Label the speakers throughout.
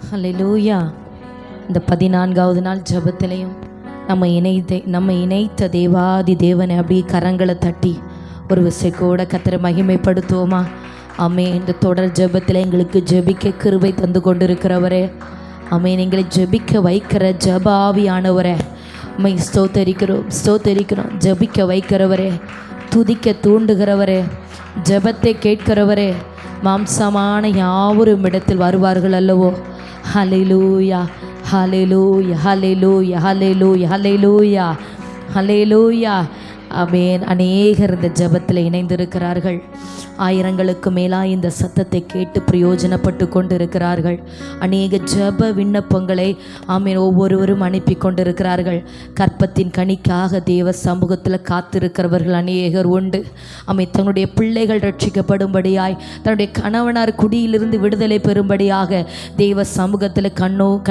Speaker 1: ஹல்லேலூயா. இந்த 14வது நாள் ஜெபத்திலையும் நம்ம இணைத்த தேவாதி தேவனை அப்படியே கரங்களை தட்டி ஒரு விசைக்கூட கர்த்தரை மகிமைப்படுத்துவோமா? ஆமென். இந்த தொடர் ஜெபத்தில் எங்களுக்கு ஜெபிக்க கிருபை தந்து கொண்டிருக்கிறவரே, ஆமென், எங்களை ஜெபிக்க வைக்கிற ஜெப ஆவியானவரே, உம்மை ஸ்தோத்தரிக்கிறோம். ஜெபிக்க வைக்கிறவரே, துதிக்க தூண்டுகிறவரே, ஜெபத்தை கேட்கிறவரே, மாம்சமான யாவரும் இடத்தில் வருவார்கள் அல்லவோ? ஹல்லேலூயா, ஹல்லேலூயா, ஹல்லேலூயா, ஹல்லேலூயா, ஹல்லேலூயா, ஹல்லேலூயா. ஆமென். அநேகர் இந்த ஜெபத்தில் இணைந்திருக்கிறார்கள். ஆயிரங்களுக்கு மேலாக இந்த சத்தத்தை கேட்டு பிரயோஜனப்பட்டு கொண்டு இருக்கிறார்கள். அநேக ஜெப விண்ணப்பங்களை ஆமென் ஒவ்வொருவரும் அனுப்பி கொண்டிருக்கிறார்கள். கற்பத்தின் கனிக்காக தேவ சமூகத்தில் காத்திருக்கிறவர்கள் அநேகர் உண்டு. ஆமென். தன்னுடைய பிள்ளைகள் ரட்சிக்கப்படும்படியாய், தன்னுடைய கணவனார் குடியிலிருந்து விடுதலை பெறும்படியாக தேவ சமூகத்தில்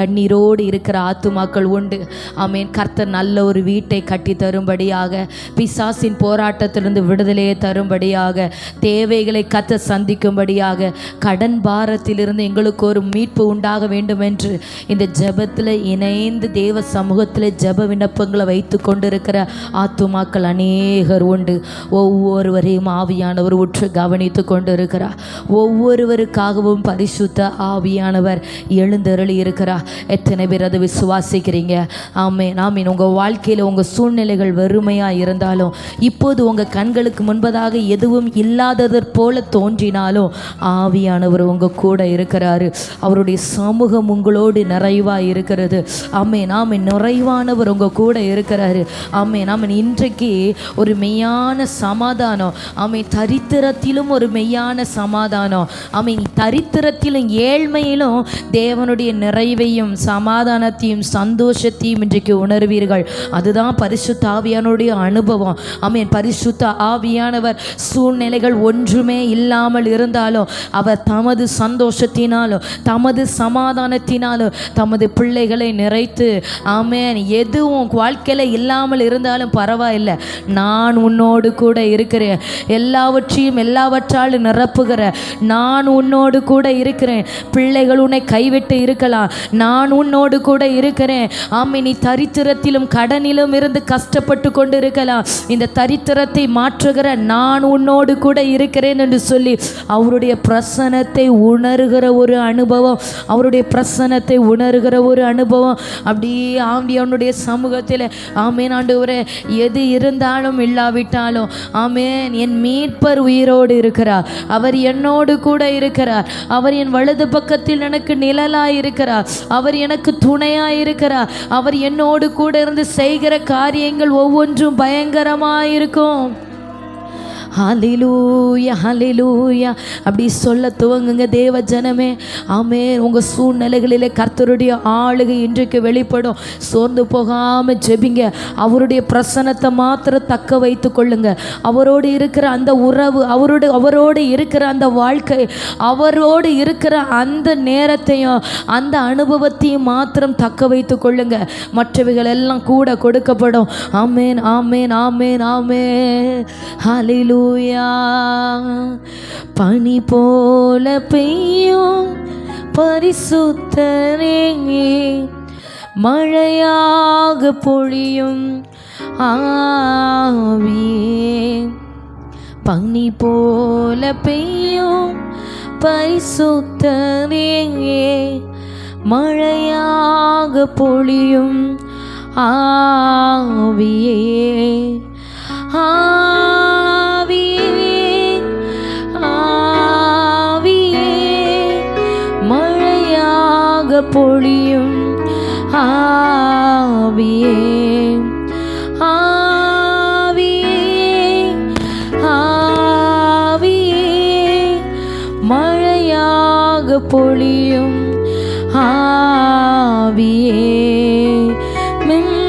Speaker 1: கண்ணீரோடு இருக்கிற ஆத்துமாக்கள் உண்டு. ஆமென். கர்த்தர் நல்ல ஒரு வீட்டை கட்டி தரும்படியாக, பிசாசின் போராட்டத்திலிருந்து விடுதலையை தரும்படியாக, தேவைகளை கர்த்தர் சந்திக்கும்படியாக, கடன் பாரத்திலிருந்து எங்களுக்கு ஒரு மீட்பு உண்டாக வேண்டும் என்று இந்த ஜெபத்தில் இணைந்து தேவ சமூகத்தில் ஜெப விண்ணப்பங்களை வைத்து கொண்டிருக்கிற ஆத்துமாக்கள் அநேகர் உண்டு. ஒவ்வொருவரையும் ஆவியானவர் உற்று கவனித்து கொண்டு இருக்கிறார். ஒவ்வொருவருக்காகவும் பரிசுத்த ஆவியானவர் எழுந்தருளி இருக்கிறார். எத்தனை பேர் அதை விசுவாசிக்கிறீங்க? ஆமென், ஆமென். உங்கள் வாழ்க்கையில் உங்கள் சூழ்நிலைகள் வெறுமையாக இருந்தாலும், இப்போது உங்கள் கண்களுக்கு முன்பதாக எதுவும் இல்லாதது போல தோன்றினாலும் ஆவியானவர் உங்கள் கூட இருக்கிறாரு. அவருடைய சமூகம் உங்களோடு நிறைவாக இருக்கிறது. ஆமென், ஆமென். நிறைவானவர் உங்கள் கூட இருக்கிறாரு. ஆமென், ஆமென். இன்றைக்கு ஒரு மெய்யான சமாதானம். ஆமென். தரித்திரத்திலும் ஒரு மெய்யான சமாதானம். ஆமென். தரித்திரத்திலும் ஏழ்மையிலும் தேவனுடைய நிறைவையும் சமாதானத்தையும் சந்தோஷத்தையும் இன்றைக்கு உணர்வீர்கள். அதுதான் பரிசுத்த ஆவியானுடைய அனுபவம். ஆமென். பரிசுத்த ஆவியானவர் சூழ்நிலைகள் ஒன்றுமே இல்லாமல் இருந்தாலும் அவர் தமது சந்தோஷத்தினாலும் தமது சமாதானத்தினாலும் தமது பிள்ளைகளை நிறைத்து, ஆமென், எதுவும் வாழ்க்கையில் இல்லாமல் இருந்தாலும் பரவாயில்லை, நான் உன்னோடு கூட இருக்கிறேன், எல்லாவற்றாலும் நிரப்புகிற நான் உன்னோடு கூட இருக்கிறேன். பிள்ளைகள் உன்னை கைவிட்டு இருக்கலாம், நான் உன்னோடு கூட இருக்கிறேன். ஆமென். நீ தரித்திரத்திலும் கடனிலும் இருந்து கஷ்டப்பட்டு கொண்டு இருக்கலாம், இந்த தரித்திரத்தை மாற்றுகிற நான் உன்னோடு கூட இருக்கிறேன் என்று சொல்லி அவருடைய பிரசன்னத்தை உணர்கிற ஒரு அனுபவம், அவருடைய பிரசன்னத்தை உணர்கிற ஒரு அனுபவம். அப்படியே ஆவியானுடைய சமூகத்தில், ஆமென், ஆண்டவரே, எது இருந்தாலும் இல்லாவிட்டாலும், ஆமென், என் மீட்பர் உயிரோடு இருக்கிறார், அவர் என்னோடு கூட இருக்கிறார், அவர் என் வலது பக்கத்தில் எனக்கு நிழலாய் இருக்கிறார், அவர் எனக்கு துணையாய் இருக்கிறார், அவர் என்னோடு கூட இருந்து செய்கிற காரியங்கள் ஒவ்வொன்றும் பயங்கரமாயிருக்கும். ஹல்லேலூயா, ஹல்லேலூயா. அப்படி சொல்ல துவங்குங்க தேவ ஜனமே. ஆமென். உங்கள் சூழ்நிலைகளிலே கர்த்தருடைய ஆளுகை இன்றைக்கு வெளிப்படும். சோர்ந்து போகாமல் ஜெபிங்க. அவருடைய பிரசன்னத்தை மாத்திரம் தக்க வைத்து கொள்ளுங்க. அவரோடு இருக்கிற அந்த உறவு, அவரோடு இருக்கிற அந்த வாழ்க்கை, அவரோடு இருக்கிற அந்த நேரத்தையும் அந்த அனுபவத்தையும் மாத்திரம் தக்க வைத்து கொள்ளுங்க. மற்றவைகள் எல்லாம் கூட கொடுக்கப்படும். ஆமென், ஆமென், ஆமென், ஆமென். ஹல்லேலூயா. பனி போல பெய்யும் பரிசுத்தரே, மழையாக பொழியும் ஆவியே. பனி போல பெய்யும் பரிசுத்தரே, மழையாக பொழியும் ஆவியே. மழையாக பொழியும் ஆவியே, ஆவியே, ஆவியே, மழையாக பொழியும் ஆவியே. மென்மையானவரே,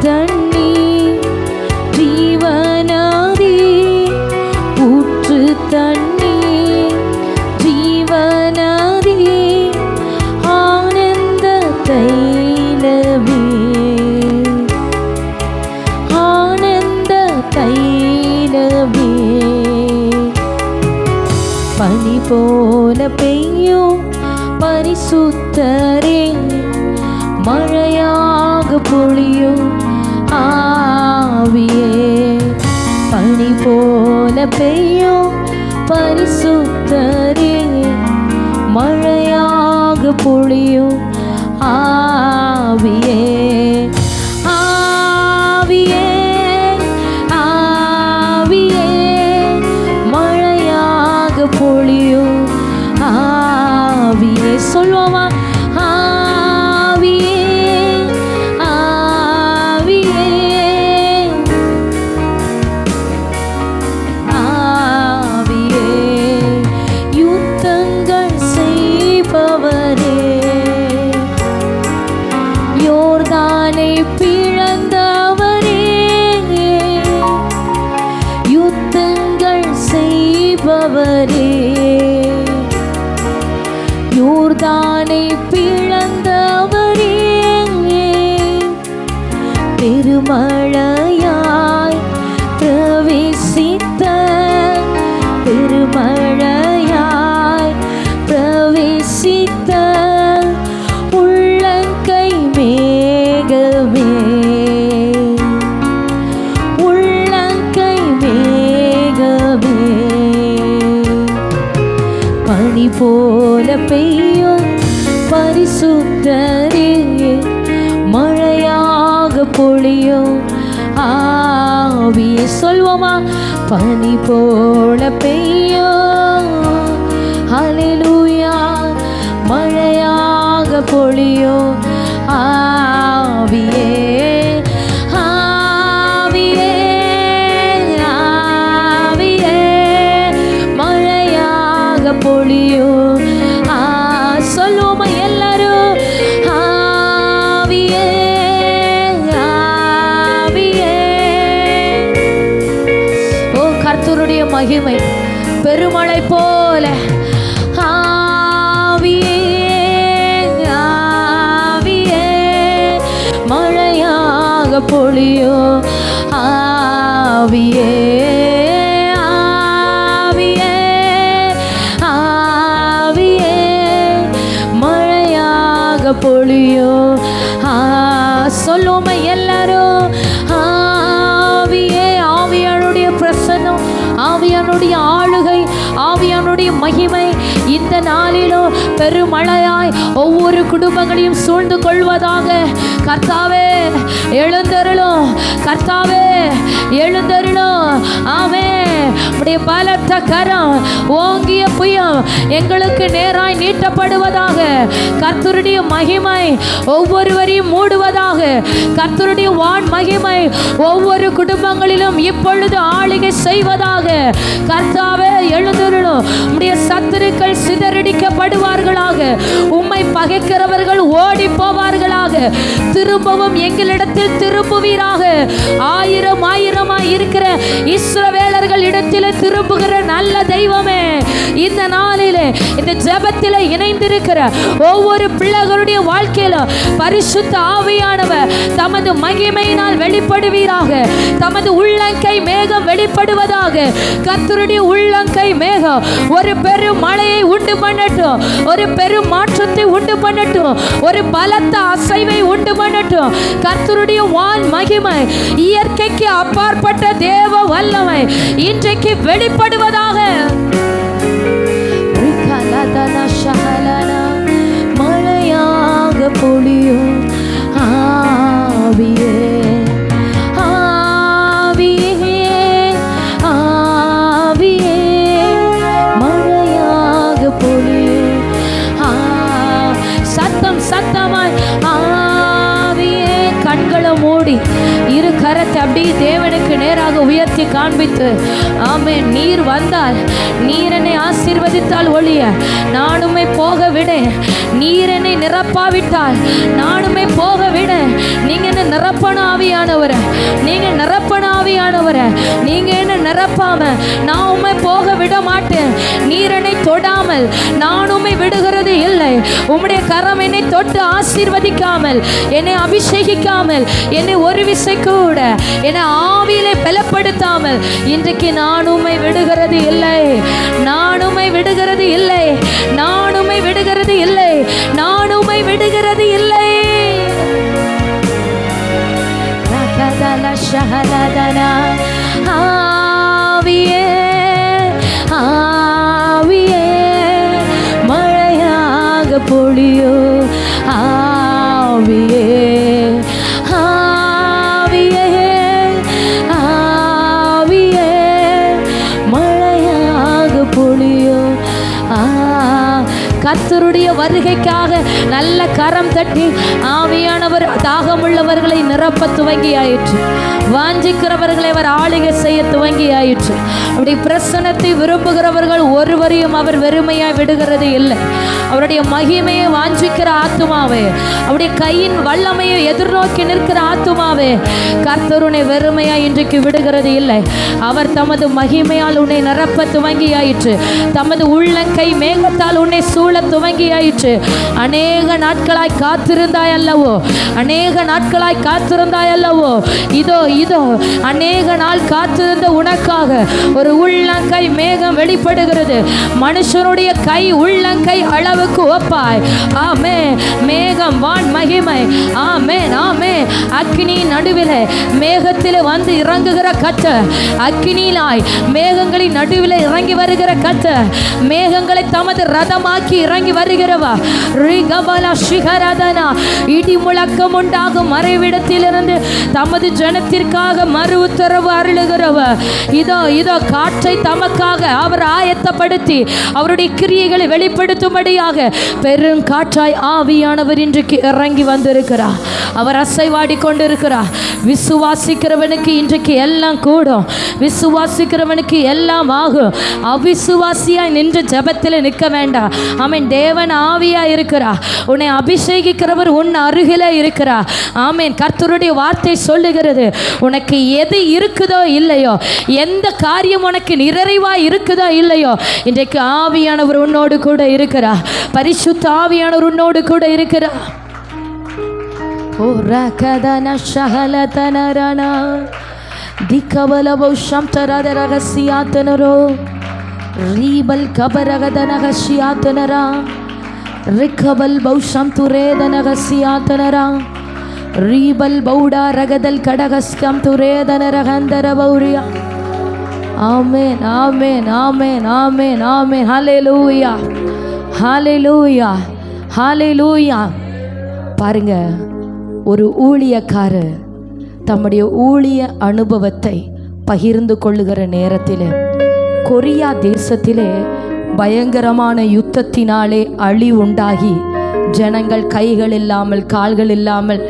Speaker 1: தண்ணி ஜீவனா போல பெய்யும் பரிசுத்தரே, மழையாக பொழியும் ஆவியே. பனி போல பெய்யும் பரிசுத்தரே, மழையாக பொழியும் ஆவியே. ஆவியே ஆவியே மழையாக பொழியும் ஆவியே. சொல்லுவோமா? ஆவியே ஆவியே ஆவியே யுத்தங்கள் செய்பவரே, யோர்தானை பிளந்தவரே, யுத்தங்கள் செய்பவரே, யோர்தானை பிளந்தவரே, பெருமழையாய் பிரவேசித்த, பெருமழையாய் பிரவேசித்த உள்ளங்கை மேகமே, உள்ளங்கை மேகமே, பனி போல பெய்யும் பரிசுத்தரே, மழையாக பொழியும் ஆவியே. சொல்வோமா? பனி போல பெய்யும், ஹல்லேலூயா, மழையாக பொழியும் ஆவியே. ஆவியே ஆவியே மழையாக பொழியும் சொல்லுவோமா எல்லாரும்? ஆவியே ஆவியே. ஓ கர்த்தருடைய மகிமை பெருமழை போல ஆவியே ஆவியே மழையாக பொழியும் ஆவியே. ஆவியே ஆவியே மழையாக பொழியும் சொல்லுவோமே எல்லாரும்? ஆவியே ஆவியானுடைய பிரசன்னம், ஆவியானுடைய ஆளுகை, ஆவியானுடைய மகிமை இந்த நாளிலும் பெருமழையாய் ஒவ்வொரு குடும்பங்களையும் சூழ்ந்து கொள்வதாக. கர்த்தாவே எழுந்தருளும், கர்த்தாவே எழுந்தருளும். ஆமே உடைய பலத்த கரம் ஓங்கிய புயம் எங்களுக்கு நேராய் நீட்டப்படுவதாக. கர்த்தருடைய மகிமை ஒவ்வொருவரையும் மூடுவதாக. கர்த்தருடைய வான் மகிமை ஒவ்வொரு குடும்பங்களிலும் இப்பொழுது ஆளுகை செய்வதாக. கர்த்தாவே எழுந்தருளும். உம்முடைய சத்துருக்கள் சிதறடிக்கப்படுவார்களாக. உம்மை பகைக்கிறவர்கள் ஓடி போவார்களாக. திரும்பவும் எங்களிடத்தில் திரும்புவீராக. ஆயிரம் ஆயிரமாய் இருக்கிற இஸ்ரவேலர்கள் இடத்தில் திரும்புகிற நல்ல தெய்வமே, இந்த நாளிலே இந்த ஜெபத்தில் இணைந்திருக்கிற ஒவ்வொரு பிள்ளைகளுடைய வாழ்க்கையில பரிசுத்த ஆவியானவர் தமது மகிமையினால் வெளிப்படுவீராக. தமது உள்ளங்கை மேகம் வெளிப்படுவதாக. கர்த்தருடைய உள்ளங்கை மேகம் ஒரு பெரும் மழையை உண்டு பண்ணட்டும், ஒரு பெரும் மாற்றத்தை உண்டு பண்ணட்டும், ஒரு பலத்த அசைவை உண்டு பண்ணட்டும். கர்த்தருடைய வான் மகிமை இயற்கைக்கு அப்பாற்பட்ட தேவ வல்லமை இன்றைக்கு வெளிப்படுவதாக. மழையாக பொழியும் ஆவியே ஆவியே ஆவியே மழையாக பொழியும் சத்தம் சத்தமாய் ஆவியே. கண்களை மூடி இரு கரத்தை அப்படியே தேவனுக்கு நேராக உயர்த்தி காண்பித்து ஆமென். நீர் வந்தால், நீர் என்னை ஆசீர்வதித்தால் ஒழிய நானுமே போக விட, நீர் என்னை நிரப்பாவிட்டால் நானுமே போக விட. நீங்க என்ன நிரப்பன ஆவியானவர், நீங்க நிரப்பன ஆவியானவர். ஆண்டவரே, நீங்க என்ன நிரப்பாம நான் உம்மை போக விட மாட்டேன். நீர் என்னை தொடாமல் நான் உம்மை விடுகிறது இல்லை. உம்முடைய கரம் என்னை தொட்டு ஆசீர்வதிக்காமல், என்னை அபிஷேகிக்காமல், என்னை ஒரு விசை கூட என்னை ஆவியிலே பலப்படுத்தாமல் இன்றைக்கு நான் உம்மை விடுகிறது இல்லை. நான் உம்மை விடுகிறது இல்லை. நான் உம்மை விடுகிறது இல்லை. நான் உம்மை விடுகிறது இல்லை. ஆவியே ஆவியே மழையாக பொழியோ. ஆவியே ஆவியே ஆவியே மழையாக பொழியோ. கர்த்தருடைய வருகைக்காக நல்ல கரம் தட்டி ஆவியானவர் தாகமுள்ளவர்களை நிரப்ப துவங்கியாயிற்று. வாஞ்சிக்கிறவர்களை அவர் ஆளுகை செய்ய துவங்கியாயிற்று. அப்படி பிரசன்னத்தை விரும்புகிறவர்கள் ஒருவரையும் அவர் வெறுமையாய் விடுகிறது இல்லை. அவருடைய மகிமையை வாஞ்சிக்கிற ஆத்துமாவே, அவருடைய கையின் வல்லமையை எதிர்நோக்கி நிற்கிற ஆத்துமாவே, கர்த்தர் உன்னை வெறுமையாய் இன்றைக்கு விடுகிறது இல்லை. அவர் தமது மகிமையால் உன்னை நிரப்ப துவங்கியாயிற்று. தமது உள்ளங்கை மேகத்தால் உன்னை சூழ துவங்கியாயிற்று. அநேக நாட்களாய் காத்திருந்தாய் அல்லவோ, அநேக நாட்களாய் காத்திருந்தாய் அல்லவோ. இதோ இதோ அநேக நாள் காத்திருந்த உனக்காக ஒரு உள்ளங்கை மேகம் வெளிப்படுகிறது. மனுஷனுடைய கை உள்ளங்கை அளவுக்கு ஒப்பாய். ஆமே, மேகம் வான் மகிமை. ஆமே ஆமே. அக்கினி நடுவில் மேகத்தில் வந்து இறங்குகிற கர்த்தர், அக்கினியிலாய் மேகங்களின் நடுவில் இறங்கி வருகிற கர்த்தர், மேகங்களை தமது ரதமாக்கி இறங்கி வருகிறவா. இடி முழக்கம் உண்டாகும் மறைவிடத்திலிருந்து தமது ஜனத்திற்காக மறு உத்தரவு அருளுகிறவர். இதோ இதோ காற்றை தமக்காக அவர் ஆயத்தப்படுத்தி அவருடைய கிரியைகளை வெளிப்படுத்தும்படியாக பெரும் காற்றாய் ஆவியானவர் இன்றைக்கு இறங்கி வந்திருக்கிறார். அவர் அசைவாடி கொண்டிருக்கிறார். விசுவாசிக்கிறவனுக்கு இன்றைக்கு எல்லாம் கூடும். விசுவாசிக்கிறவனுக்கு எல்லாம் ஆகும். அவிசுவாசியாய் நின்று ஜெபத்தில் நிற்க வேண்டாம். ஆமென். தேவன் ஆவியா இருக்கிறார். உன்னை அபிஷேகிக்கிறவர் உன் அருகிலே இருக்கிறார். ஆமென். கர்த்தருடைய வார்த்தை சொல்லுகிறது, உனக்கு எது இருக்குதோ இல்லையோ, எந்த காரியம் உனக்கு நிறைவா இருக்குதோ இல்லையோ, இன்றைக்கு ஆவியானவர் உன்னோடு கூட இருக்கிறார். பரிசுத்த ஆவியானவர் உன்னோடு கூட இருக்கிறார். ஓ ரகதன ஷஹலதனரனா திகவலவோ ஷம்தரத ரகசியாத்தனரோ ரீபல் கபரகதனகசியாத்தனரா ரிகபல் பௌஷம் துரேதனகசியாத்தனரா ரீபல் பௌடா ரகதல் கடகஸ்கம் துரேதனரகந்தர பௌரியா. ஆமென் ஆமென் ஆமென் ஆமென் ஆமென். ஹல்லேலூயா ஹல்லேலூயா ஹல்லேலூயா. பாருங்க, ஒரு ஊழியக்காரர் தம்முடைய ஊழிய அனுபவத்தை பகிர்ந்து கொள்ளுகிற நேரத்தில் கொரியா தேசத்திலே பயங்கரமான யுத்தத்தினாலே அழிவு உண்டாகி ஜனங்கள் கைகள் இல்லாமல் கால்கள் இல்லாமல்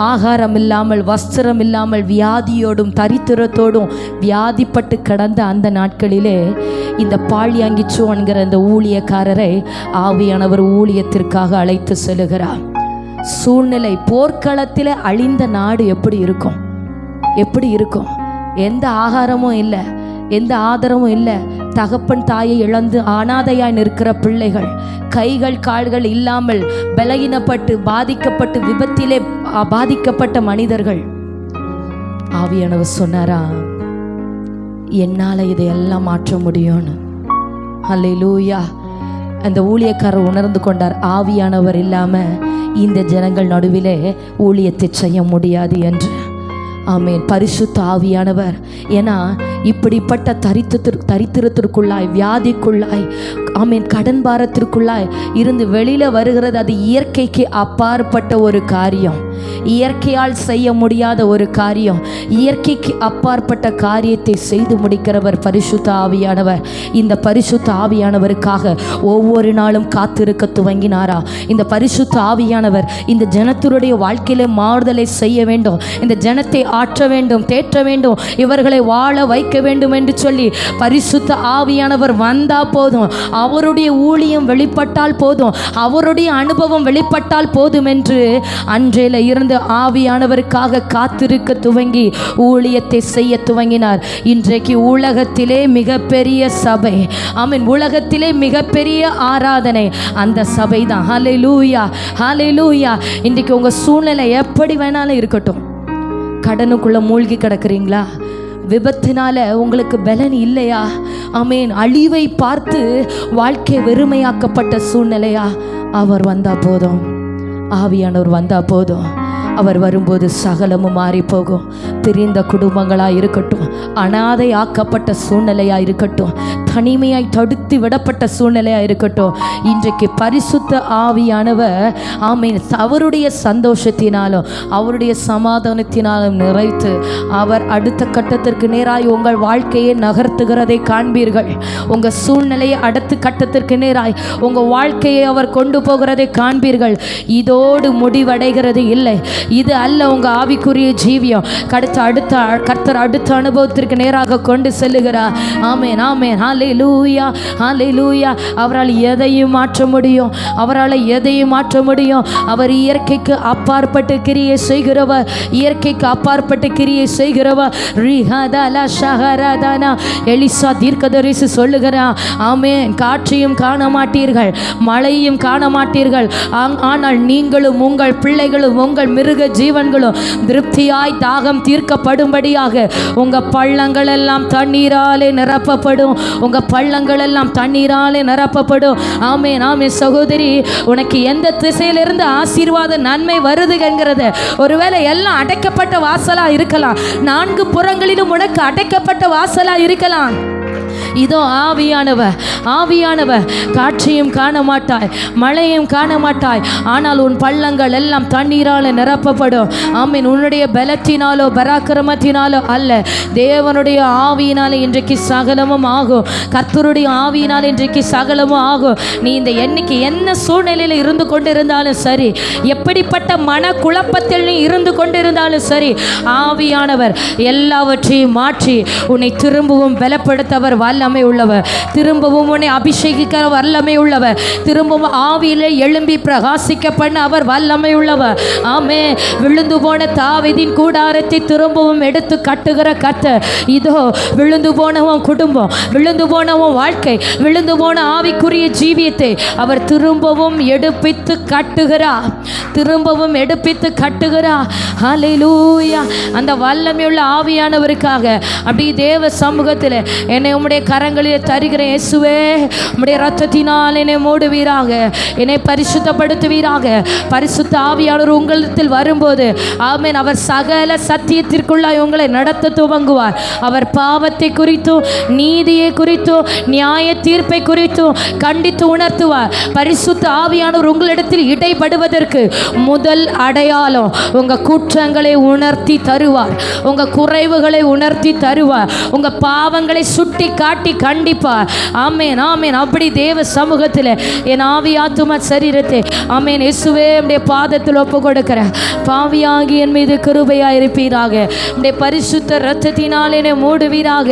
Speaker 1: ஆகாரம் இல்லாமல் வஸ்திரம் இல்லாமல் வியாதியோடும் தரித்திரத்தோடும் வியாதிப்பட்டு கிடந்த அந்த நாட்களிலே இந்த பாழியாங்கிச்சு என்கிற இந்த ஊழியக்காரரை ஆவியானவர் ஊழியத்திற்காக அழைத்து செல்லுகிறார். சூழ்நிலை போர்க்களத்தில் அழிந்த நாடு எப்படி இருக்கும்? எப்படி இருக்கும்? எந்த ஆகாரமும் இல்லை, எந்த ஆதரவும் இல்லை. தகப்பன் தாயை இழந்து அனாதையாய் நிற்கிற பிள்ளைகள், கைகள் கால்கள் இல்லாமல் பலகீனப்பட்டு பாதிக்கப்பட்டு விபத்திலே பாதிக்கப்பட்ட மனிதர்கள். ஆவியானவர் சொன்னாரா, என்னால் இதையெல்லாம் மாற்ற முடியும்னு. அல்லேலூயா. அந்த ஊழியக்காரர் உணர்ந்து கொண்டார், ஆவியானவர் இல்லாமல் இந்த ஜனங்கள் நடுவிலே ஊழியத்தை செய்ய முடியாது என்று. ஆமென். பரிசுத்த ஆவியானவர், ஏன்னா இப்படிப்பட்ட தரித்திரத்திற்குள்ளாய் வியாதிக்குள்ளாய் ஆமென் கடன் பாரத்திற்குள்ளாய் இருந்து வெளியில் வருகிறது. அது இயற்கைக்கு அப்பாற்பட்ட ஒரு காரியம், இயற்கையால் செய்ய முடியாத ஒரு காரியம். இயற்கைக்கு அப்பாற்பட்ட காரியத்தை செய்து முடிக்கிறவர் பரிசுத்த ஆவியானவர். இந்த பரிசுத்த ஆவியானவருக்காக ஒவ்வொரு நாளும் காத்திருக்க துவங்கினாரா. இந்த பரிசுத்த ஆவியானவர் இந்த ஜனத்தினுடைய வாழ்க்கையில மாறுதலை செய்ய வேண்டும், இந்த ஜனத்தை ஆற்ற வேண்டும், தேற்ற வேண்டும், இவர்களை வாழ வைக்க வேண்டும் என்று சொல்லி பரிசுத்த ஆவியானவர் வந்தா போதும், அவருடைய ஊழியம் வெளிப்பட்டால் போதும், அவருடைய அனுபவம் வெளிப்பட்டால் போதும் என்று அன்றையில இருந்து ஆவியானவருக்காக காத்திருக்க துவங்கி ஊழியத்தை செய்ய துவங்கினார். இன்றைக்கு உலகத்திலே மிகப்பெரிய சபை, ஆமென், உலகத்திலே மிகப்பெரிய ஆராதனை அந்த சபை தான். ஹல்லேலூயா, ஹல்லேலூயா. இன்றைக்கு உங்கள் சூழ்நிலை எப்படி வேணாலும் இருக்கட்டும். கடனுக்குள்ளே மூழ்கி கிடக்குறீங்களா? விபத்தினால உங்களுக்கு பலன் இல்லையா? ஆமென். அழிவை பார்த்து வாழ்க்கை வெறுமையாக்கப்பட்ட சூழ்நிலையா? அவர் வந்தா போதும், ஆவியானவர் வந்தா போதும். அவர் வரும்போது சகலமும் மாறி போகும். பிரிந்த குடும்பங்களாக இருக்கட்டும், அனாதை ஆக்கப்பட்ட சூழ்நிலையாக இருக்கட்டும், தனிமையாய் தடுத்து விடப்பட்ட சூழ்நிலையாக இருக்கட்டும், இன்றைக்கு பரிசுத்த ஆவியானவர் ஆமென் அவருடைய சந்தோஷத்தினாலும் அவருடைய சமாதானத்தினாலும் நிறைத்து அவர் அடுத்த கட்டத்திற்கு நேராய் உங்கள் வாழ்க்கையை நகர்த்துகிறதை காண்பீர்கள். உங்கள் சூழ்நிலையை அடுத்த கட்டத்திற்கு நேராய் உங்கள் வாழ்க்கையை அவர் கொண்டு போகிறதை காண்பீர்கள். இதோடு முடிவடைகிறது இல்லை. இது அல்ல உங்கள் ஆவிக்குரிய ஜீவியம். கர்த்தர் அடுத்த அனுபவத்திற்கு நேராக கொண்டு செல்லுகிறார். ஆமென், ஆமென், ஹல்லேலூயா, ஹல்லேலூயா. அவரால் எதையும் மாற்ற முடியும், அவரால் எதையும் மாற்ற முடியும். அவர் இயற்கைக்கு அப்பாற்பட்டு கிரியை செய்கிறவர், இயற்கைக்கு அப்பாற்பட்டு கிரியை செய்கிறவர். ரிஹதல ஷஹரதனா எலிசா தீர்க்கதரிசி சொல்லுகிறார், ஆமென், காற்றையும் காண மாட்டீர்கள், மழையும் காண மாட்டீர்கள், ஆனால் நீங்களும் உங்கள் பிள்ளைகளும் உங்கள் மிருக ஜீவன்களும் திருப்தியாய் தாகம் தீர்க்கப்படும்படியாக உங்க பள்ளங்கள் எல்லாம் தண்ணீராலே நிரப்பப்படும். உங்க பள்ளங்கள் எல்லாம் தண்ணீராலே நிரப்பப்படும். ஆமென், ஆமென். சகோதரி, உனக்கு எந்த திசையிலிருந்து ஆசீர்வாத நன்மை வருது என்கிறது ஒருவேளை எல்லாம் அடைக்கப்பட்ட வாசலா இருக்கலாம். 4 புறங்களிலும் உனக்கு அடைக்கப்பட்ட வாசலா இருக்கலாம். இதோ ஆவியானவர், ஆவியானவர், காற்றையும் காண மாட்டாய், மழையும் காண மாட்டாய், ஆனால் உன் பள்ளங்கள் எல்லாம் தண்ணீரால் நிரப்பப்படும். ஆமீன். உன்னுடைய பலத்தினாலோ பராக்கிரமத்தினாலோ அல்ல, தேவனுடைய ஆவியினாலே இன்றைக்கு சகலமும் ஆகும். கர்த்தருடைய ஆவியினால் இன்றைக்கு சகலமும் ஆகும். நீ இந்த எண்ணிக்கை என்ன சூழ்நிலையில் இருந்து கொண்டிருந்தாலும் சரி, எப்படிப்பட்ட மன குழப்பத்தில் நீ இருந்து கொண்டிருந்தாலும் சரி, ஆவியானவர் எல்லாவற்றையும் மாற்றி உன்னை திரும்பவும் பலப்படுத்தவர் வல்லமை உள்ளவர், திரும்பவும் உன்னை அபிஷேகிக்கிற வல்லமை உள்ளவர், திரும்பவும் ஆவியிலே எழும்பி பிரகாசிக்க பண்ண அவர் வல்லமை உள்ளவர். ஆமே. விழுந்து போன தாவீதின் கூடாரத்தை திரும்பவும் எடுத்து கட்டுகிற கர்த்தர். இதோ விழுந்து போனவன் குடும்பம், விழுந்து போனவன் வாழ்க்கை, விழுந்து போன ஆவிக்குரிய ஜீவியத்தை அவர் திரும்பவும் எடுப்பித்து கட்டுகிறார், திரும்பவும் எடுப்பித்து கட்டுகிறார். ஹல்லேலூயா. அந்த வல்லமையுள்ள ஆவியானவருக்காக அப்படி தேவ சமூகத்தில் என்னை உம்முடைய கரங்களில் தருகிறேன். இயேசுவே, உம்முடைய இரத்தத்தினால் என்னை மூடுவீராக, என்னை பரிசுத்தப்படுத்துவீராக. பரிசுத்த ஆவியானவர் உங்களிடத்தில் வரும்போது ஆமென், அவர் சகல சத்தியத்திற்குள்ளாய் உங்களை நடத்த துவங்குவார். அவர் பாவத்தை குறித்தும் நீதியை குறித்தும் நியாய தீர்ப்பை குறித்தும் கண்டித்து உணர்த்துவார். பரிசுத்த ஆவியானவர் உங்களிடத்தில் இடைப்படுவதற்கு முதல் அடையாளம் உங்க குற்றங்களை உணர்த்தி தருவார், உங்க குறைவுகளை உணர்த்தி தருவார், உங்க பாவங்களை சுட்டி காட்டி கண்டிப்பார். ஆமேன், ஆமேன். அப்படி தேவ சமூகத்தில் என் ஆவி ஆத்தும சரீரத்தை ஆமேன் இயேசுவே உம்முடைய பாதத்தில் ஒப்பு கொடுக்கிறேன். பாவியாகி என் மீது கிருபையாக இருப்பீராக, உம்முடைய பரிசுத்த இரத்தத்தினால் என்னை மூடுவீராக.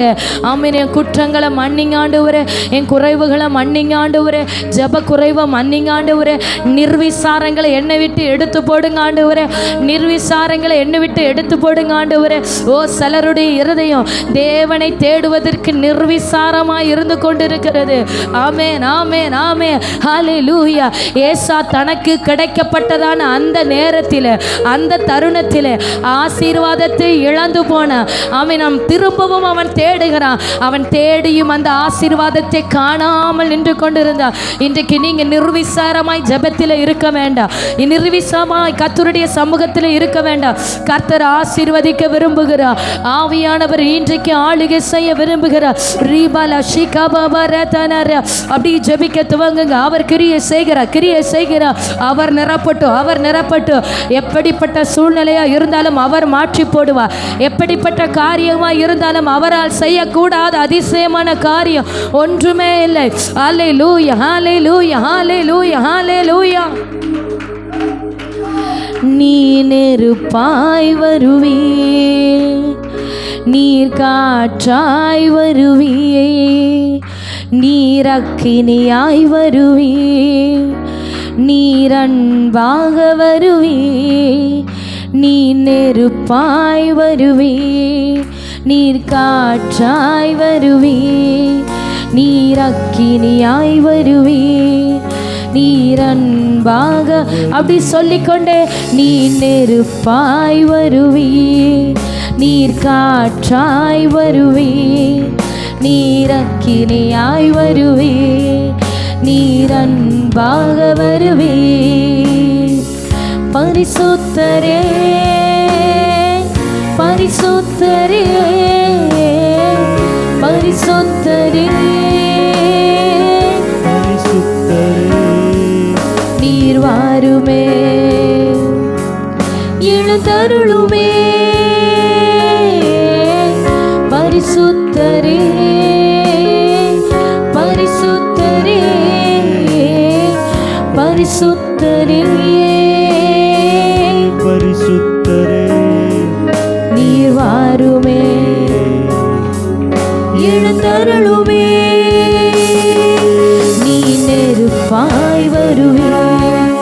Speaker 1: ஆமேன். என் குற்றங்களை மன்னிங்க ஆண்டவரே, என் குறைவுகளை மன்னிங்க ஆண்டவரே, ஜப குறைவை மன்னிங்க ஆண்டவரே, நிர்விசாரங்களை என்னை விட்டு எடுத்து போடுங்க ஆண்டவரே, நிர்விசாரங்களை என்னை விட்டு எடுத்து போடுங்க ஆண்டவரே. ஓ, சிலருடைய இருதயம் தேவனை தேடுவதற்கு நிர்விசாரமாய் இருந்து கொண்டிருக்கிறது. ஆமென், ஆமென், ஆமென். ஹல்லேலூயா. ஏசா தனக்கு கிடைக்கப்பட்டதான அந்த நேரத்தில், அந்த தருணத்தில் ஆசீர்வாதத்தை இழந்து போன ஆமென், நாம் திரும்பவும் அவன் தேடுகிறான். அவன் தேடியும் அந்த ஆசீர்வாதத்தை காணாமல் நின்று கொண்டிருந்தான். இன்றைக்கு நீங்கள் நிர்விசாரமாய் ஜெபத்தில் இருக்க வேண்டாம், நிர்விசாரமாய் கர்த்தருடைய சமூகத்தில் இருக்க வேண்டாம். கர்த்தர் ஆசீர்வதிக்க விரும்புகிறார். ஆவியானவர் இன்றைக்கு ஆளுகை செய்ய விரும்புகிறார். அப்படி ஜெபிக்க துவங்குங்க. அவர் கிரியை செய்கிறார், கிரியை செய்கிறார். அவர் நிரப்பட்டும், அவர் நிரப்பட்டும். எப்படிப்பட்ட சூழ்நிலையா இருந்தாலும் அவர் மாற்றி போடுவார். எப்படிப்பட்ட காரியமா இருந்தாலும் அவரால் செய்யக்கூடாத அதிசயமான காரியம் ஒன்றுமே இல்லை. ஹல்லேலூயா, ஹல்லேலூயா, ஹல்லேலூயா, ஹல்லேலூயா. நீ நெருப்பாய் வருவே, நீர் காற்றாய் வருவியே, நீர் அக்கினியாய் வருவே, நீர் அன்பாக வருவே, நீ நெருப்பாய் வருவீர், நீர் காற்றாய் வருவீர், நீர் அக்கினியாய் வருவீர், நீர் அன்பாக அப்படி சொல்லிக்கொண்டே நீ நெருப்பாய் வருவீர், நீர் காற்றாய் வருவீர், நீர் அக்கினியாய் வருவீர், நீர் அன்பாக வருவீர். பரிசுத்தரே பரிசுத்தரே பரிசுத்தரே நீர் வாருமே எழுந்தருளுமே. பரிசுத்தரே பரிசுத்தரே பரிசுத்தரே
Speaker 2: பரிசுத்தரே
Speaker 1: நீர் வாருமே எழுந்தருளுமே. நீ நெருப்பாய் வருவீர்,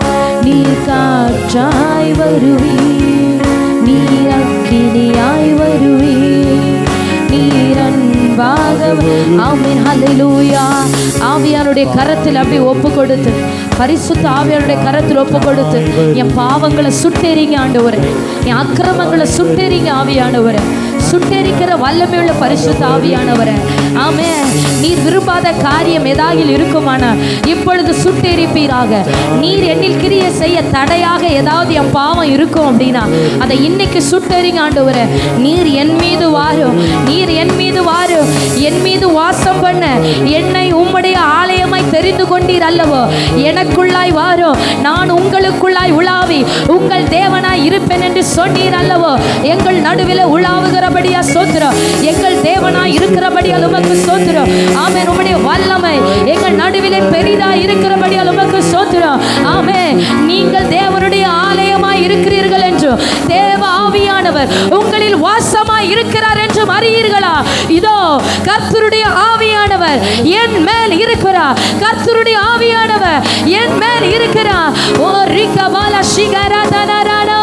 Speaker 1: நீர் காற்றாய் வருவீர், நீர் அக்கினியாய் வருவீர், நீர் அன்பாக. ஆமென் ஹல்லேலூயா. ஆவியானுடைய கரத்தில் அப்படி ஒப்பு கொடுத்து, பரிசுத்த ஆவியானுடைய கரத்தில் ஒப்பு கொடுத்து, என் பாவங்களை சுட்டெரிங்க ஆண்டவரே, என் அக்கிரமங்களை சுட்டெரிங்க ஆவியானவரே, சுட்டெரிக்கிற வல்லமையுள்ள பரிசுத்த ஆவியானவரே. ஆமென். நீர் விரும்பாத காரியம் ஏதாகில் இருக்குமானா இப்பொழுது சுட்டெரிப்பீராக. நீர் என்னில் கிரியை செய்ய தடையாக ஏதாவது என் பாவம் இருக்கும் அப்படின்னா அதை இன்னைக்கு சுட்டெரிங்க ஆண்டவரே. நீர் என் மீது வாரும், நீர் என் மீது வாரும், என் மீது வாசம் பண்ண என்னை உம்முடைய ஆலயமாய் தெரிந்து கொண்டீர் அல்லவோ, எனக்குள்ளாய் வாரும், நான் உங்களுக்குள்ளாய் உலாவி உங்கள் தேவனாய் இருப்பேன் என்று சொன்னீர் அல்லவோ. எங்கள் நடுவில் உலாவுகிறபடியா சோத்திரம், எங்கள் தேவனாய் இருக்கிறபடியால் உமக்கு சோத்திரம். ஆமென். உம்முடைய வல்லமை எங்கள் நடுவிலே பெரிதாய் இருக்கிறபடியால் உமக்கு சோத்திரம். ஆமென். நீங்கள் தேவனுடைய ஆலயமாய் இருக்கிறீர்கள் என்று, தேவ ஆவியானவர் உங்களில் வாசமாய் இருக்கிறார் என்று அறியீர்களா? இதோ கர்த்தருடைய ஆவியானவர் என் மேல் இருக்கிறார், கர்த்தருடைய ஆவியானவர் என் மேல் இருக்கிறார். ஓ ரிகபால சிகரதனரனோ.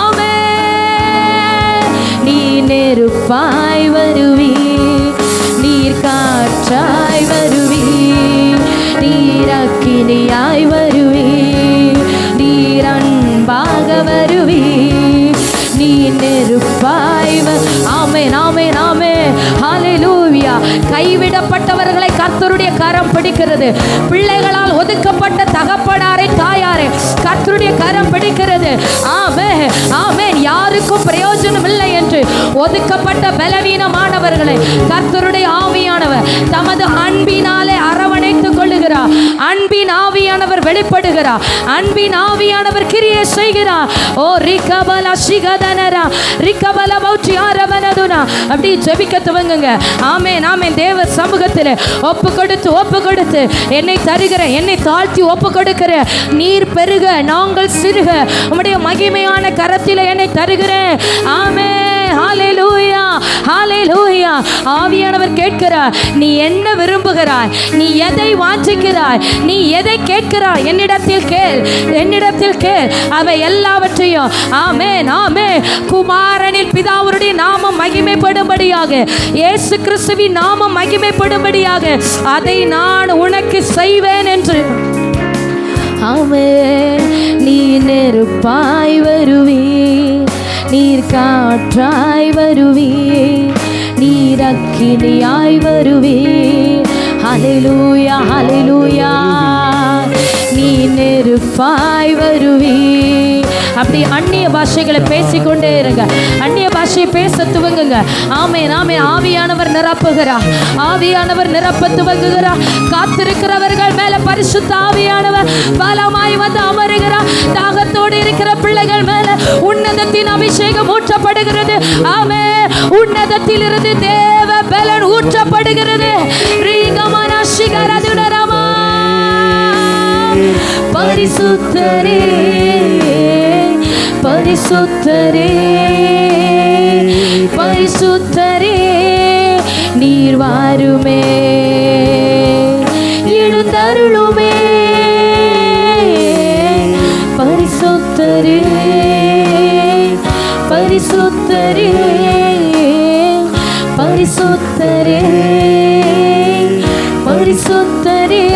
Speaker 1: ஆமென். நீ நெருப்பாய் வருவீர், நீர் காற்றாய் வருவீர், நீர் அக்கினியாய் வருவீர், நீர் அன்பாக வருவீர், நீ நெருப்பாய். ஆமென் ஆமென் ஆமென் ஹல்லேலூயா. கைவிடப்பட்டவர்களை கர்த்தருடைய கரம் பிடிக்கிறது. பிள்ளைகளால் ஒதுக்கப்பட்ட தகப்பனாரை தாயாரை கர்த்தருடைய கரம் பிடிக்கிறது. ஆமென் ஆமென். யாருக்கும் பிரயோஜனம் இல்லை என்று ஒதுக்கப்பட்ட பலவீனமானவர்களை கர்த்தருடைய ஆவியானவர் தமது அன்பினாலே அரவணைத்துக் கொள்ளுகிறார். அன்பின் ஆவியானவர் வெளிப்படுகிறார், அன்பின் ஆவியானவர் கிரியை செய்கிறார். ஓ ரிகபல சிகதனரா ரிகபல பௌச்சி ஆரவனதுனா. அப்படி ஜெபிக்க துவங்குங்க. ஆமென் ஆமென். தேவ சமூகத்தில் ஒப்பு கொடுத்து என்னை தருகிற, என்னை தாழ்த்தி ஒப்பு கொடுக்கிற, நீர் பெருக நாங்கள் சிறுக உம்முடைய மகிமையான கரத்தில் என்னை தருகிறேன். ஆமென் ஹல்லேலூயா ஹல்லேலூயா. ஆவியானவர் கேட்கிறார், நீ என்ன விரும்புகிறாய், நீ எதை வாஞ்சிக்கிறாய், நீ எதை கேட்கிறாய், என்னிடத்தில் கேள், என்னிடத்தில் கேள், அவை எல்லாவற்றையும். ஆமென் ஆமென். குமாரனில் பிதாவுடைய நாமம் மகிமைப்படும்படியாக, இயேசு கிறிஸ்துவின் நாமம் மகிமைப்படும்படியாக அதை நான் உனக்கு செய்வேன் என்று. ஆமென். நீ நெருப்பாய் வருவீர், நீர் காற்றாய் வருவீர், நீர் அக்கினியாய் வருவீர். ஹல்லேலூயா ஹல்லேலூயா. நீ நெருப்பாய் வருவீர். அப்படி அந்நிய பாஷைகளை பேசிக்கொண்டே இருங்க, அந்நிய பாஷையை பேச துவங்குங்க. ஆமென் ஆமென். ஆவியானவர் நிரப்புகிறார், ஆவியானவர் நிரப்ப துவங்குகிறார். காத்திருக்கிறவர்கள் மேல பரிசுத்த ஆவியானவர் பலமாய் வந்து அமருகிறார். தாகத்தோடு இருக்கிற பிள்ளைகள் மேல உன்னதத்தின் அபிஷேகம் ஊற்றப்படுகிறது. ஆமென். உன்னதத்தில் இருந்து தேவ பலன் ஊற்றப்படுகிறது. ரீகமன சிகரதுனரமா. பரிசுத்தரே பரிசுத்தரே பரிசுத்தரே நீர் வாருமே எழுந்தருளுமே. பரிசுத்தரே பரிசுத்தரே பரிசுத்தரே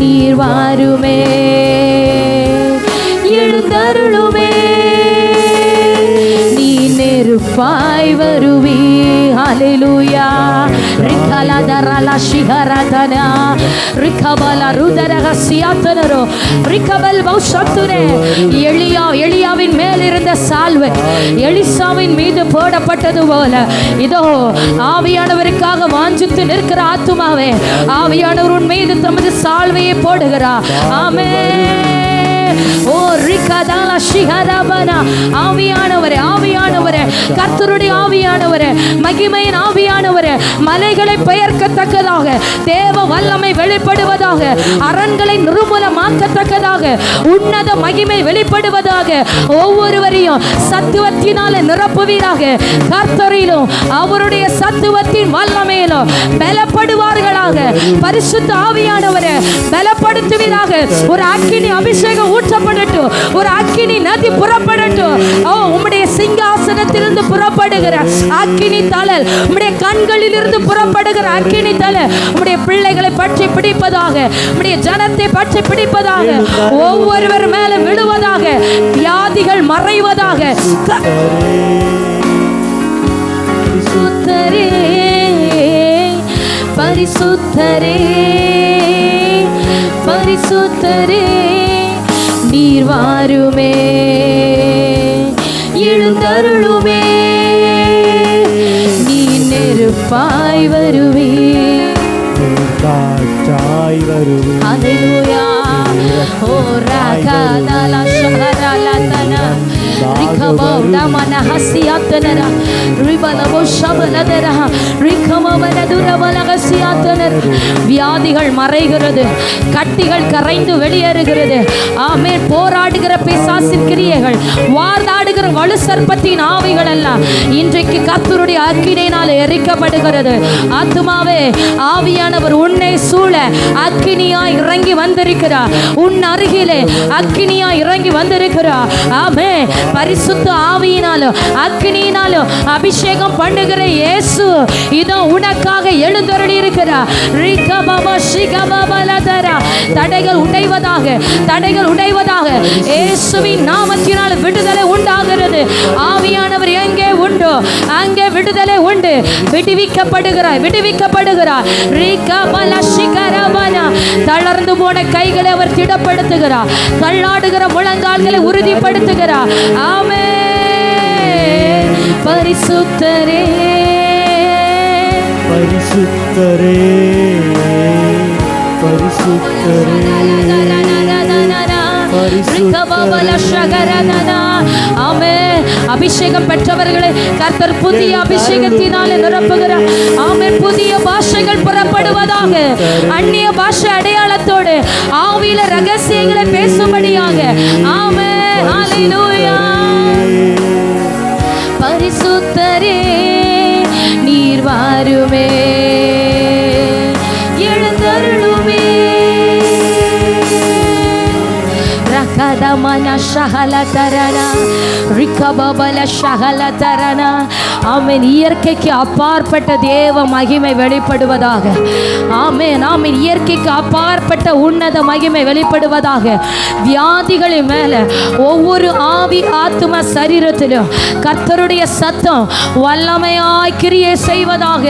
Speaker 1: நீர் வாருமே எழுந்தருளுமே நீ நெருப்பாய் வருவி ஹalleluya ரிகலதரல ஷிஹரதனா ரிகபல ருதரகசியாதனரோ ரிகபல் பௌஷத்துரே எலியாவின் மேல் இருந்த சால்வை எலிசாவின் மீது போடப்பட்டது போல இதோ ஆவியானவருக்காக வாஞ்சித்து நிற்கிற ஆத்துமாவே ஆவியானவர் உன் மீது தமது சால்வையை போடுகிறார் ஆமென் ஓ ரிகதல ஷிஹரபனா ஆவியானவரே ஆவியானவரே கர்த்தருடைய ஆவியானவரே மகிமையின் ஆவியானவரே மலைகளை பெயர்க்கத்தக்கதாக தேவ வல்லமை வெளிப்படுவதாக அரண்களை நிர்மூலமாக்கத்தக்கதாக உன்னத மகிமை வெளிப்படுவதாக ஒவ்வொருவரையும் சத்துவத்தினால நிரப்புவீராக கர்த்தரிலும் அவருடைய சத்துவத்தின் வல்லமையிலும் பலப்படுவார்களாக பரிசுத்த ஆவியானவரே பலப்படுத்துவீராக ஒரு அக்கினி அபிஷேகம் ஊற்றப்படட்டும் ஒரு அக்கினி நதி புறப்படட்டும் ஓ உம்முடைய சிங்காசனத்திலிருந்து புறப்படுகிற அக்கினி தழல் உம்முடைய கண்களில் இருந்து புறப்படுகிற அக்கினி தழல் உம்முடைய பிள்ளைகளை பற்றி பிடிப்பதாக உம்முடைய ஜனத்தை பற்றி பிடிப்பதாக ஒவ்வொருவர் மேல விழுவதாக வியாதிகள் மறைவதாக பரிசுத்தரே பரிசுத்தரே பரிசுத்தரே நீர் வாருமே எழுந்தருளுமே நீ நெருப்பாய் வருவே
Speaker 2: காற்றாய் வருவே
Speaker 1: ஹalleluya ஓ ராகதல ஷஹரலதனா ரிகபௌதமன ஹசியாத்தனரா ரிபலவோ ஷபலதரா ரிகமவனதுரவலகசியாத்தனர் வியாதிகள் மறைகிறது கட்டிகள் கரைந்து வெளியேறுகிறது ஆமென் போராடுகிற பிசாசின் கிரியைகள் வாதாடுகிற வலு சர்ப்பத்தின் ஆவிகள் எல்லாம் இன்றைக்கு கர்த்தருடைய அக்கினியினால் எரிக்கப்படுகிறது ஆத்துமாவே ஆவியானவர் உன்னை சூழ அக்கினியாய் இறங்கி வந்திருக்கிறார் உன் அருகிலே அக்கினியாய் இறங்கி வந்திருக்கிறார் ஆமென் பரிசுத்த ஆவியினாலும் அக்கினியினாலும் அபிஷேகம் பண்ணுகிற இயேசு இதோ உனக்காக எழுந்தருளி இருக்கிறார் தடைகள் உடைவதாக இயேசுவின் நாமத்தினால் விடுதலை உண்டாகிறது ஆவியானவர் எங்கே உண்டோ அங்கே விடுதலை உண்டு விடுவிக்கப்படுகிறார் தளர்ந்து போன கைகளை அவர் திடப்படுத்துகிறார் தள்ளாடுகிற முழங்கால்களை உறுதிப்படுத்துகிறார் ஆமென் பரிசுத்தரே
Speaker 2: பரிசுத்தரே பரிசுத்தரே
Speaker 1: ஆமென் அபிஷேகம் பெற்றவர்களை கர்த்தர் புதிய அபிஷேகத்தினாலே நிரப்புகிறார் ஆமென் புதிய பாஷைகள் புறப்படுவதாக அந்நிய பாஷை அடையாளத்தோடு ஆவியில ரகசியங்களை பேசும்படியாக ஆமென் ஹalleluya பரிசுத்தரே நீர் வாருமே எழுந்தருளுமே ரகதமன ஷஹலதரனா ரிகபபல ஷஹலதரனா ஆமென் இயற்கைக்கு அப்பாற்பட்ட தேவ மகிமை வெளிப்படுவதாக ஆமென் ஆமென் இயற்கைக்கு அப்பாற்பட்ட உன்னத மகிமை வெளிப்படுவதாக வியாதிகளின் மேல ஒவ்வொரு ஆவி ஆத்தும சரீரத்திலும் கர்த்தருடைய சத்தம் வல்லமையாய் கிரியை செய்வதாக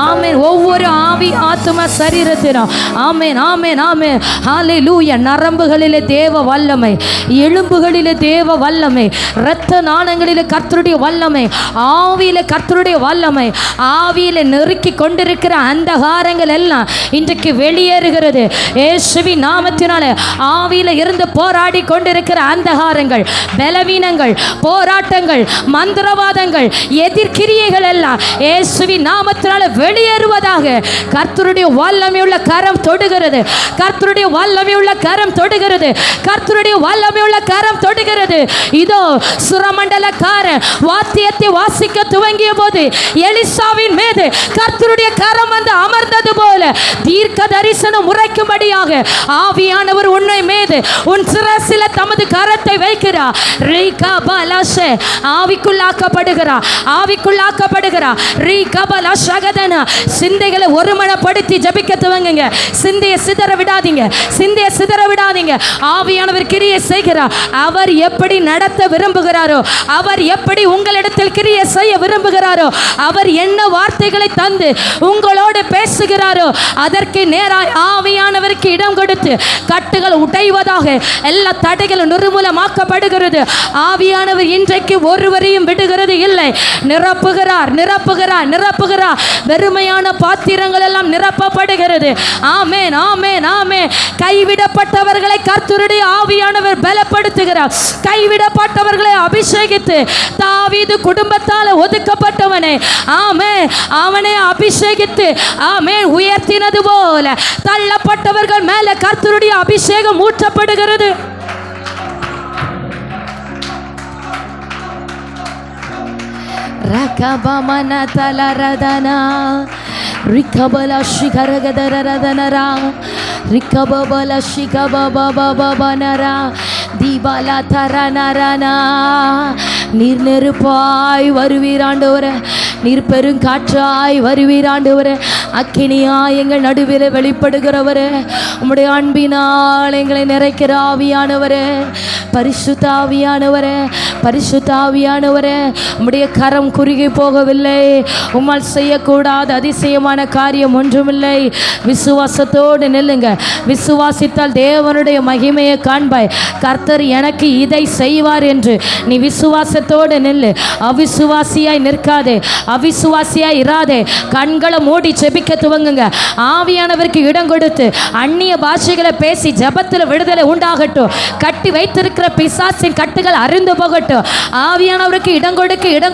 Speaker 1: ஆமென் ஒவ்வொரு ஆவி ஆத்தும சரீரத்திலும் ஆமென் ஆமென் ஆமென் ஹalleluya நரம்புகளிலே தேவ வல்லமை எலும்புகளிலே தேவ வல்லமை இரத்த நாளங்களிலே கர்த்தருடைய வல்லமை ஆவியிலே கர்த்தருடைய வல்லமை ஆவியிலே நெருக்கி கொண்டிருக்கிற அந்தகாரங்கள் எல்லாம் இன்றைக்கு வெளியேறுகிறது இயேசுவின் நாமத்தினாலே ஆவியில இருந்து போராடி கொண்டிருக்கிற அந்தகாரங்கள் பலவீனங்கள் போராட்டங்கள் மந்திரவாதங்கள் எதிர்க்கிரியைகள் எல்லாம் இயேசுவின் நாமத்தினாலே வெளியேறுவதாக கர்த்தருடைய வல்லமையுள்ள கரம் தொடுகிறது கர்த்தருடைய வல்லமையுள்ள கரம் தொடுகிறது கர்த்தருடைய வல்லமை வல்லமை உள்ள கரம் தொடுகிறது. இதோ சுரமண்டலக்காரன் வாத்தியத்தை வாசிக்க துவங்கிய போது எலிசாவின் மீது கர்த்தருடைய கரம் வந்து அமர்ந்தது போல தீர்க்க தரிசனம் உரைக்கும்படியாக ஆவியானவர் உன்னை மீது உன் சிரசில தமது கரத்தை வைக்கிறார். ஆவிக்குள்ளாக்கப்படுகிறார். சிந்தைகளை ஒருமனப்படுத்தி ஜபிக்க துவங்குங்க. சிந்தையை சிதற விடாதீங்க. ஆவியானவர் கிரியை செய்கிறார். அவர் எப்படி நடத்த விரும்புகிறாரோ, அவர் எப்படி உங்களிடத்தில் கிரியை செய்ய விரும்புகிறாரோ, அவர் என்ன வார்த்தைகளை தந்து உங்களோடு பேசுகிறாரோ அதற்கு நேராய் ஆவியானவருக்கு இடம் கொடுத்து கட்டுகள் உடைவதாக எல்லா தடைகளும் நிர்மூலமாக்கப்படுகிறது. ஆவியானவர் இன்றைக்கு ஒருவரையும் விடுகிறது இல்லை. நிரப்புகிறார். வெறுமையான பாத்திரங்கள் எல்லாம் நிரப்பப்படுகிறது. ஆமென், ஆமென், ஆமென். கைவிடப்பட்டவர்களை கர்த்தருடைய ஆவியானவர் பலப்படுத்துகிறார். கைவிடப்பட்டவர்களை அபிஷேகித்து தாவீது குடும்பத்தால் ஒதுக்கப்பட்டவனே ஆமென் அவனை அபிஷேகித்து ஆமென் உயர்த்தினது போல தள்ளப்பட்டவர்கள் மேல கர்த்தருடைய அபிஷேகம் ஊற்றப்படுகிறது. ரகபமன தலரதனா ரிகபல ஷிகரகதரரதனரா ரிகபபல ஷிகபபபபனரா தீபாலா தரனரனா. நீர் நெருப்பாய் வருவீராண்டவரே, நீர் பெருங்காற்றாய் வருவீராண்டவரே, அக்கினியாய் எங்கள் நடுவில் வெளிப்படுகிறவரே, உம்முடைய அன்பினால் எங்களை நிறைக்கிற ஆவியானவரே, பரிசுத்த ஆவியானவரே, உம்முடைய கரம் குறுகி போகவில்லை. உம்மால் செய்யக்கூடாத அதிசயமான காரியம் ஒன்றுமில்லை. விசுவாசத்தோடு நில்லுங்க. விசுவாசித்தால் தேவனுடைய மகிமையை காண்பாய். கர்த்தர் எனக்கு இதை செய்வார் என்று நீ விசுவாசத்தோடு நில்லு. அவிசுவாசியாய் நிற்காதே, அவிசுவாசியாய் இராதே. கண்களை மூடி செபிக்க துவங்குங்க. ஆவியானவருக்கு இடம் கொடுத்து அந்நிய பாஷைகளை பேசி ஜபத்தில் விடுதலை உண்டாகட்டும். கட்டி வைத்திருக்கிற பிசாசின் கட்டுகள் அருந்து போகட்டும். ஆவியானவருக்கு இடம்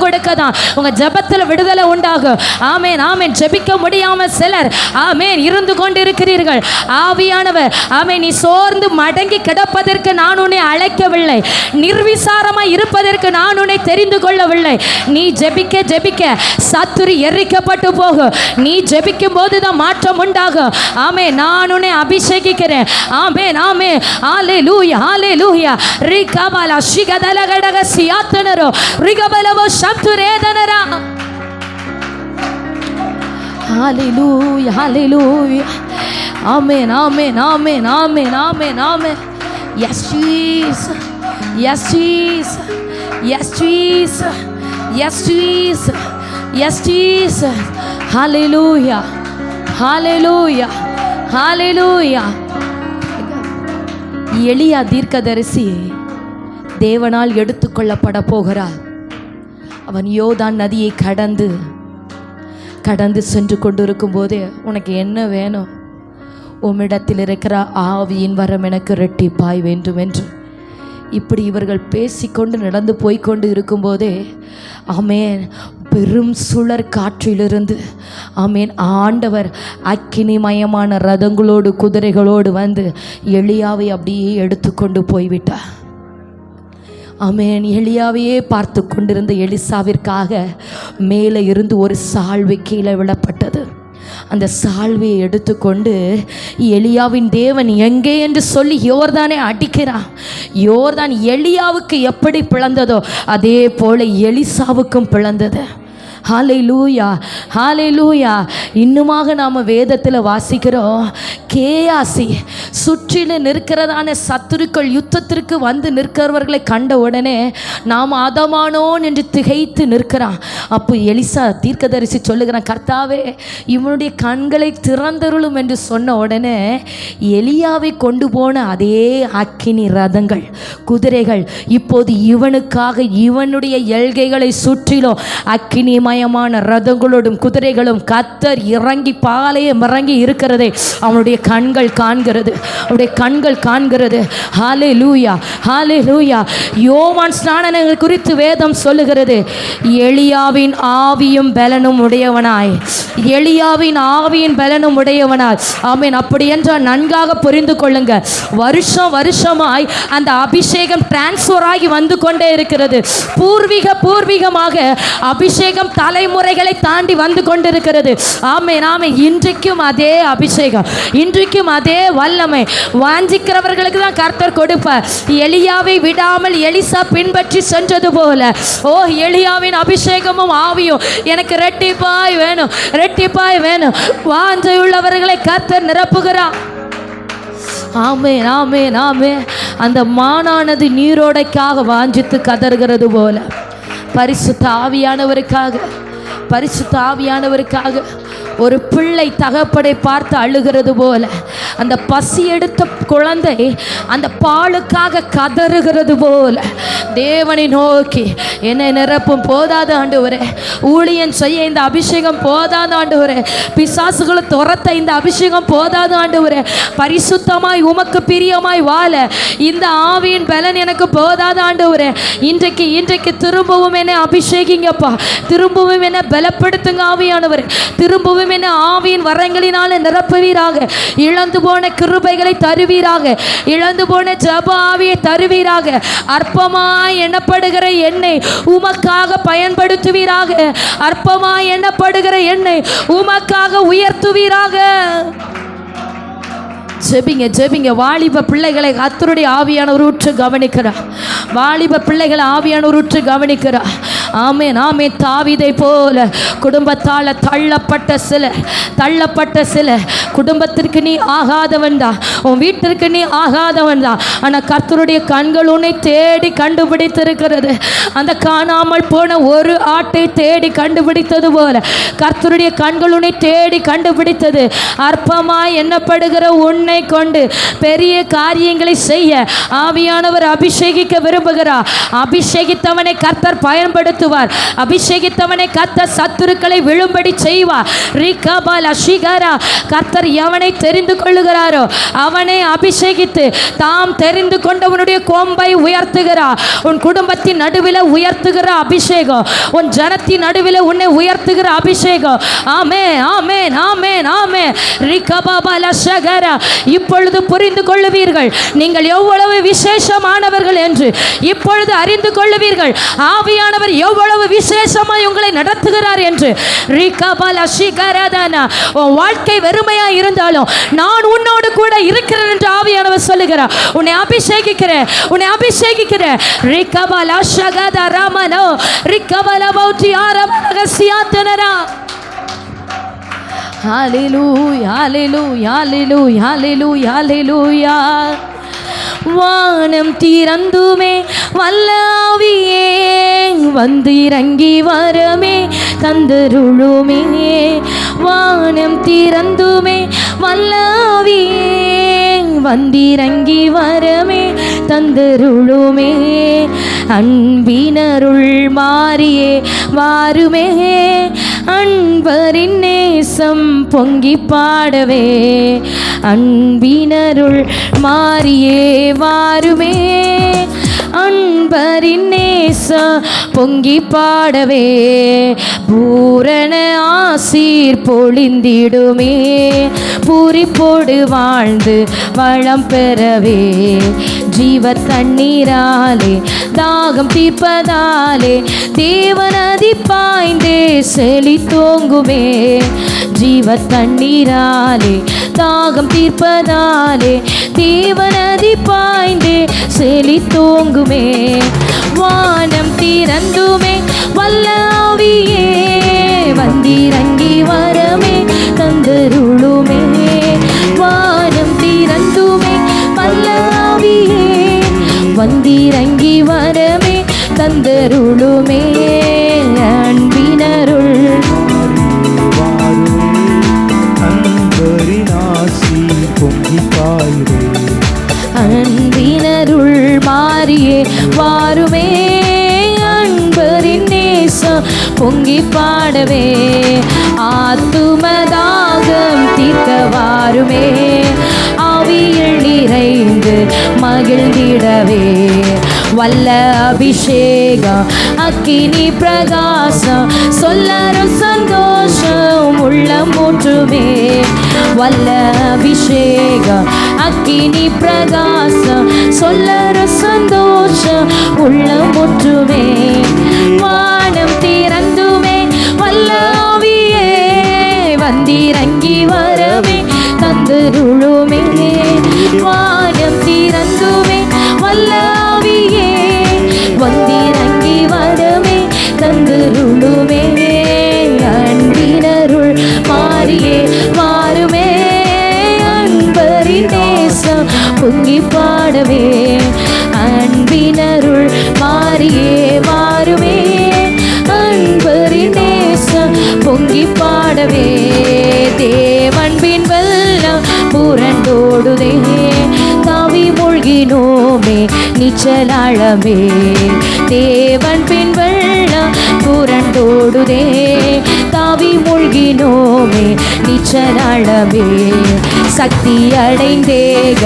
Speaker 1: கொடுக்க தான் உங்க ஜபத்தில் விடுதலை உண்டாகும். ஆமென், ஆமென். ஜெபிக்க முடியாம சிலர் ஆமென் இருந்து கொண்டிருக்கிறீர்கள். ஆவியானவர் ஆமென் நீ சோர்ந்து மடங்கி கிடப்பதற்கு நான் உன்னை அழைக்கவில்லை. நிர்விசாரமாய் இருப்பதற்கு நான் உன்னை தெரிந்து கொள்ளவில்லை. நீ ஜெபிக்க சத்துரு எரிக்கப்பட்டு போகும். நீ ஜெபிக்கும் போதுதான் மாற்றம் உண்டாகும். ஆமென். நான் உன்னை அபிஷேகிக்கிறேன். ஆமென், ஆமென். ஹalleluya, ஹalleluya. ரிகபல ஷிகதலகடக சியாத்தனரோ ரிகபலவோ சத்துரேதனரா. ஹalleluya, ஹalleluya. ஆமென், ஆமென், ஆமென், ஆமென், ஆமென், ஆமென். Yes Jesus, yes Jesus, yes Jesus, yes Jesus, yes Jesus. Hallelujah, hallelujah, hallelujah. எலியா தீர்க்கதரிசி தேவனால் எடுத்துக்கொள்ளப்பட போகிறார். அவன் யோர்தான் நதியை கடந்து சென்று கொண்டிருக்கும் போது உனக்கு என்ன வேணும்? உம்மிடத்தில் இருக்கிற ஆவியின் வரம் எனக்கு இரட்டிப்பாய் வேண்டும் என்று இப்படி இவர்கள் பேசிக்கொண்டு நடந்து போய்கொண்டு இருக்கும்போதே ஆமென் பெரும் சுழற் காற்றிலிருந்து ஆமென் ஆண்டவர் அக்கினிமயமான ரதங்களோடு குதிரைகளோடு வந்து எலியாவை அப்படியே எடுத்துக்கொண்டு போய்விட்டார். ஆமென். எலியாவையே பார்த்து கொண்டிருந்த எலிசாவிற்காக மேலே இருந்து ஒரு சால்வை கீழே விழப்பட்டது. அந்த சால்வையை எடுத்துக்கொண்டு எலியாவின் தேவன் எங்கே என்று சொல்லி யோர்தானை அடிக்கிறான். யோர்தான் எலியாவுக்கு எப்படி பிளந்ததோ அதே போல எலிசாவுக்கும் பிளந்தது. ஹalleluya, ஹalleluya. இன்னுமாக நாம் வேதத்தில் வாசிக்கிறோம், கேயாசி சுற்றிலும் நிற்கிறதான சத்துருக்கள் யுத்தத்திற்கு வந்து நிற்கிறவர்களை கண்ட உடனே நாம் அதமானோன் என்று திகைத்து நிற்கிறான். அப்போ எலிசா தீர்க்கதரிசி சொல்லுகிறான், கர்த்தாவே இவனுடைய கண்களை திறந்தருளும் என்று சொன்ன உடனே எலியாவை கொண்டு போன அதே அக்கினி ரதங்கள் குதிரைகள் இப்போது இவனுக்காக இவனுடைய எல்கைகளை சுற்றிலும் அக்கினி வண்ணமயமான ரதங்களோடும் குதிரைகளும் கர்த்தர் இறங்கி பாளையம் இறங்கி இருக்கிறதை அவனுடைய கண்கள் காண்கிறது, அவருடைய கண்கள் காண்கிறது. ஹல்லேலூயா, ஹல்லேலூயா. யோவான் ஸ்நானனை குறித்து வேதம் சொல்லுகிறது, எலியாவின் ஆவியும் பலனும் உடையவனாய், எலியாவின் ஆவியின் பலனும் உடையவனாய். ஆமென். அப்படி என்றால் நன்காக புரிந்து கொள்ளுங்க, வருஷம் வருஷமாய் அந்த அபிஷேகம் டிரான்ஸ்ஃபர் ஆகி வந்து கொண்டே இருக்கிறது. பூர்வீகமாக அபிஷேகம் தலைமுறைகளை தாண்டி வந்து கொண்டிருக்கிறது. ஆமென், ஆமென். இன்றைக்கும் அதே அபிஷேகம், இன்றைக்கும் அதே வல்லமை வாஞ்சிக்கிறவர்களுக்கு தான் கர்த்தர் கொடுப்பார். எலியாவை விடாமல் எலிசா பின்பற்றி சென்றது போல, ஓ எலியாவின் அபிஷேகமும் ஆவியும் எனக்கு ரெட்டிப்பாய் வேணும், ரெட்டிப்பாய் வேணும். வாஞ்சையுள்ளவர்களை கர்த்தர் நிரப்புகிறார். ஆமென், ஆமென், ஆமென். அந்த மானானது நீரோடைக்காக வாஞ்சித்து கதறுகிறது போல, பரிசுத்த ஆவியானவருக்காக, பரிசுத்த ஆவியானவருக்காக ஒரு பிள்ளை தகப்பனை பார்த்து அழுகிறது போல, அந்த பசி எடுத்த குழந்தை அந்த பாலுக்காக கதறுகிறது போல தேவனை நோக்கி, என்னை நிரப்பும் போதாத ஆண்டவரே, ஊழியன் செய்ய இந்த அபிஷேகம் போதாத ஆண்டவரே, பிசாசுகளை துரத்த இந்த அபிஷேகம் போதாத ஆண்டவரே, பரிசுத்தமாய் உமக்கு பிரியமாய் வாழ இந்த ஆவியின் பலன் எனக்கு போதாத ஆண்டவரே, இன்றைக்கு திரும்பவும் என்னை அபிஷேகிங்கப்பா, திரும்பவும் என்னை பலப்படுத்துங்க ஆவியானவரே, திரும்பவும் என்னை ஆவியின் வரங்களினால நிரப்புவீராக, இழந்து போன கிருபைகளை தருவீராக, இழந்து போன ஜெப ஆவியை தருவீராக, அற்பமாய் எண்ணப்படுகிற என்னை உமக்காக பயன்படுத்துவீராக, அற்பமாய் எண்ணப்படுகிற என்னை உமக்காக உயர்த்துவீராக. ஜெபிங்க, ஜெபிங்க. வாலிப பிள்ளைகளை கர்த்தருடைய ஆவியானவர் ஊற்று கவனிக்கிறார், வாலிப பிள்ளைகளை ஆவியானவர் ஊற்று கவனிக்கிறார். ஆமென், ஆமென். தாவீதை போல குடும்பத்தால் தள்ளப்பட்ட சிலர் குடும்பத்திற்கு நீ ஆகாதவன் தான், உன் வீட்டிற்கு நீ ஆகாதவன் தான், ஆனால் கர்த்தருடைய கண்கள் உன்னை தேடி கண்டுபிடித்திருக்கிறது. அந்த காணாமல் போன ஒரு ஆட்டை தேடி கண்டுபிடித்தது போல கர்த்தருடைய கண்கள் உன்னை தேடி கண்டுபிடித்தது. அற்பமாய் எண்ணப்படுகிற உன்னை கொண்டு பெரிய காரியங்களை செய்ய ஆவியானவர் அபிஷேகிக்க விரும்புகிறார். அபிஷேகித்தவனை கர்த்தர் பயன்படுத்த, அபிஷேகித்தவனை கர்த்தர் சத்துருக்களை விழும்படி செய்வார். கர்த்தர் எவனை தெரிந்து கொள்ளுகிறாரோ அவனை அபிஷேகித்து தாம் தெரிந்து கொண்டவனுடைய கொம்பை உயர்த்துகிறார். உன் குடும்பத்தின் நடுவில் உயர்த்துகிற அபிஷேகம், உன் ஜனத்தின் நடுவில் உன்னை உயர்த்துகிற அபிஷேகம். ஆமென், ஆமென், ஆமென், ஆமென். இப்பொழுது புரிந்து கொள்ளுவீர்கள் நீங்கள் எவ்வளவு விசேஷமானவர்கள் என்று, இப்பொழுது அறிந்து கொள்ளுவீர்கள் ஆவியானவர் எவ்வளவு விசேஷமாய் உங்களை நடத்துகிறார் என்று. உன் வாழ்க்கை வெறுமையா இருந்தாலும் நான் உன்னோடு கூட இருக்கிறேன் என்று ஆவியானவர் சொல்லுகிறார். உன்னை அபிஷேகிக்கிறேன், உன்னை அபிஷேகிக்கிறேன். ஹல்லேலூயா, ஹல்லேலூயா, ஹல்லேலூயா, ஹல்லேலூயா, ஹல்லேலூயா. வானம் திறந்துமே வல்ல ஆவியே வந்து இறங்கி வரமே தந்தருளுமே, வானம் திறந்துமே வல்ல ஆவியே வந்திறங்கி வரமே தந்தருளுமே, அன்பினருள் மாறியே வாருமே, அன்பரின் நேசம் பொங்கி பாடவே, அன்பினருள் மாறியே வாருமே, அன்பரின் நேசம் பொங்கி பாடவே, பூரண ஆசீர் பொழிந்திடுமே, பூரிப்போடு வாழ்ந்து வளம் பெறவே, ஜீவ தண்ணீராலே தாகம் தீர்ப்பதாலே தேவநதி பாய்ந்தே செழி தோங்குமே, ஜீவ தண்ணீராலே தாகம் தீர்ப்பதாலே தேவநதி பாய்ந்தே செழி தோங்குமே, வானம் திறந்துமே வல்ல ஆவியே வந்திறங்கி வரமே தந்தருளுமே, வானம் திறந்துமே வல்ல ஆவியே வந்திறங்கி வரமே தந்தருளுமே, அன்பினருள் அன்பினருள் மாறியே வாருமே, அன்பரின் நேசம் பொங்கி பாடவே ஆத்துமதாகம் தீர்க்க வாருமே ஆவியில் நிறைந்து மகிழ்ந்திடவே வல்ல அபிஷேகம் அக்கினி பிரகாசம் சொல்லரும் சந்தோஷம் உள்ளம் ஊற்றுமே வல்ல அபிஷேகம் அக்கினி பிரகாசம் சொல்லரும் சந்தோஷம் உள்ளம் ஊற்றுமே வானம் திறந்துமே வல்ல ஆவியே வந்திறங்கி வரவே தந்துருளுமே வானம் திறந்துமே வல்ல ஆவியே வந்திறங்கி வரவே தந்துருளுமே அன்பினருள் மாறியே மாறுமே அன்பரின் நேசம் பொங்கி பாடவே அன்பினருள் மாறியே மாறுமே அன்பரின் நேசம் பொங்கி பாடவே தேவன்பின் வெள்ளம் புரண்டோடுதே தாவி மூழ்கினோமே நீச்சலாழமே தேவன் பின் வெள்ளம் புரண்டோடுதே தாவி மூழ்கினோமே நீச்சலாழமே சக்தி அடைந்தேக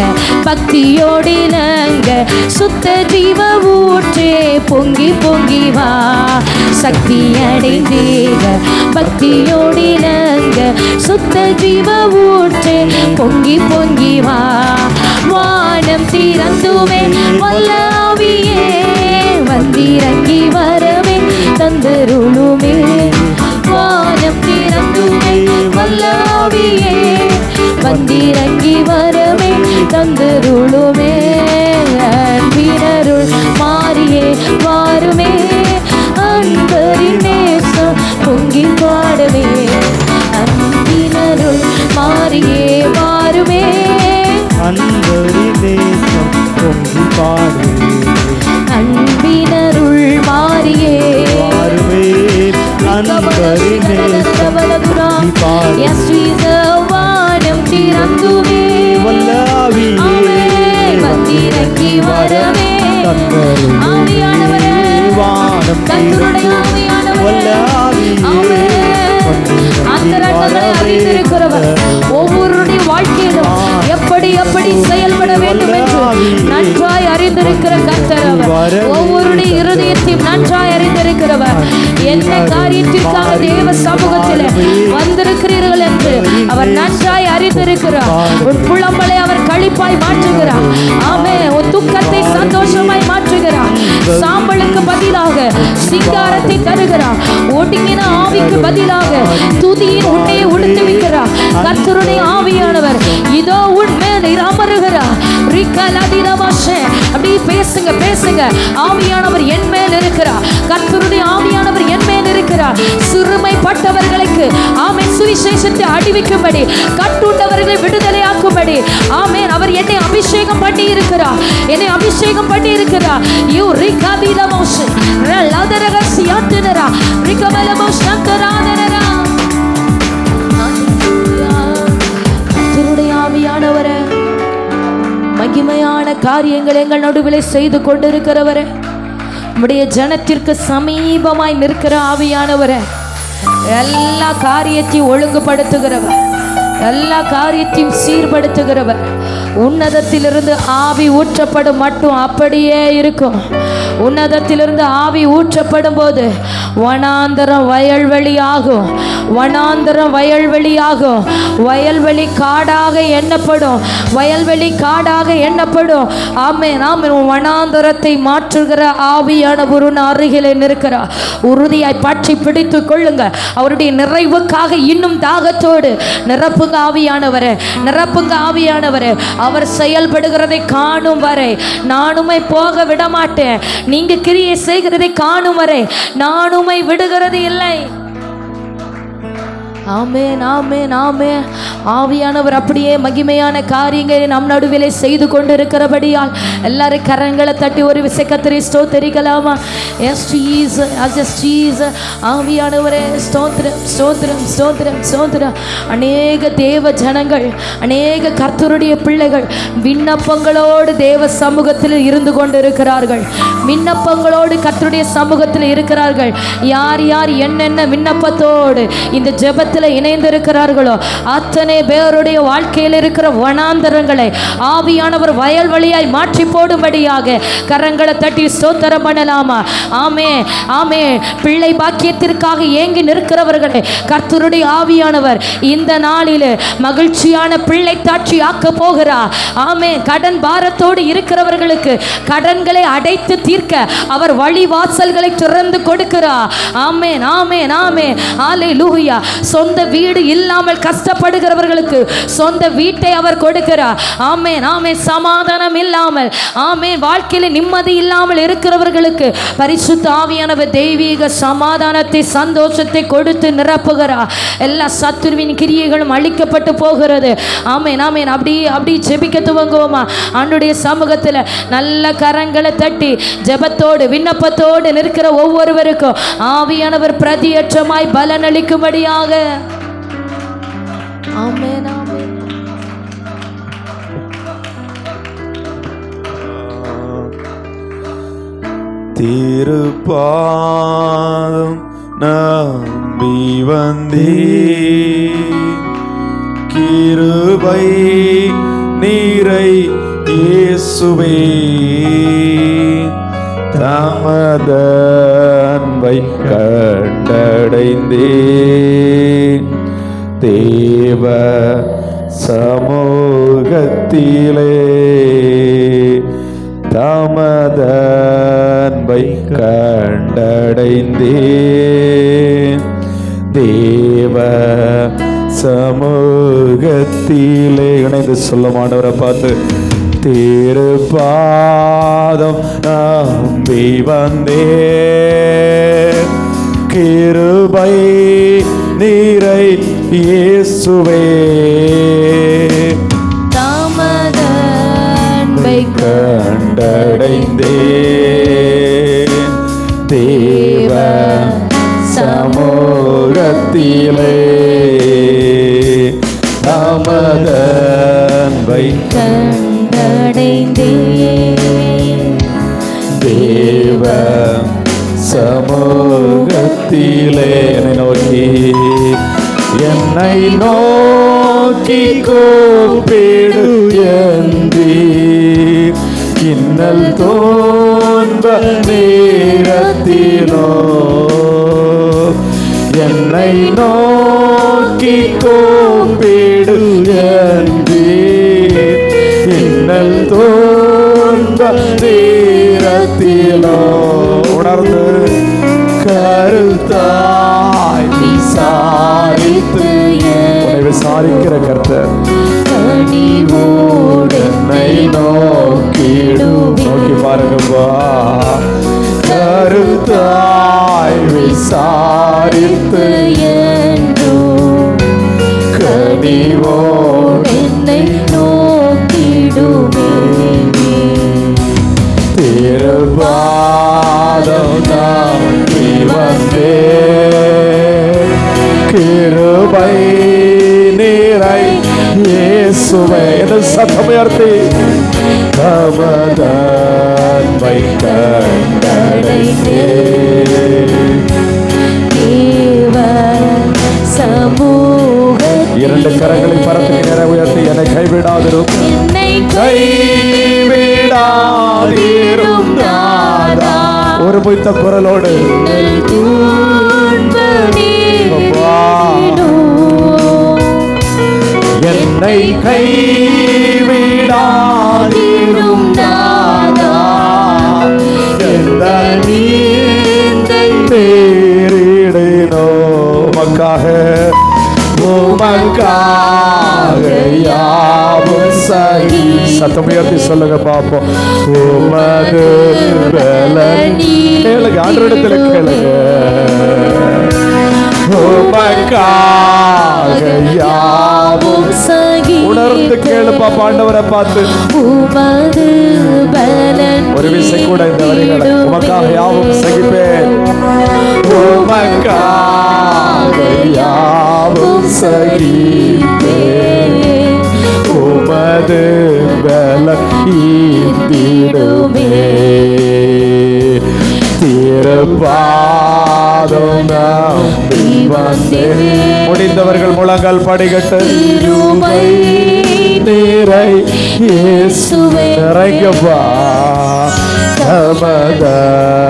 Speaker 1: பக்தியோடிலங்க சுத்த ஜீவ ஊற்றே பொங்கி பொங்கி வா சக்தி அடைந்தேக பக்தியோடிலங்க சுத்த ஜீவ ஊற்றே பொங்கி பொங்கி வா வானம் திறந்துமே வல்ல ஆவியே வந்திறங்கி வரவே தந்துருளுமே வானம் திறந்துமே வல்ல ஆவியே வந்திறங்கி வரவே தந்துருளுமே அன்பினருள் மாறியே வாருமே அன்பரின் நேசம் பொங்கி பாடவே அன்பினருள் மாறியே வாருமே
Speaker 2: அன்பரின் நேசம் பொங்கி பாடுவே
Speaker 1: அன்பினருள் மாறியே
Speaker 2: வாருவே அன்பரின் நேசம் பொங்கி பாடுவே
Speaker 1: வானம் திறந்துமே
Speaker 2: வல்ல ஆவியே
Speaker 1: வந்திறங்கி வரவே ஆவியானவரே
Speaker 2: வானம்
Speaker 1: கர்த்தருடைய ஆவியானவரே
Speaker 2: வல்ல ஆவியே
Speaker 1: அந்தரங்களை அறிந்திருக்கிறவர் ஒவ்வொருடைய வாழ்க்கையிலும் எப்படி எப்படி செயல்பட வேண்டும் என்று நன்றாய் அறிந்திருக்கிற கர்த்தர் அவர் ஒவ்வொருடைய இருதயத்தையும் நன்றாய் அறிந்திருக்கிறவர் என்ன காரியத்திற்காக தேவ சமூகத்தில் வந்திருக்கிறீர்கள் என்று அவர் நன்றாய் அறிந்திருக்கிறார் உன் புலம்பலை அவர் களிப்பாய் மாற்றுகிறார் ஆமே உன் துக்கத்தை சந்தோஷமாய் மாற்றுகிறார் சாம்பலுக்கு பதிலாக சிங்காரத்தை தருகிறார் ஒடுங்கின ஆவிக்கு பதிலாக துதியின் உன்னையை உடுத்து வைக்கிறார் கர்த்தருடைய ஆவியானவர் இதோ உன்மேல் அமருகிறார் அப்படி பேசுங்க பேசுங்க ஆவியானவர் என் மேல் இருக்கிறார் கர்த்தருடைய ஆவியானவர் என் மேல் இருக்கிறார் சிறுமைப்பட்டவர்களுக்கு ஆமென் சுவிசேஷத்தை அடிவிக்கும்படி கட்டுண்டவர்களை விடுதலையாக்கும்படி ஆமென் அவர் என்னை அபிஷேகம் பண்ணி இருக்கிறார் என்னை அபிஷேகம் பண்ணி இருக்கிறார் யூ ரிகபிலமோஷ் ரலதரகசியாத்தனரா ரிகபலமோஷந்தராதனரா கர்த்தருடைய ஆவியானவரே மகிமையான காரியங்கள் எங்கள் நடுவிலே செய்து கொண்டிருக்கிறவரே நம்முடைய ஜனத்திற்கு சமீபமாய் நிற்கிற ஆவியானவரே எல்லா காரியத்தையும் ஒழுங்குபடுத்துகிறவர் எல்லா காரியத்தையும் சீர்படுத்துகிறவர் உன்னதத்திலிருந்து ஆவி ஊற்றப்படும் மட்டும் அப்படியே இருக்கும் உன்னதத்திலிருந்து ஆவி ஊற்றப்படும் போது வனாந்தரம் வயல்வெளியாகும் வனாந்தரம் வயல்வெளியாகும் வயல்வெளி காடாக எண்ணப்படும் வயல்வெளி காடாக எண்ணப்படும் ஆமென் ஆமென் வனாந்தரத்தை மாற்றுகிற ஆவியான குருன் அருகிலே நிற்கிறார் உறுதியாய் பற்றி பிடித்து கொள்ளுங்க அவருடைய நிறைவுக்காக இன்னும் தாகத்தோடு நிரப்புங்க ஆவியானவரே நிரப்புங்க ஆவியானவரே அவர் செயல்படுகிறதை காணும் வரை நானுமை போக விட மாட்டேன் நீங்க கிரியை செய்கிறதை காணும் வரை நானுமை விடுகிறது இல்லை ஆமென், ஆமென், ஆமென். ஆவியானவர் அப்படியே மகிமையான காரியங்களை நம் நடுவிலே செய்து கொண்டிருக்கிறபடியால் எல்லாரும் கரங்களை தட்டி ஒரு விசை கர்த்தரை ஸ்தோத்திரிக்கலாமா? எஸ் ஜீசஸ், ஆவியானவரே ஸ்தோத்திரம், ஸ்தோத்திரம், ஸ்தோத்திரம், ஸ்தோத்திரம். அநேக தேவ ஜனங்கள், அநேக கர்த்தருடைய பிள்ளைகள் விண்ணப்பங்களோடு தேவ சமூகத்தில் இருந்து கொண்டிருக்கிறார்கள். விண்ணப்பங்களோடு கர்த்தருடைய சமூகத்தில் இருக்கிறார்கள். யார் யார் என்னென்ன விண்ணப்பத்தோடு இந்த ஜெபத்தில் இணைந்திருக்கிறார்களோ அத்தனை பேருடைய வாழ்க்கையில் இருக்கிற வனாந்தரங்களை ஆவியானவர் வயல்வெளியாய் மாற்றி போடும்படியாக கரங்களை தட்டி ஸ்தோத்திரம் பண்ணலாமா? ஆமே, ஆமே. பிள்ளை பாக்கியத்திற்காக ஏங்கி நிற்கிறவர்களை கர்த்தருடைய ஆவியானவர் இந்த நாளில் மகிழ்ச்சியான பிள்ளை தாட்சி ஆக்க போகிறார். ஆமே. கடன் பாரத்தோடு இருக்கிறவர்களுக்கு கடன்களை அடைத்து தீர்க்க அவர் வழி வாசல்களை திறந்து கொடுக்கிறார். ஆமென், ஆமென், ஆமென். ஹல்லேலூயா. சொந்த வீடு இல்லாமல் கஷ்டப்படுகிறவர்களுக்கு சொந்த வீட்டை அவர் கொடுக்கிறார். ஆமென், ஆமென். சமாதானம் இல்லாமல், ஆமென், வாழ்க்கையில் நிம்மதி இல்லாமல் இருக்கிறவர்களுக்கு பரிசுத்த ஆவியானவர் தெய்வீக சமாதானத்தை, சந்தோஷத்தை கொடுத்து நிரப்புகிறார். எல்லா சத்துருவின் கிரியைகளும் அழிக்கப்பட்டு போகிறது. ஆமென், ஆமென். அப்படி ஜெபிக்க துவங்குவோமா? ஆண்டுடைய சமூகத்தில் நல்ல கரங்களை தட்டி ஜெபத்தோடு விண்ணப்பத்தோடு நிற்கிற ஒவ்வொருவருக்கும் ஆவியானவர் பிரதியற்றமாய் பலனளிக்கும்படியாக. ஆமென், ஆமென்.
Speaker 2: திருப்பாதம் நம்பி வந்தே, கிருபை நீரை இயேசுவே, தமதன்பை கண்டடைந்தே, தேவ சமூகத்திலே தமதன்பை கண்டடைந்தே, தேவ சமூகத்திலே. இணைந்து சொல்ல மாட்டவரை பார்த்து, திருப்பாதம் நம்பி வந்தே, கிருபை நீரை இயேசுவே,
Speaker 1: தமதன்பை
Speaker 2: கண்டடைந்தே, தேவ சமூகத்திலே தமதன்பை
Speaker 1: கண்டடைந்தே,
Speaker 2: தேவ சமூகத்திலே. என்னை நோக்கி கூப்பிடு என்றீர், இன்னல் தோன்ற நேரத்திலோ என்னை நோக்கி கூப்பிடு என்றீர், இன்னல் தோன்ற நேரத்திலோ உணர்ந்து கருத்தாய் விசாரித்து விசாரிக்கிற கர்த்தர் என்னை நோக்கி பாருங்கப்பா, கருத்தாய் விசாரித்து கனிவோடு
Speaker 1: என்னை நோக்கிடுமே,
Speaker 2: திருப்பாதம் நம்பி வந்தே, கிருபை நீரை இயேசுவே. என்ற சத்தமுயர்த்தி தமதன்பை கண்டடைந்தே,
Speaker 1: தேவ சமூகத்திலே.
Speaker 2: இரண்டு கரங்களை பரத்துக்கு நேர உயர்த்தி, என்னை கைவிடாதிரும்,
Speaker 1: என்னை
Speaker 2: கைவிடாதிரும் நாதா. ஒரு பொய்த்த குரலோடு என்னை கைவிடாதிரும் நாதா, எந்த நீந்தை தேரிடனோ உமக்காக யாவும் சகி. சத்தம் உயர்த்தி சொல்லுங்க பாப்போம். உமது பலன் கேளுங்க, ஆண்டவரிடத்துல கேளுங்க. உமக்காக யாவும் சகி. உணர்ந்து கேளு பாப்பா, ஆண்டவரை பார்த்து.
Speaker 1: உமது பலன்
Speaker 2: ஒரு விசை கூட இந்த வரிகளை, உமக்காக யாவும் சகிப்பேன், உமக்காக யாவும் சகிப்பேன், உமது பலன் ஈந்திடுமே, திருப்பாதம் நம்பி வந்தேன். முடிந்தவர்கள் முழங்கால் படிக்கட்டு. நீரை இயேசுவே நிறைங்கப்பா, தமதன்மை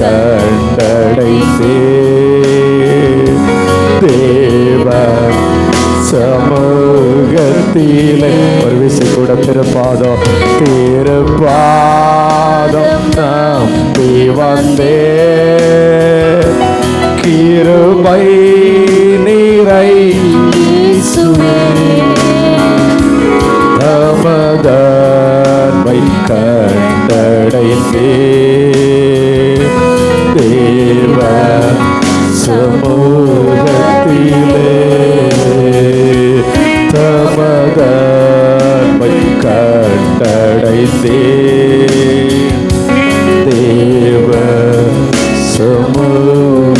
Speaker 2: கண்டடைந்தே தேவன் சமூகத்திலே. ஒரு விசை கூட திருப்பாதம், திருப்பாதம் நம்பி வந்தே, கிருபை நீரை தமதன்மை கண்டடைந்தே தேவ சமூகத்திலே, தமதன்மை கண்டடைந்தே தேவ சமூகத்திலே.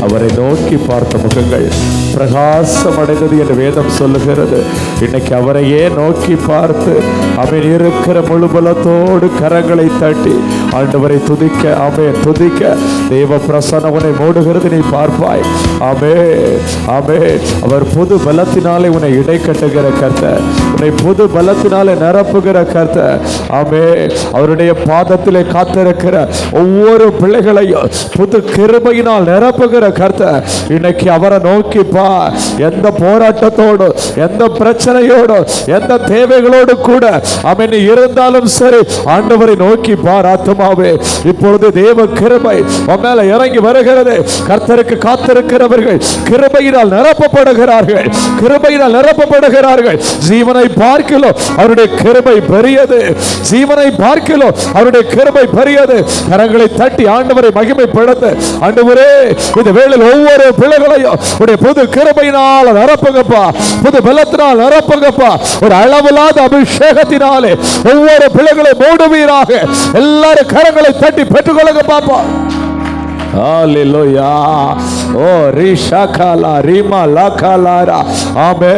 Speaker 2: அவரை நோக்கி பார்த்த முகங்கள் பிரகாசம் அடைந்தது என்று வேதம் சொல்லுகிறது. இன்னைக்கு அவரையே நோக்கி பார்த்து அவர் இருக்கிற முழு பலத்தோடு கரங்களை தட்டி ஆண்டவரை துதிக்க, ஆமே துதிக்க தேவ பிரசன்னம் உன்னை மூடுகிறது. நீ பார்ப்பாய். ஆமே ஆமே. அவர் புது பலத்தினாலே உன்னை இடை கட்டுகிற கர்த்தர், உன்னை புது பலத்தினாலே நிரப்புகிற கர்த்தர். ஆமே. அவருடைய பாதத்திலே காத்திருக்கிற ஒவ்வொரு பிள்ளைகளையும் புது கிருபையினால் நிரப்புகிற கர்த்தர். இன்னைக்கு அவரை நோக்கி பார். எந்த போராட்டத்தோடு, எந்த பிரச்சனையோடு, எந்த தேவைகளோடு கூட அவன் இருந்தாலும் சரி, ஆண்டவரை நோக்கி பார் ஆத்துமாவே. இப்பொழுது தேவ கிருபை உன் மேல இறங்கி வருகிறது. கர்த்தருக்கு காத்திருக்கிறவர்கள் கிருபையினால் நிரப்பப்படுகிறார்கள், கிருபையினால் நிரப்பப்படுகிறார்கள். ஜீவனை பார்க்கிறோம், அவருடைய கிருபை பெரியது. ஜீவனை பார்க்கிறோம், அவருடைய கிருபை பெரியது. கரங்களை தட்டி ஆண்டவரை மகிமைப்படுத்த, ஆண்டவரே இந்த வேளையில் ஒவ்வொரு பிள்ளைகளையும் உடைய புது கிருபையினால் நிரப்புங்கப்பா, புது பலத்தினால் நிரப்புங்கப்பா. ஒரு அளவில்லாத அபிஷேகத்தினாலே ஒவ்வொரு பிள்ளைகளை மூடுவீராக. எல்லாரும் கரங்களை தட்டி பெற்றுக்கொள்ளுங்க பாப்பா. ஹalleluya. ஓ ரிஷாகாலா ரிமா லாகாலாரா. ஆமே.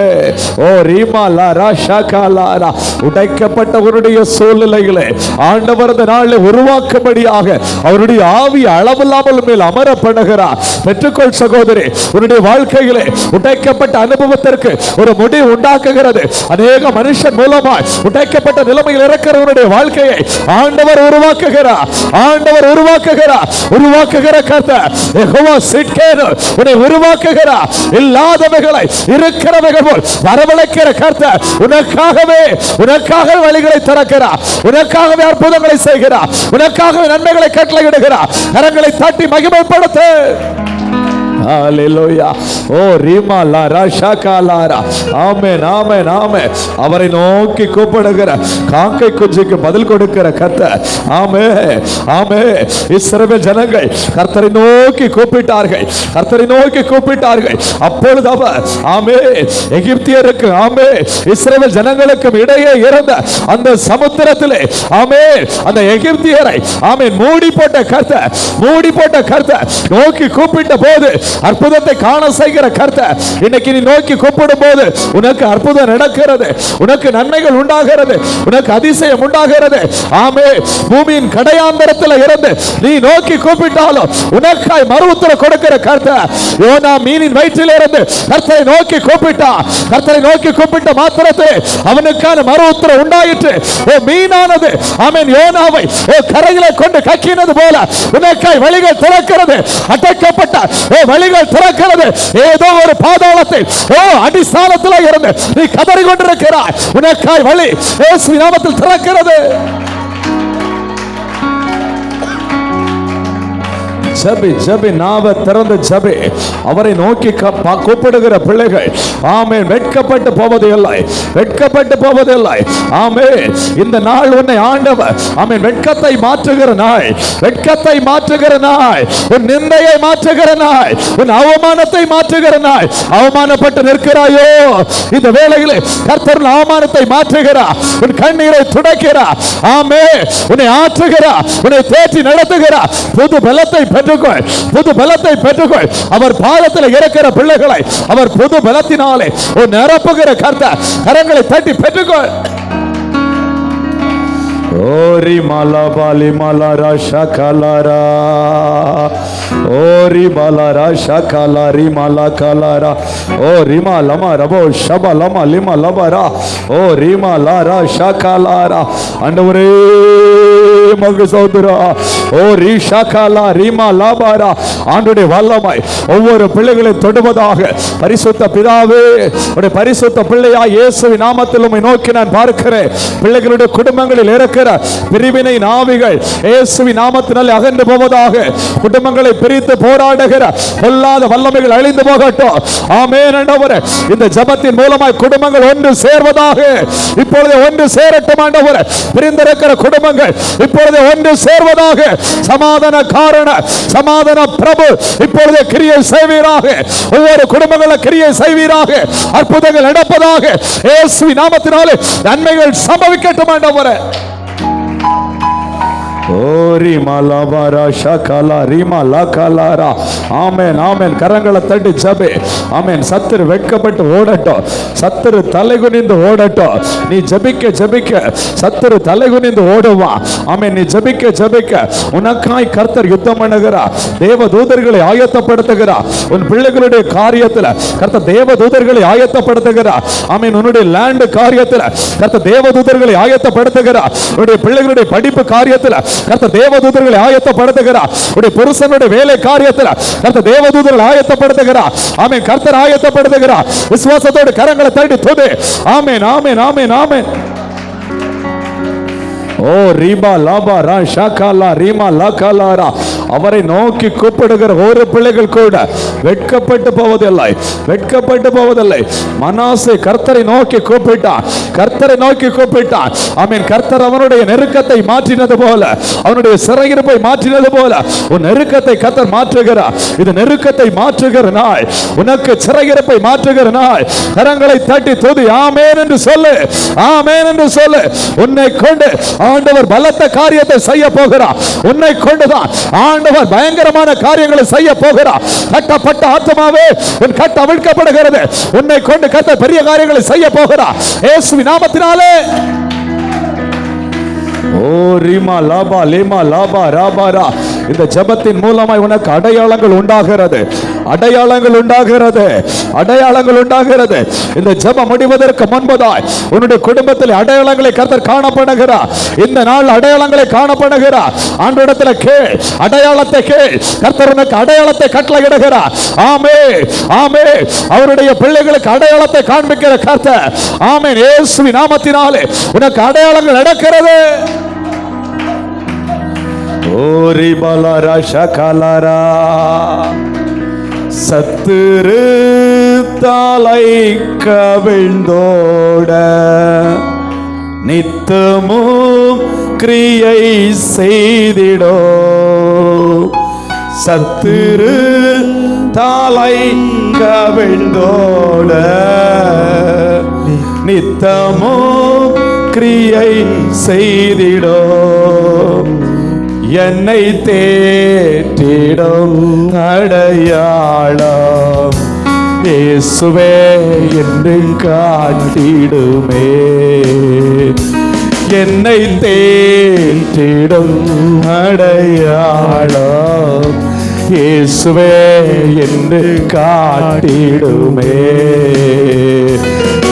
Speaker 2: ஓ ரிமா லாரா ஷாகாலாரா. உடைக்கப்பட்டவருடைய சூழ்நிலைகளை ஆண்டவர் இந்த நாளில் உருவாக்கும்படியாக அவருடைய ஆவி அளவில்லாமல் மேல் அமர பண்ணுகிறார். பெற்றுக்கொள் சகோதரி. உன்னுடைய வாழ்க்கையிலே உடைக்கப்பட்ட அனுபவத்திற்கு ஒரு முடிவு உண்டாக்குகிறது. அநேக மனுஷன் மூலமாய் உடைக்கப்பட்ட நிலைமையில் இருக்கிறவருடைய வாழ்க்கையை ஆண்டவர் உருவாக்குகிறார். ஆண்டவர் உருவாக்குகிறார். உருவாக்குகிற கர்த்தர் யெகோவா சிட்கேனு உன்னை உருவாக்குகிறார். இல்லாதவைகளை இருக்கிறவைகள் போல் வரவழைக்கிற கர்த்தர் உனக்காக வழிகளை திறக்கிறார். உனக்காகவே அற்புதங்களை செய்கிறார். உனக்காகவே நன்மைகளை கட்டளையிடுகிறார். கரங்களை தட்டி மகிமைப்படுத்து. ஹalleluya. ஓ ரிமா லா ராஷாகா லாரா. ஆமென் ஆமென் ஆமென். அவரை நோக்கி கூப்பிடுகிற காக்கை குஞ்சுக்கு பதில் கொடுக்கிற கர்த்தர். ஆமென் ஆமென். இஸ்ரவேல் ஜனங்கள் கர்த்தரை நோக்கி கூப்பிட்டார்கள், கர்த்தரை நோக்கி கூப்பிட்டார்கள். அப்பொழுது அவர் ஆமென் எகிப்தியருக்கு ஆமென் இஸ்ரவேல் ஜனங்களுக்கும் இடையே இருந்த அந்த சமுத்திரத்திலே ஆமென் அந்த எகிப்தியரை ஆமென் மூடி போட்ட கர்த்தர், மூடி போட்ட கர்த்தர் நோக்கி கூப்பிட்ட போது அற்புதத்தை காண செய்கிற கர்த்தர். இன்னைக்கு நீ நோக்கி கூப்பிடும் போது உனக்கு அற்புதம் நடக்கிறது, உனக்கு நன்மைகள் உண்டாகிறது, உனக்கு அதிசயம் உண்டாகிறது. ஆமே. பூமியின் கடையாந்தரத்தில் இருந்து நீ நோக்கி கூப்பிட்டாலும் உனக்காய் மறு உத்தரவு கொடுக்கிற கர்த்தர். யோனா மீனின் வயிற்றில் இருந்து கர்த்தரை நோக்கி கூப்பிட்டா, கர்த்தரை நோக்கி கூப்பிட்ட மாத்திரத்தில் அவனுக்கான மறு உத்தரவு உண்டாயிற்று. ஓ மீனானது ஆமென் யோனாவை ஓ கரையிலே கொண்டு கக்கினது போல உனக்காய் வழிகள் திறக்கிறது. அடைக்கப்பட்ட ஓ வழிகள் திறக்கிறது. ஏதோ ஒரு பாதாளத்தில் ஓ அடிஸ்தானத்தில் இருந்து நீ கதறி கொண்டிருக்கிறாய். உனக்காய் வழி இயேசுவின் நாமத்தில் திறக்கிறது. ஜபி ஜபி, நாவ திறந்து ஜபி. அவரை நோக்கி கூப்பிடுகிற பிள்ளைகள் ஆமென் வெட்கப்பட்டு போவதில்லை, வெட்கப்பட்டு போவதில்லை. ஆமென். இந்த நாள் உன்னை ஆண்டவர் ஆமென் வெட்கத்தை மாற்றுகிற நாள், வெட்கத்தை மாற்றுகிற நாள், உன் நிந்தையை மாற்றுகிற நாள், உன் அவமானத்தை மாற்றுகிற நாள். அவமானப்பட்டு நிற்கிறாயோ, இந்த வேளையில் கர்த்தர் அவமானத்தை மாற்றுகிறார், உன் கண்ணீரை துடைக்கிறார். ஆமென். உன்னை ஆற்றுகிறார், உன்னை தேற்றி நடத்துகிறார். புது பலத்தை பெற்றுக்கொள், புது பலத்தை பெற்றுக்கொள். அவர் பாதத்தில் இருக்கிற பிள்ளைகளை அவர் புது பலத்தினாலே உன் நிரப்புகிற கர்த்தர். கரங்களை தட்டி பெற்றுக்கொள். ஓரி மலபாலி மலரா ஷகலரா, ஓரி மலரா ஷகலரி மலகலரா, ஓ ரிமா லமா ரபோ ஷபலமா லிமா லபரா, ஓ ரிமா லாரா ஷகலரா. ஆண்டவரே மகு சோதரா, ஓ ரி ஷகலா ரிமா லபரா. ஆண்டவருடைய வல்லமை ஒவ்வொரு பிள்ளைகளை தொடுவதாக. பரிசுத்த பிதாவே, உடைய பரிசுத்த பிள்ளையா இயேசுவின் நாமத்தில் உம்மை நோக்கி நான் பார்க்கிறேன். பிள்ளைகளுடைய குடும்பங்களில் இருக்கிற பிரிவினை நாவிகள் இயேசுவின் நாமத்தினால் அகன்று போவதாக. குடும்பங்களை பிரித்து போராடுகிற பொல்லாத வல்லமைகள் அழிந்து போகட்டும். ஆமென். ஆண்டவரே, இந்த ஜெபத்தின் மூலமாய் குடும்பங்கள் ஒன்று சேர்வதாக. இப்பொழுது ஒன்று சேரட்டும் ஆண்டவரே. பிரிந்திருக்கிற குடும்பங்கள் இப்பொழுது ஒன்று சேர்வதாக. சமாதான காரண, சமாதான பிரபு இப்பொழுது கிரியை செய்வீராக. ஒவ்வொரு குடும்பங்கள கிரியை செய்வீராக. அற்புதங்கள் நடப்பதாக. இயேசுவின் நாமத்தினாலே நன்மைகள் சம்பவிக்கட்டும் ஆண்டவரே. ஓரி மலபரா ஷகலா ரிமா லகலரா. ஆமென் ஆமென். கரங்களை தட்டி ஜெபி. ஆமென். சத்துரு வெட்கப்பட்டு ஓடட்டும், சத்துரு தலைகுனிந்து ஓடட்டும். நீ ஜெபிக்க ஜெபிக்க சத்துரு தலைகுனிந்து ஓடுவான். ஆமென். நீ ஜெபிக்க ஜெபிக்க உனக்காய் கர்த்தர் யுத்தம் பண்ணுகிறார். தேவ தூதர்களை ஆயத்தப்படுத்துகிறார். உன் பிள்ளைகளுடைய காரியத்தில் கர்த்தர் தேவ தூதர்களை ஆயத்தப்படுத்துகிறார். ஆமென். உன்னுடைய லேண்ட் காரியத்தில் கர்த்தர் தேவ தூதர்களை ஆயத்தப்படுத்துகிறார். உன்னுடைய பிள்ளைகளுடைய படிப்பு காரியத்தில் கர்த்தர் தேவதூதர்களை ஆயத்தப்படுத்துகிறார். உடைய புருஷனுடைய வேலை காரியத்தில் கர்த்தர் தேவதூதர்களை ஆயத்தப்படுத்துகிறார். ஆமென். கர்த்தர் ஆயத்தப்படுத்துகிறார். விசுவாசத்தோடு கரங்களை தட்டி துதி. ஆமென் ஆமென் ஆமென் ஆமென். ஓ ரிபா லாபா ரா ஷகலா ரிமா லகலரா. அவரை நோக்கி கூப்பிடுகிற ஒரு பிள்ளைகள் கூட வெட்கப்பட்டு போவதில்லை, வெட்கப்பட்டு போவதில்லை. மனாசே கர்த்தரை நோக்கி கூப்பிட்டான், கர்த்தரை நோக்கி கூப்பிட்டான். ஆமென். கர்த்தர் அவனுடைய நெருக்கத்தை மாற்றினது போல, அவனுடைய சிறையிருப்பை மாற்றினது போல உன் நெருக்கத்தை கர்த்தர் மாற்றுகிறார். இது நெருக்கத்தை மாற்றுகிற நாள், உனக்கு சிறையிருப்பை மாற்றுகிற நாள். கரங்களை தட்டி துதி. ஆமென் என்று சொல்லு, ஆமென் என்று சொல்லு. உன்னை கொண்டு ஆண்டவர் பலத்த காரியத்தை செய்ய போகிறார். உன்னை கொண்டுதான் ஆண்டவர் பயங்கரமான காரியங்களை செய்ய போகிறார். கட்டப்பட்ட ஆத்மாவே உன் கட்டு அவிழ்க்கப்படுகிறது. உன்னை கொண்டு கர்த்தர் பெரிய காரியங்களை செய்ய போகிறார் இயேசுவின் நாமத்தினாலே. ஓ ரிமா லாபா லேமா லாபா ராபாரா. இந்த ஜெபத்தின் மூலமாய் உனக்கு அடையாளங்கள் உண்டாகிறது, அடையாளங்கள் உண்டாகிறது, அடையாளங்கள் உண்டாகிறது. இந்த ஜெபம் முடிவதற்கு முன்பதாய் உன்னுடைய குடும்பத்தில் அடையாளங்களை கர்த்தர் காணப்படுகிறார். இந்த நாள் அடையாளங்களை காணப்படுகிறார். ஆண்டவரிடத்தில் கேள், அடையாளத்தை கேள். கர்த்தர் உனக்கு அடையாளத்தை கட்டளையிடுகிறார். ஆமென் ஆமென். அவருடைய பிள்ளைகளுக்கு அடையாளத்தை காண்பிக்கிற கர்த்தர். ஆமென். இயேசுவின் நாமத்தினாலே உனக்கு அடையாளங்கள் நடக்கிறது. ஓரி பலரா ஷகலரா. சத்துரு தலை கவிழ்ந்தோட நித்தமும் கிரியை செய்திடோ. சத்துரு தலை கவிழ்ந்தோட நித்தமும் கிரியை செய்திடோ. என்னை தேற்றிடும் அடையாளம் இயேசுவே என்று காட்டிடுமே. என்னை தேற்றிடும் அடையாளம் இயேசுவே என்று காட்டிடுமே.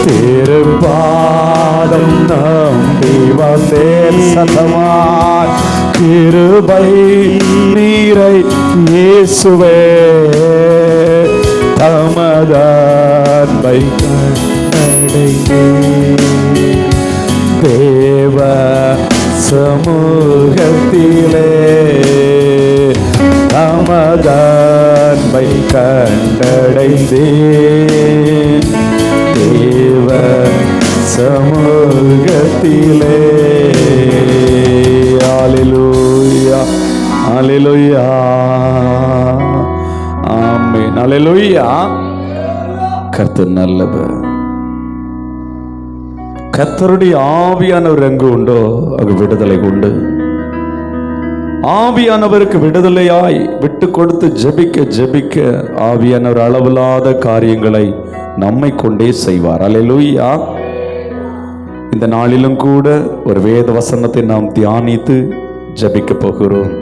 Speaker 2: திருப்பாதம் நம்பி வந்தேன் சதமான் கிருபை நீரை இயேசுவே தமதான்பை கண்டடைந்தே. தேவ சமூகத்திலே தம கண்டடைந்தேன் தேவ சமூகத்திலே. அல்லேலூயா அல்லேலூயா ஆமென் அல்லேலூயா. கர்த்தர் நல்லவர். கர்த்தருடைய ஆவியானவர் எங்கு உண்டோ அங்கு விடுதலை உண்டு. ஆவியானவருக்கு விடுதலையாய் விட்டு கொடுத்து ஜெபிக்க ஜெபிக்க ஆவியானவர் அளவில்லாத காரியங்களை நம்மை கொண்டே செய்வார். அல்லேலூயா. இந்த நாளிலும் கூட ஒரு வேத வசனத்தை நாம் தியானித்து ஜெபிக்க போகிறோம்.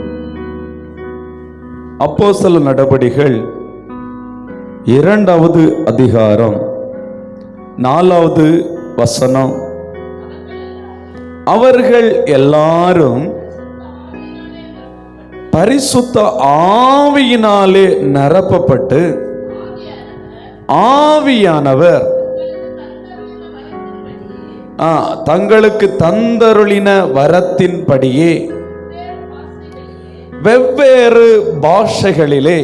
Speaker 2: அப்போஸ்தல நடபடிகள் 2வது அதிகாரம் 4வது வசனம். அவர்கள் எல்லாரும் பரிசுத்த ஆவியினாலே நிரப்பப்பட்டு ஆவியானவர் தங்களுக்கு தந்தருளின வரத்தின்படியே வெவ்வேறு பாஷைகளிலே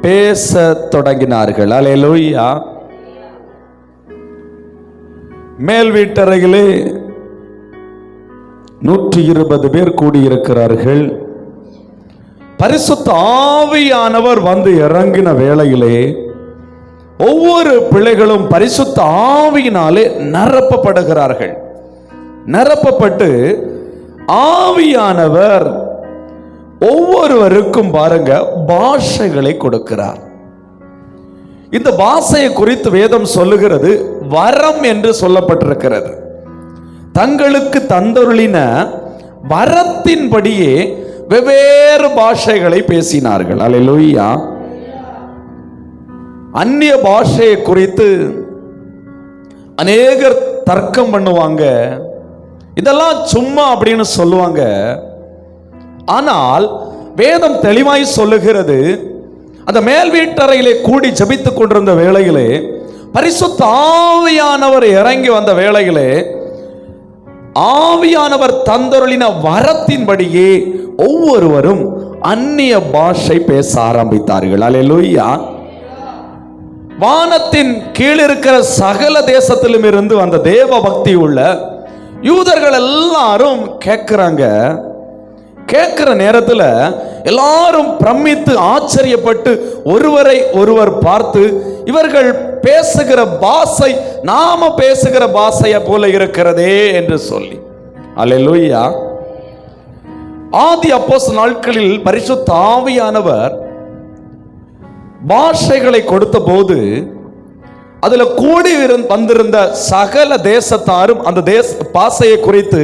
Speaker 2: பேச தொடங்கினார்கள். அல்லேலூயா. மேல் வீட்டறையிலே 120 பேர் கூடியிருக்கிறார்கள். பரிசுத்த ஆவியானவர் வந்து இறங்கின வேளையிலே ஒவ்வொரு பிள்ளைகளும் பரிசுத்த ஆவியினாலே நிரப்பப்படுகிறார்கள். நிரப்பப்பட்டு ஆவியானவர் ஒவ்வொருவருக்கும் பாருங்க பாஷைகளை கொடுக்கிறார். இந்த பாஷையை குறித்து வேதம் சொல்லுகிறது வரம் என்று சொல்லப்பட்டிருக்கிறது. தங்களுக்கு தந்தருளின வரத்தின்படியே வெவ்வேறு பாஷைகளை பேசினார்கள். அல்லேலூயா. அந்நிய பாஷையை குறித்து அநேகர் தர்க்கம் பண்ணுவாங்க. இதெல்லாம் சும்மா அப்படின்னு சொல்லுவாங்க. ஆனால் வேதம் தெளிவாய் சொல்லுகிறது, அந்த மேல் வீட்டறையிலே கூடி ஜெபித்துக் கொண்டிருந்த வேளையிலே பரிசுத்த ஆவியானவர் இறங்கி வந்த வேளையிலே ஆவியானவர் தந்தருளின வரத்தின்படியே ஒவ்வொருவரும் அந்நிய பாஷை பேச ஆரம்பித்தார்கள். அல்லேலூயா. வானத்தின் கீழ் இருக்கிற சகல தேசத்திலும் இருந்து வந்த தேவ பக்தி உள்ள யூதர்கள் எல்லாரும் கேட்கிறாங்க. கேட்கிற நேரத்தில் எல்லாரும் பிரமித்து ஆச்சரியப்பட்டு ஒருவரை ஒருவர் பார்த்து, இவர்கள் பேசுகிற பாஷை நாம பேசுகிற பாஷையை போல இருக்கிறதே என்று சொல்லி. அல்லேலூயா. ஆதி அப்போஸ்தலர் நாட்களில் பரிசுத்த ஆவியானவர் பாஷைகளை கொடுத்த போது அதுல கூடி வந்திருந்த சகல தேசத்தாரும் அந்த பாஷையை குறித்து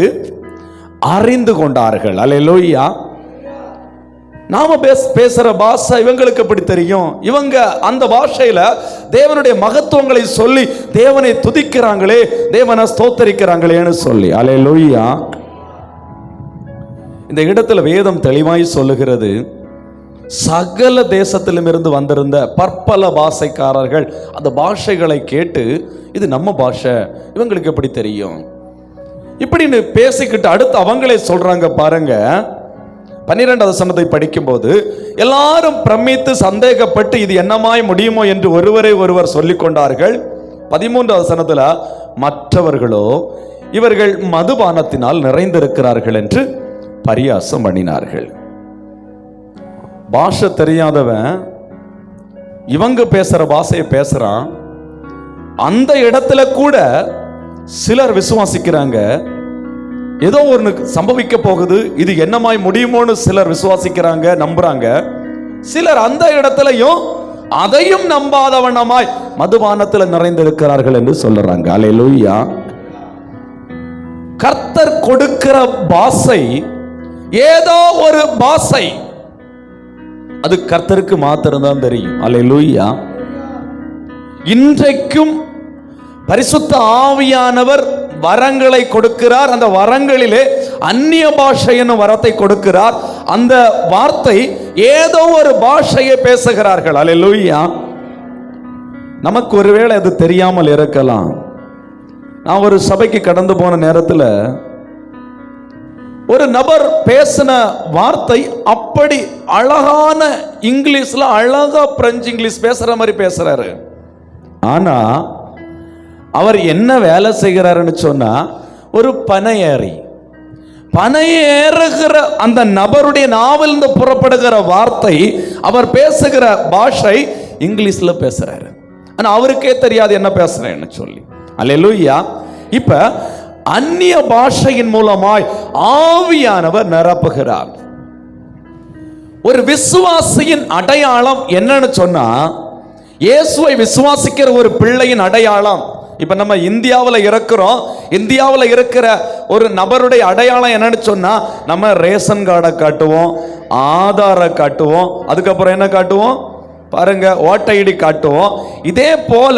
Speaker 2: அறிந்து கொண்டார்கள். அல்லேலூயா. நாம பேசுற பாஷை இவங்களுக்கு எப்படி தெரியும்? இவங்க அந்த பாஷையில தேவனுடைய மகத்துவங்களை சொல்லி தேவனை துதிக்கிறாங்களே, தேவனை ஸ்தோத்தரிக்கிறாங்களேன்னு சொல்லி. அல்லேலூயா. இந்த இடத்துல வேதம் தெளிவாய் சொல்லுகிறது, சகல தேசத்திலும் இருந்து வந்திருந்த பற்பல பாஷைக்காரர்கள் அந்த பாஷைகளை கேட்டு இது நம்ம பாஷை, இவங்களுக்கு எப்படி தெரியும் இப்படின்னு பேசிக்கிட்டு அடுத்து அவங்களே சொல்றாங்க. பாருங்க 12வது வசனத்தை படிக்கும்போது எல்லாரும் பிரமித்து சந்தேகப்பட்டு இது என்னமாய் முடியுமோ என்று ஒருவரை ஒருவர் சொல்லிக் கொண்டார்கள். 13வது வசனத்துல மற்றவர்களோ இவர்கள் மதுபானத்தினால் நிறைந்திருக்கிறார்கள் என்று பரியாசம் பண்ணினார்கள். பாஷை தெரியாதவன் இவங்க பேசுற பாஷையை பேசுறான். அந்த இடத்துல கூட சிலர் விசுவாசிக்கிறாங்க, ஏதோ ஒன்று சம்பவிக்க போகுது, இது என்னமாய் முடியுமோன்னு சிலர் விசுவாசிக்கிறாங்க, நம்புறாங்க. சிலர் அந்த இடத்துலயும் அதையும் நம்பாதவனமாய் மதுபானத்தில் நிறைந்திருக்கிறார்கள் என்று சொல்றாங்க. அல்லேலூயா. கர்த்தர் கொடுக்கிற பாஷை ஏதோ ஒரு பாஷை, அது கர்த்தருக்கு மாத்திரம்தான் தெரியும். அல்லேலூயா. இன்றைக்கும் பரிசுத்த ஆவியானவர் வரங்களை கொடுக்கிறார். அந்த வரங்களிலே அந்நிய பாஷை என்னும் வரத்தை கொடுக்கிறார். அந்த வார்த்தை ஏதோ ஒரு பாஷையை பேசுகிறார்கள். அல்லேலூயா. நமக்கு ஒருவேளை அது தெரியாமல் இருக்கலாம். நான் ஒரு சபைக்கு கடந்து போன நேரத்தில்
Speaker 3: ஒரு நபர் பேசின வார்த்தை அப்படி அழகான இங்கிலீஷ்ல அழகா பிரெஞ்சு இங்கிலீஷ் பேசுற மாதிரி பேசுறாரு. ஆனா அவர் என்ன வேலை செய்கிறாருன்னு சொன்னா, ஒரு பனையேறுகிற அந்த நபருடைய நாவிலிருந்து புறப்படுகிற வார்த்தை, அவர் பேசுகிற பாஷை இங்கிலீஷ்ல பேசுறாரு. ஆனா அவருக்கே தெரியாது என்ன பேசுறேன்னு சொல்லி. அல்லேலூயா. இப்ப அந்நிய பாஷையின் மூலமாய் ஆவியானவர் நிரப்புகிறார். ஒரு விசுவாசியின் அடையாளம் என்னன்னு சொன்னா, இயேசுவை விசுவாசிக்கிற ஒரு பிள்ளையின் அடையாளம். இப்ப நம்ம இந்தியாவில் இருக்கிறோம். இந்தியாவில் இருக்கிற ஒரு நபருடைய அடையாளம் என்னன்னு சொன்னா, நம்ம ரேஷன் கார்டை காட்டுவோம், ஆதாரை காட்டுவோம், அதுக்கப்புறம் என்ன காட்டுவோம் பாருங்க, ஓட்டை ஐடி காட்டுவோம். இதே போல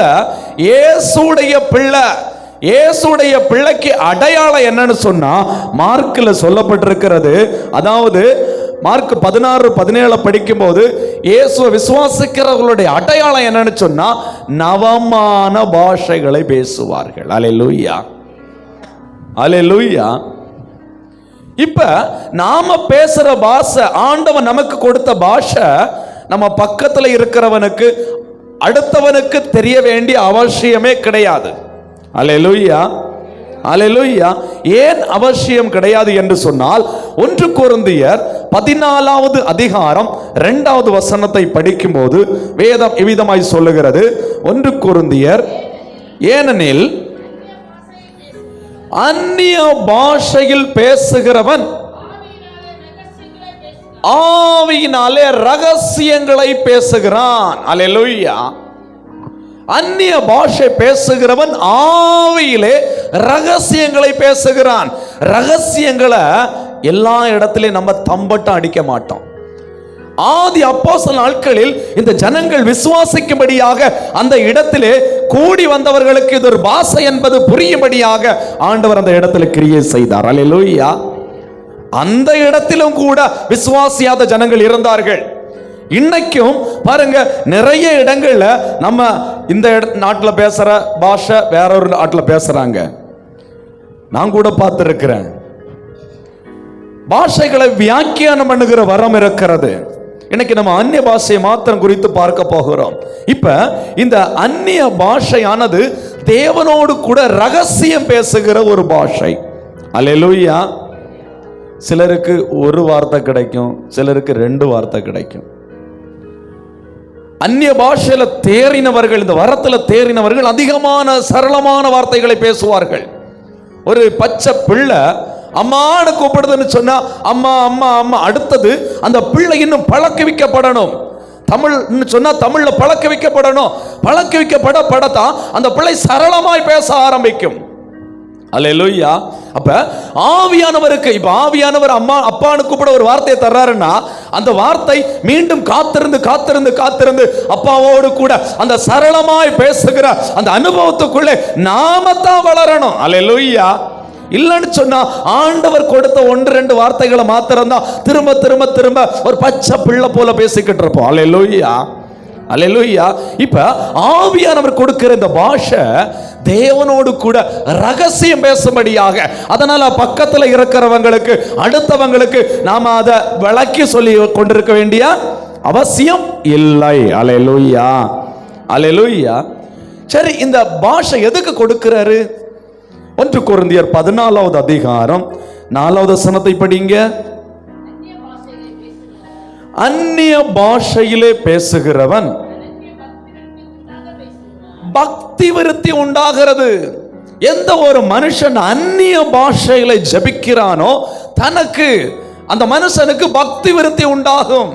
Speaker 3: இயேசுடைய பிள்ளைக்கு அடையாளம் என்னன்னு சொன்னா, மார்க்கில் சொல்லப்பட்டிருக்கிறது. அதாவது மார்க் 16:17 படிக்கும் போது இயேசுவை விசுவாசிக்கிறவர்களுடைய அடையாளம் என்னன்னு சொன்னா, நவமான பாஷைகளை பேசுவார்கள். அல்லேலூயா, அல்லேலூயா. இப்ப நாம பேசுற பாஷை, ஆண்டவன் நமக்கு கொடுத்த பாஷை, நம்ம பக்கத்துல இருக்கிறவனுக்கு அடுத்தவனுக்கு தெரிய வேண்டிய அவசியமே கிடையாது. அல்லேலூயா, அல்லேலூயா. ஏன் அவசியம் கிடையாது என்று சொன்னால், 1 கொரிந்தியர் 14வது அதிகாரம் 2வது வசனத்தை படிக்கும் போது வேதம் இவ்விதமாய் சொல்லுகிறது. 1 கொரிந்தியர், ஏனெனில் அந்நிய பாஷையில் பேசுகிறவன் ஆவியினாலே ரகசியங்களை பேசுகிறான். அல்லேலூயா. அந்நிய பாஷை பேசுகிறவன் ஆவியிலே ரகசியங்களை பேசுகிறான். ரகசியங்களை எல்லா இடத்திலையும் நம்ம தம்பட்டம் அடிக்க மாட்டோம். ஆதி அப்போஸ்தலர் நாட்களில் இந்த ஜனங்கள் விசுவாசிக்கும்படியாக அந்த இடத்திலே கூடி வந்தவர்களுக்கு இது ஒரு பாஷை என்பது புரியும்படியாக ஆண்டவர் அந்த இடத்துல கிரியை செய்தார். அல்லேலூயா. அந்த இடத்திலும் கூட விசுவாசியாத ஜனங்கள் இருந்தார்கள். இன்னைக்கும் பாருங்க, நிறைய இடங்கள்ல நம்ம இந்த நாட்டில் பேசுற பாஷை வேற ஒரு நாட்டில் பேசுறாங்க. நான் கூட பார்த்திருக்கிறேன். பாஷைகளை வியாக்கியானம் பண்ணுகிற வரம் இருக்கிறது. இன்னைக்கு நம்ம அந்நிய பாஷையை மாத்திரம் குறித்து பார்க்க போகிறோம். இப்ப இந்த அந்நிய பாஷையானது தேவனோடு கூட ரகசியம் பேசுகிற ஒரு பாஷை. அல்லேலூயா. சிலருக்கு ஒரு வார்த்தை கிடைக்கும், சிலருக்கு 2 வார்த்தை கிடைக்கும். அந்நிய பாஷையில தேறினவர்கள், இந்த வரத்துல தேறினவர்கள் அதிகமான சரளமான வார்த்தைகளை பேசுவார்கள். ஒரு பச்சை பிள்ளை அம்மான்னு கூப்பிடுதுன்னு சொன்னா அம்மா அம்மா அம்மா. அடுத்தது அந்த பிள்ளை இன்னும் பழக்க வைக்கப்படணும். தமிழ்னு சொன்னா தமிழ்ல பழக்க வைக்கப்படணும். பழக்க வைக்கப்படத்தான் அந்த பிள்ளை சரளமாய் பேச ஆரம்பிக்கும். அல்லேலூயா. அப்ப ஆவியானவருக்கு, இப்ப ஆவியானவர் அம்மா அப்பான்னு கூப்பிட ஒரு வார்த்தையை தர்றாருன்னா, அந்த வார்த்தை மீண்டும் காத்திருந்து காத்திருந்து காத்திருந்து அப்பாவோடு கூட அந்த சரளமாய் பேசுகிற அந்த அனுபவத்துக்குள்ளே நாம தான் வளரணும். அல்லேலூயா. இல்லைன்னு சொன்னா ஆண்டவர் கொடுத்த 1-2 வார்த்தைகளை மாத்திரம் தான் திரும்ப திரும்ப திரும்ப ஒரு பச்சை பிள்ளை போல பேசிக்கிட்டு இருப்போம். அல்லேலூயா, அல்லேலூயா. இப்ப ஆவியானவர் கொடுக்கிற இந்த பாஷை தேவனோடு கூட ரகசியம் பேசும்படியாக, அதனால பக்கத்துல இருக்கிறவங்களுக்கு அடுத்தவங்களுக்கு நாம அதை விளக்கி சொல்லி கொண்டிருக்க வேண்டிய அவசியம் இல்லை. அல்லேலூயா, அல்லேலூயா. சரி, இந்த பாஷை எதுக்கு கொடுக்கிறாரு? 1 கொரிந்தியர் 14வது அதிகாரம் 4வது வசனத்தை படிங்க. அந்நிய பாஷையிலே பேசுகிறவன் பக்தி விருத்தி உண்டாகிறது. எந்த ஒரு மனுஷன் அந்நிய பாஷையில ஜெபிக்கிறானோ தனக்கு, அந்த மனுஷனுக்கு பக்தி விருத்தி உண்டாகும்.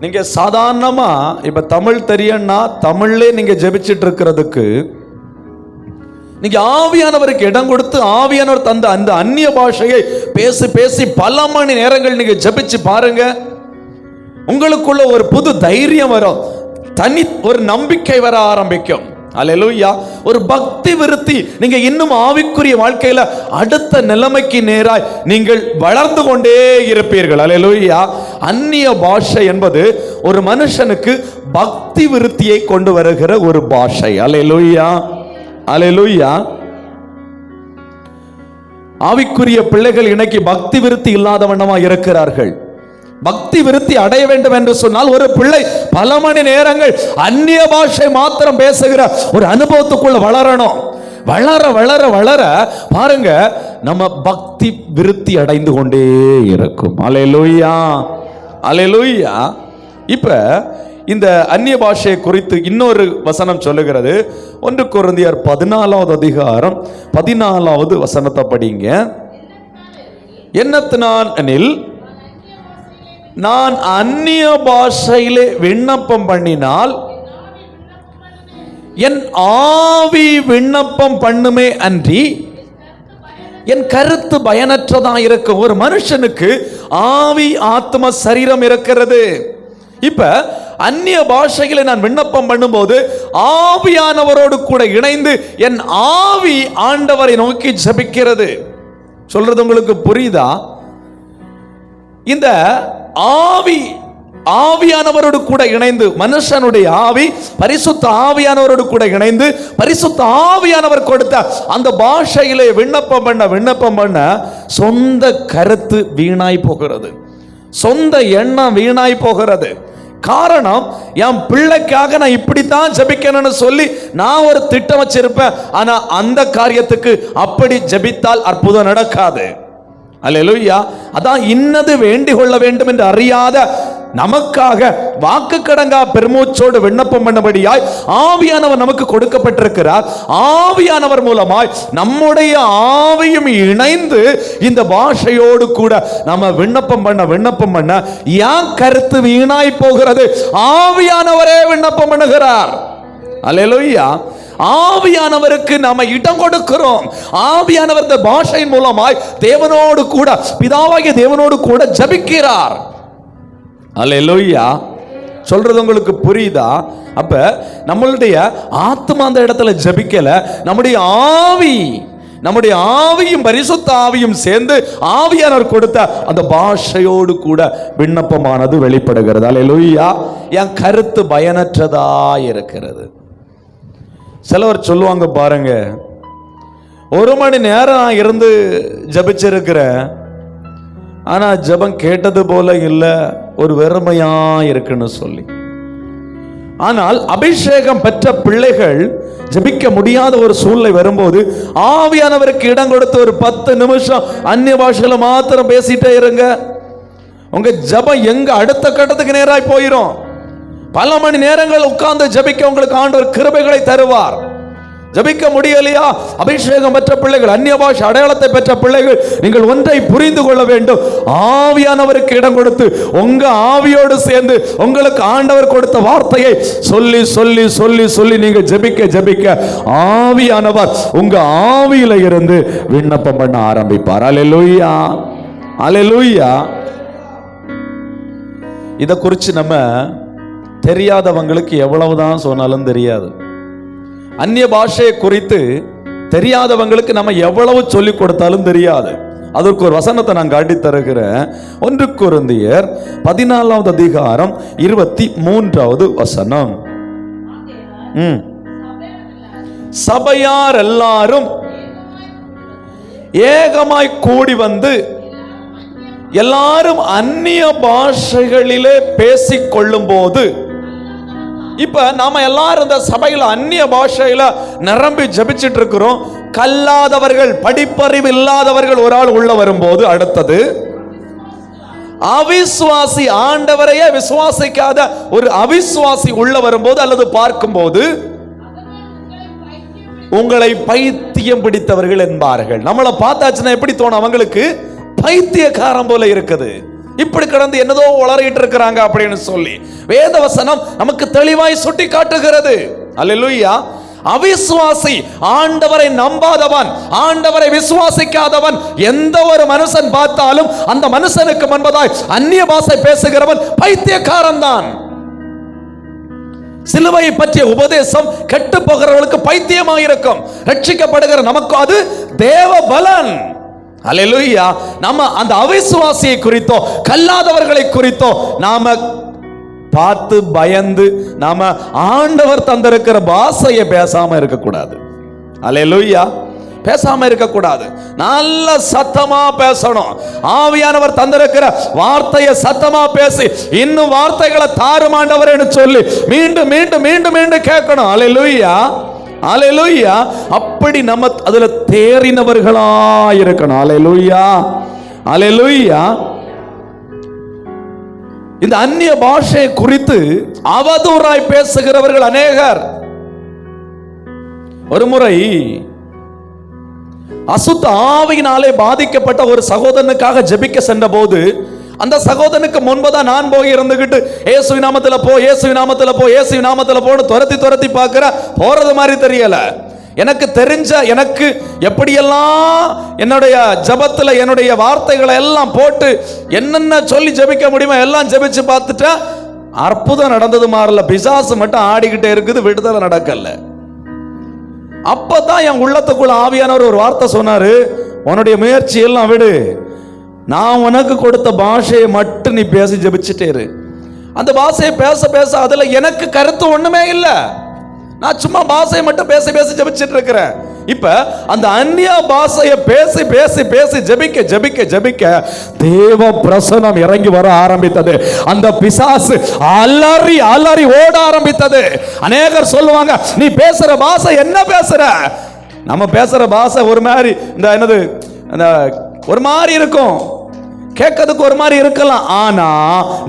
Speaker 3: நீங்க சாதாரணமா இப்ப தமிழ் தெரியன்னா தமிழ்ல நீங்க ஜெபிச்சிட்டு இருக்கிறதுக்கு, நீங்க ஆவியானவருக்கு இடம் கொடுத்து ஆவியானவர் தந்த அந்த அந்நிய பாஷையை பேசி பேசி பல மணி நேரங்கள் நீங்க ஜெபிச்சு பாருங்க, உங்களுக்குள்ள ஒரு புது தைரியம் வரும், தனி ஒரு நம்பிக்கை வர ஆரம்பிக்கும். அல்லேலூயா. ஒரு பக்தி விருத்தி, நீங்க இன்னும் ஆவிக்குரிய வாழ்க்கையில அடுத்த நிலைமைக்கு நேராய் நீங்கள் வளர்ந்து கொண்டே இருப்பீர்கள். அல்லேலூயா. அந்நிய பாஷை என்பது ஒரு மனுஷனுக்கு பக்தி விருத்தியை கொண்டு வருகிற ஒரு பாஷை. அல்லேலூயா, அல்லேலூயா. ஆவிக்குரிய பிள்ளைகள் இன்னைக்கு பக்தி விருத்தி இல்லாத வண்ணமா இருக்கிறார்கள். பக்தி விருத்தி அடைய வேண்டும் என்று சொன்னால் ஒரு பிள்ளை பல மணி நேரங்கள் அந்நிய பாஷை மாத்திரம் பேசுகிற ஒரு அனுபவத்துக்குள்ள வளரணும். வளர வளர வளர பாருங்க நம்ம பக்தி விருத்தி அடைந்து கொண்டே இருக்கும். அல்லேலூயா, அல்லேலூயா. இப்ப இந்த அந்நிய பாஷை குறித்து இன்னொரு வசனம் சொல்லுகிறது. 1 கொரிந்தியர் 14வது அதிகாரம் 14வது வசனத்தை படிங்க. என்னத்தினால் எனில், நான் அந்நிய பாஷையிலே விண்ணப்பம் பண்ணினால் என் ஆவி விண்ணப்பம் பண்ணுமே அன்றி என் கருத்து பயனற்றதா இருக்கும். ஒரு மனுஷனுக்கு ஆவி, ஆத்ம, சரீரம் இருக்கிறது. இப்ப அந்நிய பாஷைகளை நான் விண்ணப்பம் பண்ணும்போது ஆவியானவரோடு கூட இணைந்து என் ஆவி ஆண்டவரை நோக்கி ஜெபிக்கிறது. சொல்றது உங்களுக்கு புரியுதா? இந்த ஆவியானவரோடு கூட இணைந்து, மனுஷனுடைய ஆவி பரிசுத்த ஆவியானவரோடு கூட இணைந்து பரிசுத்த ஆவியானவர் கொடுத்த அந்த பாஷையிலே விண்ணப்பம் பண்ண சொந்த கருத்து வீணாய் போகிறது, சொந்த எண்ணம் வீணாய் போகிறது. காரணம், என் பிள்ளைக்காக நான் இப்படித்தான் ஜெபிக்கணும்னு சொல்லி நான் ஒரு திட்டம் வச்சிருப்பேன். ஆனா அந்த காரியத்துக்கு அப்படி ஜெபித்தால் அற்புதம் நடக்காது. அல்லேலூயா. அதான் இன்னது வேண்டிக் கொள்ள வேண்டும் என்று அறியாத நமக்காக வாக்கு கடங்கா பெருமூச்சோடு விண்ணப்பம் பண்ணபடியாய் ஆவியானவர் நமக்கு கொடுக்கப்பட்டிருக்கிறார். ஆவியானவர் மூலமாய் நம்முடைய ஆவியும் இணைந்து இந்த பாஷையோடு கூட நம்ம விண்ணப்பம் பண்ண ஏன் கருத்து வீணாய் போகிறது? ஆவியானவரே விண்ணப்பம் பண்ணுகிறார். அல்லேலூயா. ஆவியானவருக்கு நாம இடம் கொடுக்கிறோம். ஆவியானவர் இந்த பாஷையின் மூலமாய் தேவனோடு கூட, பிதாவாகிய தேவனோடு கூட ஜெபிக்கிறார். அல்லேலூயா. சொல்றது உங்களுக்கு புரியுதா? அப்ப நம்மளுடைய ஆத்மா அந்த இடத்துல ஜெபிக்கல, நம்முடைய ஆவியும் பரிசுத்த ஆவியும் சேர்ந்து ஆவியானவர் கொடுத்த அந்த பாஷையோடு கூட விண்ணப்பமானது வெளிப்படுகிறது. அல்லேலூயா. என் கருத்து பயனற்றதா இருக்கிறது. சிலவர் சொல்லுவாங்க பாருங்க, 1 மணி நேரம் இருந்து ஜபிச்சிருக்கிறேன், ஆனா ஜபம் கேட்டது போல இல்லை, ஒரு வெறுமையா இருக்குன்னு சொல்லி. ஆனால் அபிஷேகம் பெற்ற பிள்ளைகள் ஜபிக்க முடியாத ஒரு சூழ்நிலை வரும்போது ஆவியானவருக்கு இடம் கொடுத்து ஒரு 10 நிமிஷம் அந்நிய பாஷையில மாத்திரம் பேசிட்டே இருங்க. உங்க ஜபம் எங்க அடுத்த கட்டத்துக்கு நேராய் போயிடும். பல மணி நேரங்கள் உட்கார்ந்து ஜபிக்க உங்களுக்கு ஆண்டவர் கிருபைகளை தருவார். ஜபிக்க முடியலையா? அபிஷேகம் பெற்ற பிள்ளைகள், அந்நிய பாஷை அடையாளத்தை பெற்ற பிள்ளைகள், நீங்கள் ஒன்றை புரிந்து கொள்ள வேண்டும். ஆவியானவருக்கு இடம் கொடுத்து உங்க ஆவியோடு சேர்ந்து உங்களுக்கு ஆண்டவர் கொடுத்த வார்த்தையை சொல்லி சொல்லி சொல்லி சொல்லி நீங்க ஜபிக்க ஆவியானவர் உங்க ஆவியில இருந்து விண்ணப்பம் பண்ண ஆரம்பிப்பார். அல்லேலூயா, அல்லேலூயா. இதை குறித்து நம்ம தெரியாதவங்களுக்கு எவ்வளவுதான் சொன்னாலும் தெரியாது. அந்நிய பாஷையை குறித்து தெரியாதவங்களுக்கு நம்ம எவ்வளவு சொல்லிக் கொடுத்தாலும் தெரியாது. அதற்கு ஒரு வசனத்தை நான் காட்டி தருகிறேன். 1 கொரிந்தியர் 14வது அதிகாரம் 23வது வசனம். சபையார் எல்லாரும் ஏகமாய் கூடி வந்து எல்லாரும் அந்நிய பாஷைகளிலே பேசிக் கொள்ளும் போது, இப்ப நாம எல்லாரும் இந்த சபையில அந்நிய பாஷையில நிரம்பி ஜபிச்சிட்டு இருக்கிறோம். கல்லாதவர்கள், படிப்பறிவு இல்லாதவர்கள் ஒரு ஆள் உள்ள வரும்போது, அடுத்தது அவிசுவாசி, ஆண்டவரையே விசுவாசிக்காத ஒரு அவிசுவாசி உள்ள வரும்போது அல்லது பார்க்கும்போது உங்களை பைத்தியம் பிடித்தவர்கள் என்பார்கள். நம்மளை பார்த்தாச்சுன்னா எப்படி தோணும்? அவங்களுக்கு பைத்தியக்காரம் போல இருக்குது, இப்படி கடந்து என்னதோ உளறிட்டு இருக்கிறாங்க அப்படின்னு சொல்லி வேதவசனம் நமக்கு தெளிவாய் சுட்டி காட்டுகிறது. அல்லேலூயா. அவிசுவாசி, ஆண்டவரை நம்பாதவன், ஆண்டவரை விசுவாசிக்காதவன் எந்த ஒரு மனுஷன் பார்த்தாலும் அந்த மனுஷனுக்கு முன்பதாய் அந்நிய பாஷை பேசுகிறவன் பைத்தியக்காரன் தான். சிலுவையை பற்றிய உபதேசம் கெட்டு போகிறவர்களுக்கு பைத்தியமாக இருக்கும். ரட்சிக்கப்படுகிற நமக்கு அது தேவ பலன். அல்லேலூயா. நம்ம அந்த அவிசுவாசியை குறித்தோ கல்லாதவர்களை குறித்தோ நாம பார்த்து பயந்து நாம ஆண்டவர் தந்திருக்கிற பாஷையை பேசாம இருக்கக்கூடாது. அல்லேலூயா. பேசாம இருக்கக்கூடாது, நல்ல சத்தமா பேசணும். ஆவியானவர் தந்திருக்கிற வார்த்தையை சத்தமா பேசி இன்னும் வார்த்தைகளை தாருமாண்டவர்னு சொல்லி மீண்டும் மீண்டும் மீண்டும் மீண்டும் கேட்கணும். அல்லேலூயா, அல்லேலூயா. அப்படி நம்ம அதுல தேறினவர்களா இருக்கணும். அல்லேலூயா, அல்லேலூயா. இந்த அந்நிய பாஷை குறித்து அவதூறாய் பேசுகிறவர்கள் அநேகர். ஒரு முறை அசுத்த ஆவியினாலே பாதிக்கப்பட்ட ஒரு சகோதரனுக்காக ஜெபிக்க சென்ற போது, அந்த சகோதரனுக்கு முன்பதா நான் போய் இருந்துகிட்டு இயேசுவின் நாமத்துல போ, இயேசுவின் நாமத்துல போ, இயேசுவின் நாமத்துல போன்னு துரத்தி பார்க்கிற, போறது மாதிரி தெரியல. எனக்கு தெரிஞ்ச, எனக்கு எப்படியெல்லாம் என்னுடைய ஜபத்துல என்னுடைய வார்த்தைகளை எல்லாம் போட்டு என்னென்ன சொல்லி ஜெபிக்க முடியுமோ எல்லாம் ஜெபிச்சு பார்த்துட்டா அற்புதம் நடந்தது மாறல. பிசாசு மட்டும் ஆடிக்கிட்டே இருக்குது, விடுதலை நடக்கல. அப்பதான் என் உள்ளத்துக்குள்ள ஆவியானவர் ஒரு வார்த்தை சொன்னாரு, உன்னுடைய முயற்சி எல்லாம் விடு, நான் உனக்கு கொடுத்த பாஷையை மட்டும் நீ பேசி ஜெபிச்சுட்டே இரு. அந்த பாஷையை பேச பேச அதுல எனக்கு கருத்து ஒண்ணுமே இல்லை, நான் சும்மா பாஷையை மட்டும் பேசி பேசி ஜெபிச்சிட்டு இருக்கிறேன். இப்ப அந்த அந்நிய பாஷையை பேசி பேசி பேசி ஜெபிக்க ஜெபிக்க ஜெபிக்க தேவ பிரசன்னம் இறங்கி வர ஆரம்பித்தது. அந்த பிசாசு அலறி அலறி ஓட ஆரம்பித்தது. அநேகர் சொல்லுவாங்க, நீ பேசுற பாஷை என்ன பேசுற? நம்ம பேசுற பாஷை ஒரு மாதிரி இந்த என்னது ஒரு மாதிரி இருக்கும், கேட்கிறதுக்கு ஒரு மாதிரி இருக்கலாம். ஆனா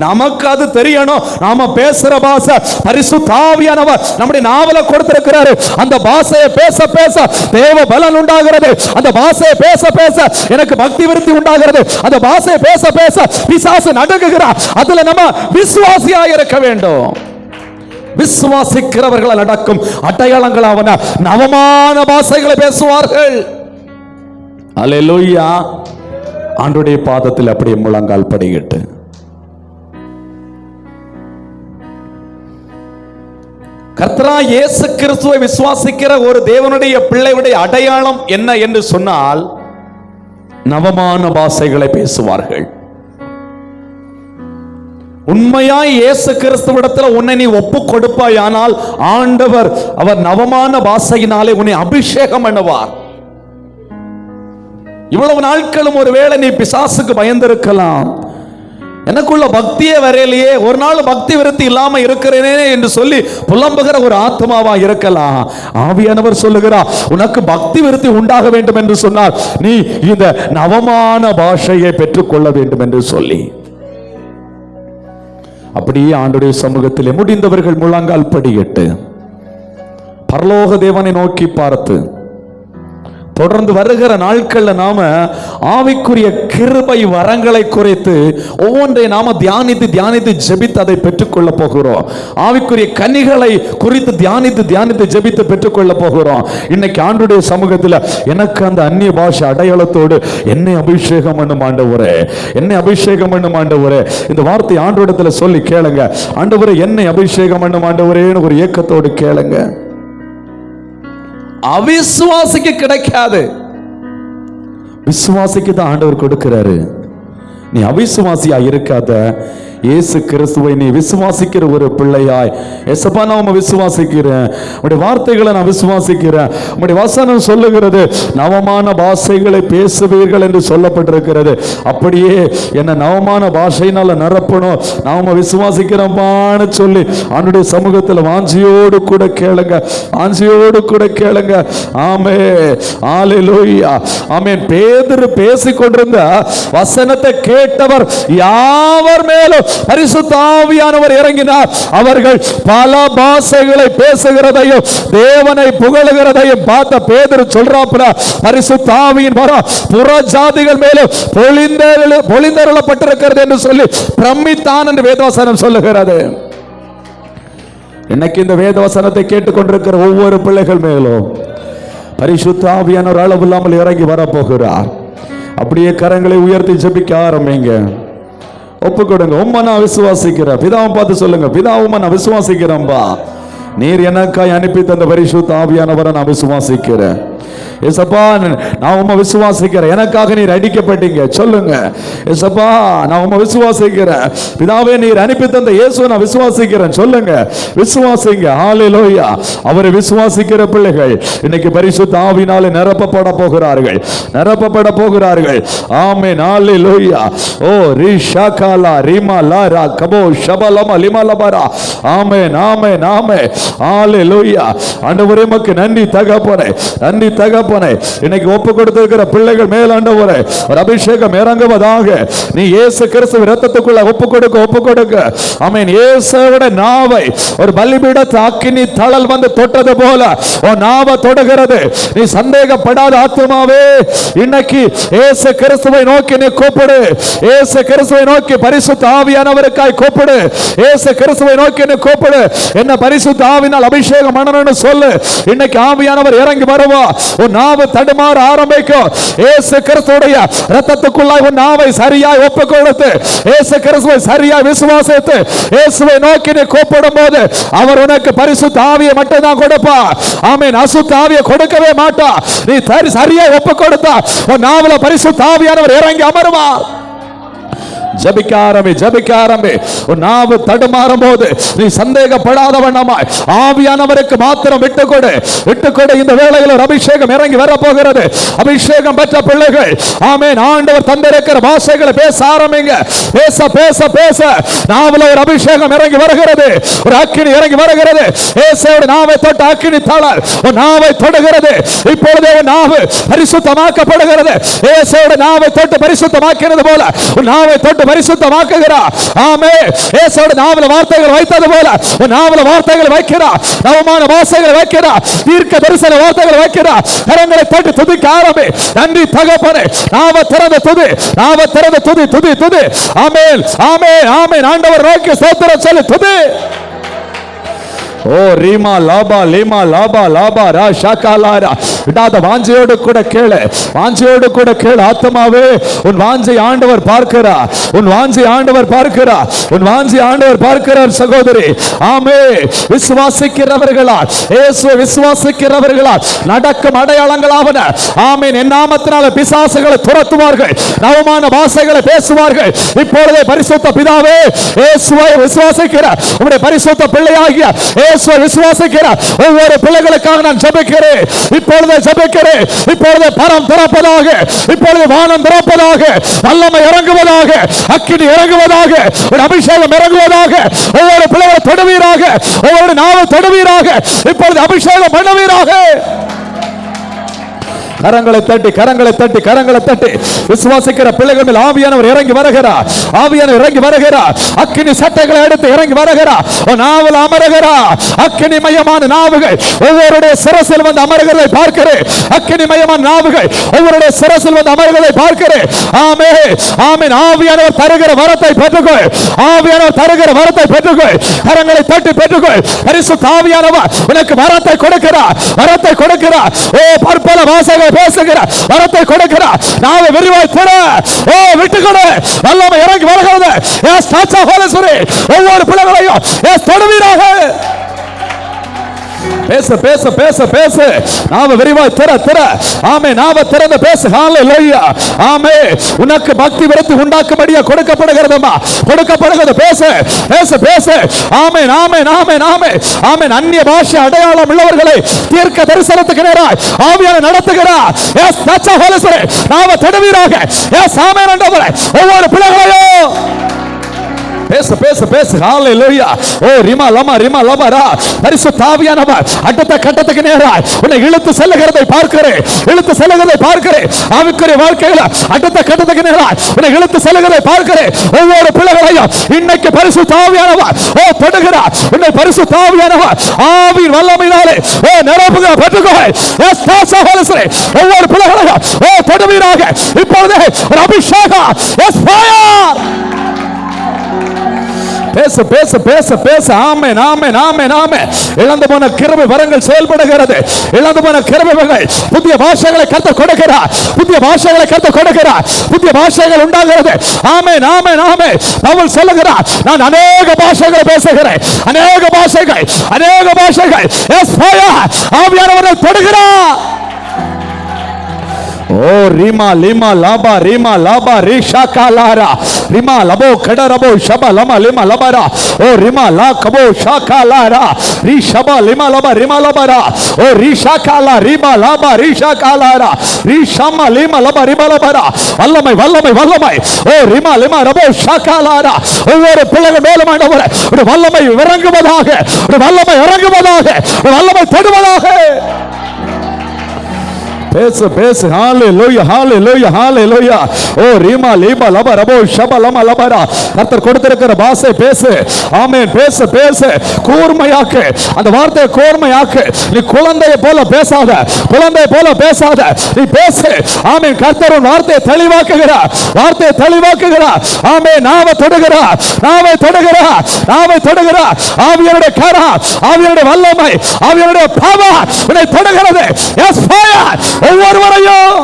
Speaker 3: நமக்கு அது தெரியணும், நாம பேசுற பாஷை பரிசுத்த ஆவியானவர் நம்முடைய நாவல கொடுத்திருக்கிறாரு. அந்த பாஷையை பேச பேச தேவ பலன் உண்டாகிறது. அந்த பாஷையை பேச பேச எனக்கு பக்தி விருத்தி உண்டாகிறது. அந்த பாஷையை பேச பேச பிசாசு நடுங்குகிறார். அதுல நம்ம விசுவாசியா இருக்க வேண்டும். விசுவாசிக்கிறவர்கள் நடக்கும் அடையாளங்களாவன நவமான பாஷைகளை பேசுவார்கள். அல்லேலூயா. ஆண்டவருடைய பாதத்தில் அப்படியே முழங்கால் படியிட்டு கர்த்தராகிய இயேசு கிறிஸ்துவை விசுவாசிக்கிற ஒரு தேவனுடைய பிள்ளையுடைய அடையாளம் என்ன என்று சொன்னால், நவமான பாஷைகளை பேசுவார்கள். உண்மையாய் இயேசு கிறிஸ்துவிடத்தில் உன்னை நீ ஒப்பு கொடுப்பாயானால் ஆண்டவர் அவர் நவமான பாஷையினாலே உன்னை அபிஷேகம் பண்ணுவார். இவ்வளவு நாட்களும் ஒருவேளை நீ பிசாசுக்கு பயந்திருக்கலாம், எனக்குள்ள பக்தியே வரையிலேயே, ஒரு நாள் பக்தி விருத்தி இல்லாம இருக்கிறேனே என்று சொல்லி புலம்புகிற ஒரு ஆத்மாவா இருக்கலாம். ஆவியானவர் சொல்லுகிறார், உனக்கு பக்தி விருத்தி உண்டாக வேண்டும் என்று சொன்னார் நீ இந்த நவமான பாஷையை பெற்றுக்கொள்ள வேண்டும் என்று சொல்லி, அப்படியே ஆண்டவருடைய சமூகத்திலே முடிந்தவர்கள் முழங்கால் படியிட்டு பரலோக தேவனை நோக்கி பார்த்து, தொடர்ந்து வருகிற நாட்கள்ல நாம ஆவிக்குரிய கிருபை வரங்களை குறித்து ஒவ்வொன்றை நாம தியானித்து தியானித்து ஜெபித்து அதை பெற்றுக்கொள்ள போகிறோம். ஆவிக்குரிய கனிகளை குறித்து தியானித்து தியானித்து ஜெபித்து பெற்றுக்கொள்ள போகிறோம். இன்னைக்கு ஆண்டவருடைய சமூகத்தில் எனக்கு அந்த அந்நிய பாஷை அடையாளத்தோடு என்னை அபிஷேகம் பண்ணும் ஆண்டவரே, என்னை அபிஷேகம் பண்ணும் ஆண்டவரே, இந்த வார்த்தை ஆண்டவரிடத்தில் சொல்லி கேளுங்க. ஆண்டவரே என்னை அபிஷேகம் பண்ணும் ஆண்டவரேன்னு ஒரு ஏக்கத்தோடு கேளுங்க. அவிசுவாசிக்கு கிடைக்காது, விசுவாசிக்கு தான் ஆண்டவர் கொடுக்கிறாரு. நீ அவிசுவாசியா இருக்காத, இயேசு கிறிஸ்துவை நீ விசுவாசிக்கிற ஒரு பிள்ளையாய், எசப்பா நான் உம்மை விசுவாசிக்கிறேன், உம்முடைய வார்த்தைகளை நான் விசுவாசிக்கிறேன், உம்முடைய வசனம் சொல்லுகிறது நவமான பாஷைகளை பேசுவீர்கள் என்று சொல்லப்பட்டிருக்கிறது. அப்படியே என்ன நவமான பாஷையினால நிரப்பணும், நான் உம்மை விசுவாசிக்கிறேன்பான்னு சொல்லி ஆண்டவருடைய சமூகத்தில் வாஞ்சியோடு கூட கேளுங்க, வாஞ்சியோடு கூட கேளுங்க. ஆமே, ஹல்லேலூயா, ஆமென். பேதுரு பேசிக் கொண்டிருந்த வசனத்தை கேட்டவர் யாவர் மேலும் பரிசுத்த ஆவியானவர் இறங்கினார். அவர்கள் பல பாஷைகளை பேசுகிறதையும் தேவனை புகழுகிறதையும் பார்த்த பேதுரு சொல்றாப்புல, பரிசுத்த ஆவியின் வரம் புற ஜாதிகள் மேலும் பொழிந்தருளப்பட்டிருக்கிறது என்று சொல்லி பிரமித்தான் என்று வேதவசனம் சொல்லுகிறது. இன்னைக்கு இந்த வேதவசனத்தை கேட்டுக்கொண்டிருக்கிற ஒவ்வொரு பிள்ளைகள் மேலும் பரிசுத்த ஆவியானவர் அளவு இல்லாமல் இறங்கி வரப்போகிறார். அப்படியே கரங்களை உயர்த்தி ஜெபிக்க ஆரம்பிங்க. ஒப்பு கொடுங்க. உம்மை நான் விசுவாசிக்கிறேன். பிதாவை பார்த்து சொல்லுங்க, பிதாவும்மா நான் விசுவாசிக்கிறேன்பா, நீர் எனக்காய் அனுப்பி தந்த பரிசுத்த ஆவியானவரை நான் விசுவாசிக்கிறேன்.
Speaker 2: ஏசப்பா நான் உம்மை விசுவாசிக்கிறேன், எனக்காக நீர் அடிக்கப்பட்டீங்க சொல்லுங்க. ஏசப்பா நான் உம்மை விசுவாசிக்கிறேன், பிதாவே நீர் அனுப்பி தந்த இயேசுவை நான் விசுவாசிக்கிறேன் சொல்லுங்க. விசுவாசிங்க. ஹல்லேலூயா. அவரை விசுவாசிக்கிற பிள்ளைகள் இன்னைக்கு பரிசுத்த ஆவியினாலே நிரப்பப்பட போகிறார்கள், நிரப்பப்பட போகிறார்கள். ஆமென். ஹல்லேலூயா. ஓ ரிஷாகாலா ரிமாலாரா கபோ ஷபலம லிமலபரா. ஆமென் ஆமென் ஆமென். ஹல்லேலூயா. ஆண்டவரே உமக்கு நன்றி தகப்பனே, நன்றி தகப்பனே. இன்னைக்கு ஒப்பு கொடுத்திருக்கிற பிள்ளைகள் மேல் ஆண்டவரே ஒரு அபிஷேகம் இறங்குவதாக. நீ இயேசு கிறிஸ்துவின் இரத்தத்துக்குள்ள ஒப்பு கொடுக்க, ஒப்பு கொடுக்க. ஆமென். இயேசுவோட நாவை ஒரு பலிபீடத்து அக்கினி தழல் வந்து தொட்டது போல உன் நாவை தொடுகிறது. நீ சந்தேகப்படாத ஆத்துமாவே இன்னைக்கு இயேசு கிறிஸ்துவை நோக்கி நீ கூப்பிடு. இயேசு கிறிஸ்துவை நோக்கி பரிசுத்த ஆவியானவருக்காய் கூப்பிடு. இயேசு கிறிஸ்துவை நோக்கி நீ கூப்பிடு. என்ன பரிசுத்த ஆவியினால் அபிஷேகம் பண்ணணும்னு சொல்லு. இன்னைக்கு ஆவியானவர் இறங்கி வருவா. உன் நாவு தடுமாற ஆரம்பிக்கும். இயேசு கிறிஸ்துவுடைய இரத்தத்துக்குள்ளாய் உன் நாவை சரியாய் ஒப்பு கொடுத்து இயேசு கிறிஸ்துவை சரியாய் விசுவாசித்து இயேசுவை நோக்கி நீ கூப்பிடும் போது அவர் உனக்கு பரிசுத்த ஆவியை மட்டும் தான் கொடுப்பா. ஆமென். அசுத்த ஆவியை கொடுக்கவே மாட்டா. நீ சரியாய் ஒப்பு கொடுத்தா உன் நாவுல பரிசுத்த ஆவியானவர் இறங்கி அமருவார். ஜபிக்க ஆரம்பி, ஜபிக்க ஆரம்பி. உன் நாவு தடுமாறும் போது நீ சந்தேகப்படாத வண்ணமாய் ஆவியானவருக்கு மாத்திரம் விட்டுக்கொடு, விட்டுக்கொடு. இந்த வேளையில் ஒரு அபிஷேகம் இறங்கி வர போகிறது. அபிஷேகம் பெற்ற பிள்ளைகள் ஆமென் ஆண்டவர் தந்திருக்கிற பாஷைகளை பேச ஆரம்பிங்க. பேச பேச பேச நாவுல ஒரு அபிஷேகம் இறங்கி வருகிறது, ஒரு அக்கினி இறங்கி வருகிறது. இயேசுவோட நாவை தொட்ட அக்கினி தழல் உன் நாவை தொடுகிறது. இப்பொழுதே உன் நாவு பரிசுத்தமாக்கப்படுகிறது. இயேசுவோட நாவை தொட்டு பரிசுத்தமாக்கிறது போல உன் நாவை தொட்டு பரிசுத்தமாக்குகிறார். ஆமென். இயேசுவோட நாவுல வார்த்தைகள் வைத்தது போல உன் நாவுல வார்த்தைகள் வைக்கிறார். நவமான வார்த்தைகள் வைக்கிறார். தீர்க்க தரிசன வார்த்தைகள் வைக்கிறார். கரங்களை தட்டி துதிக்க ஆரம்பி. நன்றி தகப்பனே. நாவை திறந்த துதி, நாவை திறந்த துதி, துதி துதி. ஆமென் ஆமென் ஆமென். ஆண்டவர் நோக்கி ஸ்தோத்திரம் சொல்லி துதி. ஓ ரீமா லாபா லீமா லாபா லாபா ரா ஷாகாலாரா. விடாத வாஞ்சையோடு கூட கேளு, வாஞ்சையோடு கூட கேளு. ஆத்மாவே உன் வாஞ்சை ஆண்டவர் பார்க்கிறார், உன் வாஞ்சை ஆண்டவர் பார்க்கிறார், உன் வாஞ்சை ஆண்டவர் பார்க்கிறார் சகோதரி. ஆமே. விசுவாசிக்கிறவர்களால் இயேசுவை விசுவாசிக்கிறவர்களால் நடக்கும் அடையாளங்களாவன. ஆமென். என் நாமத்தினால பிசாசுகளை துரத்துவார்கள், நவமான பாஷைகளை பேசுவார்கள். இப்பொழுதே பரிசுத்த பிதாவே இயேசுவை விசுவாசிக்கிற உம்முடைய பரிசுத்த பிள்ளையாகிய இயேசுவை விசுவாசிக்கிற ஒவ்வொரு பிள்ளைகளுக்காக நான் ஜெபிக்கிறேன். இப்பொழுது ஜெபிக்கிறேன். இப்பொழுது பரம் திறப்பதாக, இப்பொழுது வானம் திறப்பதாக, வல்லமை இறங்குவதாக, அக்கினி இறங்குவதாக, ஒரு அபிஷேகம் இறங்குவதாக. ஒவ்வொரு பிள்ளைகளை தொடுவீராக, ஒவ்வொரு நாவை தொடுவீராக. இப்பொழுது அபிஷேகம் பண்ணுவீராக. கரங்களை தட்டி, கரங்களை தட்டி, கரங்களை தட்டி விசுவாசிக்கிற பிள்ளைகள் மேல் ஆவியானவர் இறங்கி வருகிறார். ஆவியானவர் இறங்கி வருகிறார். அக்கினி சட்டைகளை எடுத்து இறங்கி வருகிறார். நாவல் அமருகிறார். அக்கினி மயமான நாவுகள் ஒவ்வொருடைய சிரசில் வந்து அமருகிறதை பார்க்கிறேன். அக்கினி மயமான நாவுகள் ஒவ்வொருடைய சிரசில் வந்து அமருகிறதை பார்க்கிறேன். ஆமென் ஆமென். ஆவியானவர் தருகிற வரத்தை பெற்றுக்கொள். ஆவியானவர் தருகிற வரத்தை பெற்றுக்கொள். கரங்களை தட்டி பெற்றுக்கொள். பரிசுத்த ஆவியானவர் உனக்கு வரத்தை கொடுக்கிறார், வரத்தை கொடுக்கிறார். ஓ பற்பல வாசைகள் பேசுகிற வரத்தை கொடுக்கிறார். நாவை விரிவாய் திற. ஓ விட்டுக்கொடு. வல்லமை இறங்கி வருகிறது. Yes touch of Holy Spirit ஒவ்வொரு பிள்ளைகளையும் எஸ் தொடுவீராக. பேச பேச பேச பேச. நாவை விரிவாய் திற திற. ஆமென். நாவை திறந்து பேசு. ஹல்லேலூயா. ஆமென். உனக்கு பக்தி விருத்தி உண்டாக்கும்படியா கொடுக்கப்படுகிறதம்மா, கொடுக்கப்படுகிறது. பேச பேச பேச. ஆமென் ஆமென் ஆமென் ஆமென் ஆமென். அந்நிய பாஷை அடையாளம் உள்ளவர்களை தீர்க்க தரிசனத்துக்கு நேராய் ஆவியானவர் நடத்துகிறார். Yes touch of Holy Spirit. நாவை தொடுவீராக. எஸ் ஆமென். ஆண்டவரே ஒவ்வொரு பிள்ளைகளையும் பேச பேச பேச. ஹல்லேலூயா. ஓ ரிமா லமா ரிமா லமா ரா. பரிசுத்த ஆவியானவர் அடுத்த கட்டத்துக்கு நேராய் உன்னை இழுத்து செல்லுகிறதை பார்க்கிறேன், இழுத்து செல்லுகிறதை பார்க்கிறேன். ஆவிக்குரிய வாழ்க்கையில அடுத்த கட்டத்துக்கு நேராய் உன்னை இழுத்து செல்லுகிறதை பார்க்கிறேன். ஒவ்வொரு பிள்ளைகளையும் இன்னைக்கு பரிசுத்த ஆவியானவர் ஓ தொடுகிறார். உன்னை பரிசுத்த ஆவியானவர் ஆவியின் வல்லமையினாலே ஓ நிரப்புக பெற்றுக்கொள். Yes touch of Holy Spirit ஒவ்வொரு பிள்ளைகளையும் ஓ தொடுவீராக. இப்பொழுது ஒரு அபிஷேகம். Yes fire. பேச பேச பேச பேச. ஆமென் ஆமென் ஆமென் ஆமென். இழந்து போன கிருபை வரங்கள் செயல்படுகிறது. இழந்து போன கிருபைகள் புதிய பாஷைகளை கர்த்தர் கொடுக்கிறார். புதிய பாஷைகளை கர்த்தர் கொடுக்கிறார். புதிய பாஷைகள் உண்டாகிறது. ஆமென் ஆமென் ஆமென். பவுல் சொல்லுகிறார், நான் அநேக பாஷைகளை பேசுகிறேன். அநேக பாஷைகள், அநேக பாஷைகள். எஸ் ஃபயர். ஆவியானவரை தொடுகிறார். ஓ ரீமா லிமா லாபா ரீமா லாபா ரீஷா காலாரா ரிமா லபோ கடரபோ ஷபா லமா லிமா லபரா ஓ ரிமா லா கபோ ஷாகா லாரா ரீ ஷபா லிமா லபா ரிமா லபரா ஓ ரீஷா காலா ரிமா லாபா ரீஷா காலாரா ரீ ஷமா லிமா லபா ரிமா லபரா வல்லமை வல்லமை வல்லமை ஓ ரிமா லிமா ரபோ ஷாகா லாரா ஒவ்வொரு பிள்ளைகள் மேலும் ஆண்டவரே ஒரு வல்லமை இறங்குவதாக ஒரு வல்லமை இறங்குவதாக ஒரு வல்லமை தொடுவதாக பேசு பேசு ஹalleluya ஹalleluya ஹalleluya ஓ ரீமா லீபா லபா ரபோ ஷபா லமா லபரா கர்த்தர் கொடுத்திருக்கிற பாஷை பேசு ஆமென் பேசு பேசு கூர்மையாக்கு அந்த வார்த்தையை கூர்மையாக்கு நீ குழந்தையை போல பேசாத குழந்தையை போல பேசாத நீ பேசு ஆமென் கர்த்தர் உன் வார்த்தையை தெளிவாக்குகிறார் வார்த்தையை தெளிவாக்குகிறார் ஆமென் நாவை தொடுகிறார் நாவை தொடுகிறார் நாவை தொடுகிறார் ஆவியானுடைய கரம் ஆவியானுடைய வல்லமை ஆவியானுடைய பவர் உன்னை தொடுகிறது எஸ் ஃபயர் ஒவ்வொருவரையும்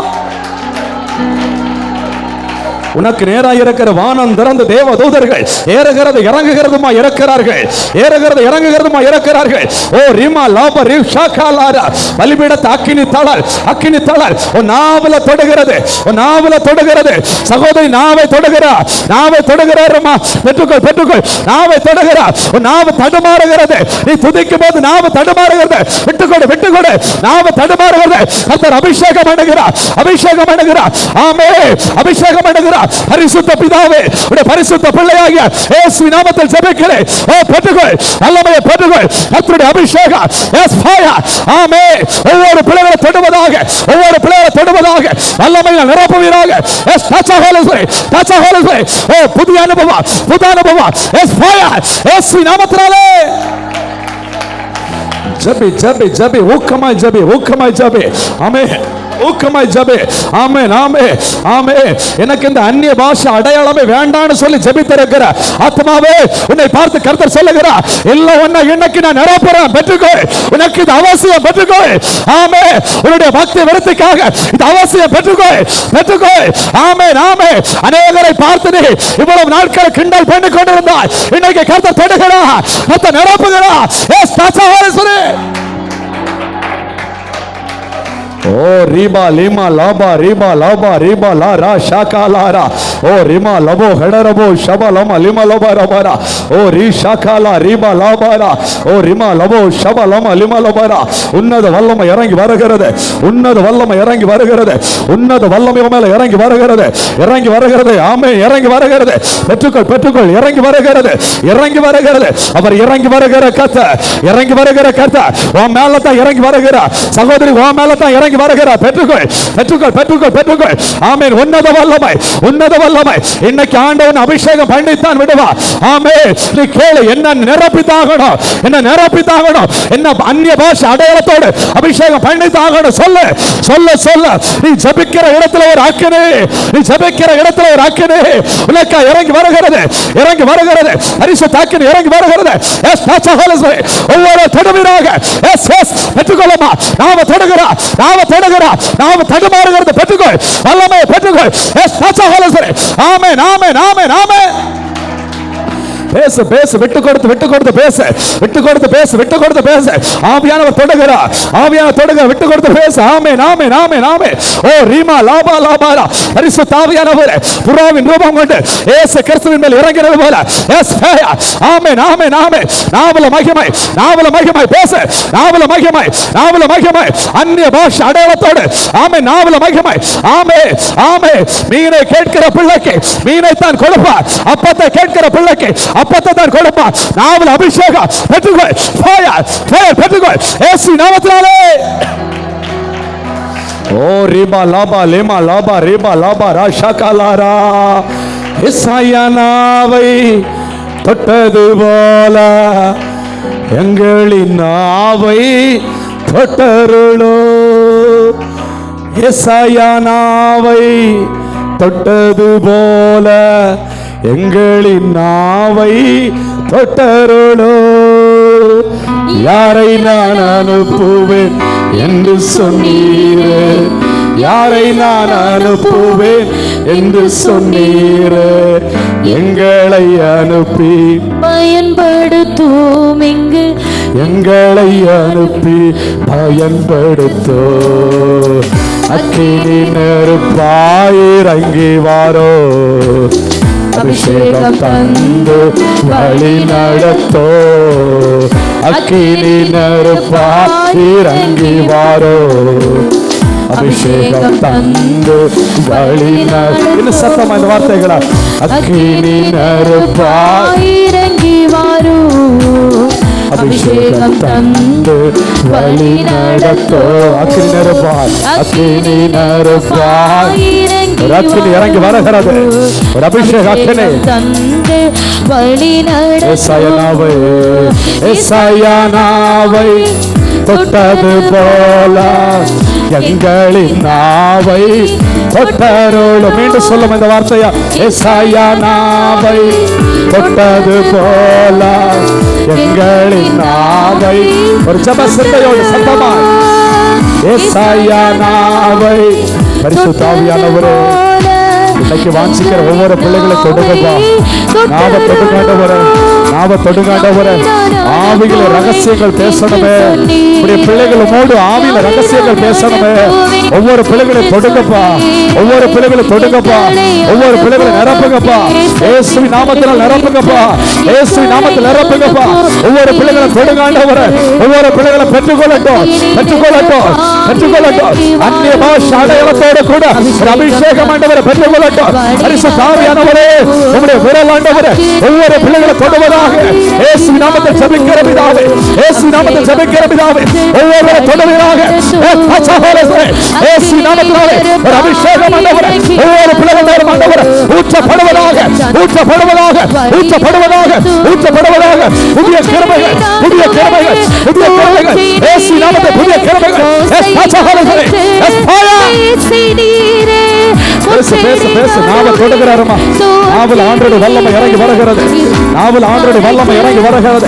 Speaker 2: உனக்கு நேராக இருக்கிற வானம் திறந்த தேவ தூதர்கள் ஏறுகிறது இறங்குகிறதுமா இருக்கிறார்கள் ஏறுகிறது இறங்குகிறதுமா இருக்கிறார்கள் ஓ ரிமா லாப ரிஷா காலாரா பலிபீடத்தை அக்கினி தளர் ஓ நாவல தொடுகிறது ஓ நாவல தொடுகிறது சகோதரி நாவை தொடுகிறார் நாவை தொடுகிறாரம்மா பெற்றுக்கொள் பெற்றுக்கொள் நாவை தொடுகிறார் ஓ நாவு தடுமாறுகிறது நீ துதிக்கும் போது நாவு தடுமாறுகிறது விட்டுக்கொடு விட்டுக்கொடு நாவு தடுமாறுகிறது கர்த்தர் அபிஷேகம் பண்ணுகிறார் ஆமென் அபிஷேகம் பண்ணுகிறார் பரிசுத்த பிதாவே உடைய பரிசுத்த பிள்ளையாகிய இயேசுவின் நாமத்தில் ஜெபிக்கிறேன் ஓ பெற்றுக்கொள் வல்லமையை பெற்றுக்கொள் கர்த்தருடைய அபிஷேகம் எஸ் ஃபயர் ஆமென் ஒவ்வொரு பிள்ளைகளை தொடுவதாக வல்லமையால் நிரப்புவீராக எஸ் டச் ஹோலி ஸ்பிரிட் ஓ புதிய அனுபவம் எஸ் ஃபயர் இயேசுவின் நாமத்தினாலே ஜெபி ஊக்கமாய் ஜெபி ஆமென் ஊக்கமாய் ஜெபி ஆமென் ஆமென் ஆமென் எனக்கு இந்த அந்நிய பாஷை அடையாளமே வேண்டாம்னு சொல்லி ஜெபித்திருக்கிற ஆத்மாவே உன்னை பார்த்து கர்த்தர் சொல்லுகிறார் இல்ல உன்னை இன்னைக்கு நான் நிரப்புறேன் பெற்றுக்கோ உனக்கு இது அவசியம் பெற்றுக்கோ ஆமென் உன்னுடைய பக்தி விருத்திக்காக இது அவசியம் பெற்றுக்கோ ஆமென் ஆமென் அநேகரை பார்த்து நீ இவ்வளவு நாட்கள் கிண்டல் பண்ணி கொண்டிருந்தாய் இன்னைக்கு கர்த்தர் தொடுகிறார் கர்த்தர் நிரப்புகிறார் எஸ் டச் ஹோலி ஸ்பிரிட் ஓ ரீபா லிமா லாபா ரீபா லாபா ரீபா லா ரா ஷாகா லாரா ஓ ரிமா லபோ ஹடரபோ ஷபா லமா லிமா லபா ரபாரா ஓ ரீ ஷாகா லா ரீபா லாபாரா ஓ ரிமா லபோ ஷபா லமா லிமா லபாரா உன்னத வல்லமை இறங்கி வருகிறது உன்னத வல்லமை மேல இறங்கி வருகிறது ஆமென் இறங்கி வருகிறது பெற்றுக்கொள் இறங்கி வருகிறது அவர் இறங்கி வருகிற கர்த்தர் உன் மேல தான் இறங்கி வருகிறார் சகோதரி உன் மேல தான் இறங்கி வருகிறார் பெற்றுக்கொள் ஆமென் உன்னத வல்லமை இன்னைக்கு ஆண்டவன் அபிஷேகம் பண்ணித்தான் விடுவா ஆமென் நீ கேளு என்ன நிரப்பித்தாகணும் என்ன அந்நிய பாஷை அடையாளத்தோடு அபிஷேகம் பண்ணித்தாகணும் சொல்ல நீ ஜெபிக்கிற இடத்துல ஒரு அக்கினி உனக்கு இறங்கி வருகிறது பரிசுத்த அக்கினி இறங்கி வருகிறது எஸ் டச் ஹோலி ஸ்பிரிட் ஒவ்வொரு தொடுவீராக எஸ் பெற்றுக்கொள்ளமா நாம தடுமாறுகிறது பெற்றுக்கொள் வல்லமையை பெற்றுக்கொள் எஸ் டச் ஹோலி ஸ்பிரிட் ஆமென் பேசு விட்டு கொடுத்து பேசு ஆவியானவர் தொடுகிறார் விட்டு கொடுத்து பேசு ஆமென் ஓ ரீமா லாபா லாபாரா பரிசுத்த ஆவியானவர் புறாவின் ரூபம் கொண்டு இயேசு கிறிஸ்துவின் மேல் இறங்கினது போல எஸ் ஃபயர் ஆமென் நாவல மகிமை பேசு நாவல மகிமை அந்நிய பாஷை அடையாளத்தோடு ஆமென் நாவல மகிமை ஆமென் மீனை கேட்கிற பிள்ளைக்கு மீனை தான் கொடுப்பார் அப்பத்தை கேட்கிற பிள்ளைக்கு அப்பத்தை தான் கொடுப்பார் நாவல் அபிஷேகம் பெற்றுக்கொள் ஃபயர் பெற்றுக்கொள் இயேசுவின் நாமத்தினாலே ஓ ரிபா லாபா லேமா லாபா ரிபா லாபா ராஷா காலாரா இசாயா நாவை தொட்டது போல எங்களின் நாவை தொட்டருளோ இசாயா நாவை தொட்டது போல எங்களின் நாவை தொட்டருளோ யாரை நான் அனுப்புவேன் என்று சொன்னீரே யாரை நான் அனுப்புவேன் என்று சொன்னீரே எங்களை அனுப்பி
Speaker 1: பயன்படுத்தும்
Speaker 2: எங்களை அனுப்பி பயன்படுத்தோ அக்கினி நெருப்பாயிறங்கி வாரோ அபிஷேகம் தந்து வழி நடத்தோ அக்கினி நெருப்பாயிறங்கி வாரோ அபிஷேகம் தந்து வழி இன்னும் சத்தமா இந்த வார்த்தைகளா அக்கினி நெருப்பாயிறங்கி வாரோ அபிஷேகம் தந்து வழி நடத்தோ அக்கினி நெருப்பாய் அக்கினி நெருப்பாய் அக்கினி இறங்கி வருகிறது ஒரு அபிஷேக அக்கினி தந்து வழி நடத்தோ எசாயானாவை தொட்டது போல எங்களின் நாவை தொட்டரோடு மீண்டும் சொல்லும் இந்த வார்த்தையா எசாயானாவை தொட்டது போல எங்களின் நாவை ஒரு ஜெப சிந்தையோடு சத்தமாய் ஏசாயானாவை பரிசுத்த ஆவியானவரே இன்னைக்கு வாஞ்சிக்கிற ஒவ்வொரு பிள்ளைகளை தொடுங்கப்பா நாவ தொடுங்காண்டவரே நாவ தொடுங்காண்டவரே ஆவியில ரகசியங்கள் பேசணுமே இப்படி பிள்ளைகள் உமோடு ஆவியில ரகசியங்கள் பேசணுமே ஒவ்வொரு பிள்ளைகளை தொடுங்கப்பா ஒவ்வொரு பிள்ளைகளை தொடுங்கப்பா ஒவ்வொரு பிள்ளைகளை நிரப்புங்கப்பா இயேசுவின் நாமத்தினால் நிரப்புங்கப்பா இயேசுவின் நாமத்தில் நிரப்புங்கப்பா ஒவ்வொரு பிள்ளைகளை தொடுங்காண்டவரே ஒவ்வொரு பிள்ளைகளை பெற்றுக்கொள்ளட்டும் பெற்றுக்கொள்ளட்டும் பெற்றுக்கொள்ளட்டும் அந்நிய பாஷை அடையாளத்தோடு கூட ஒரு அபிஷேகம் ஆண்டவரை பெற்றுக்கொள்ளட்டும் பரிசுத்த ஆவியானவரே உம்முடைய விரல் ஆண்டவரே ஒவ்வொரு பிள்ளைகளை தொடுவதாக இயேசுவின் நாமத்தில் ஜெபிக்கிற பிதாவே இயேசுவின் நாமத்தில் ஜெபிக்கிற பிதாவே ஒவ்வொருவரை தொடுவதாக இயேசுவின் நாமத்தினாலே ஒரு அபிஷேகம் ஆண்டவரே ஒவ்வொரு பிள்ளைகள் மேலும் ஆண்டவரே ஊற்றப்படுவதாக ஊற்றப்படுவதாக ஊற்றப்படுவதாக ஊற்றப்படுவதாக புதிய கிருபைகள் புதிய கிருபைகள் புதிய கிருபைகள் இயேசுவின் நாமத்தில் புதிய கிருபைகள் பேசு நாவ தொடுகிறாருமா நாவல் ஆண்டோட வல்லமை இறங்கி வருகிறது நாவல் ஆண்டோட வல்லமை இறங்கி வருகிறது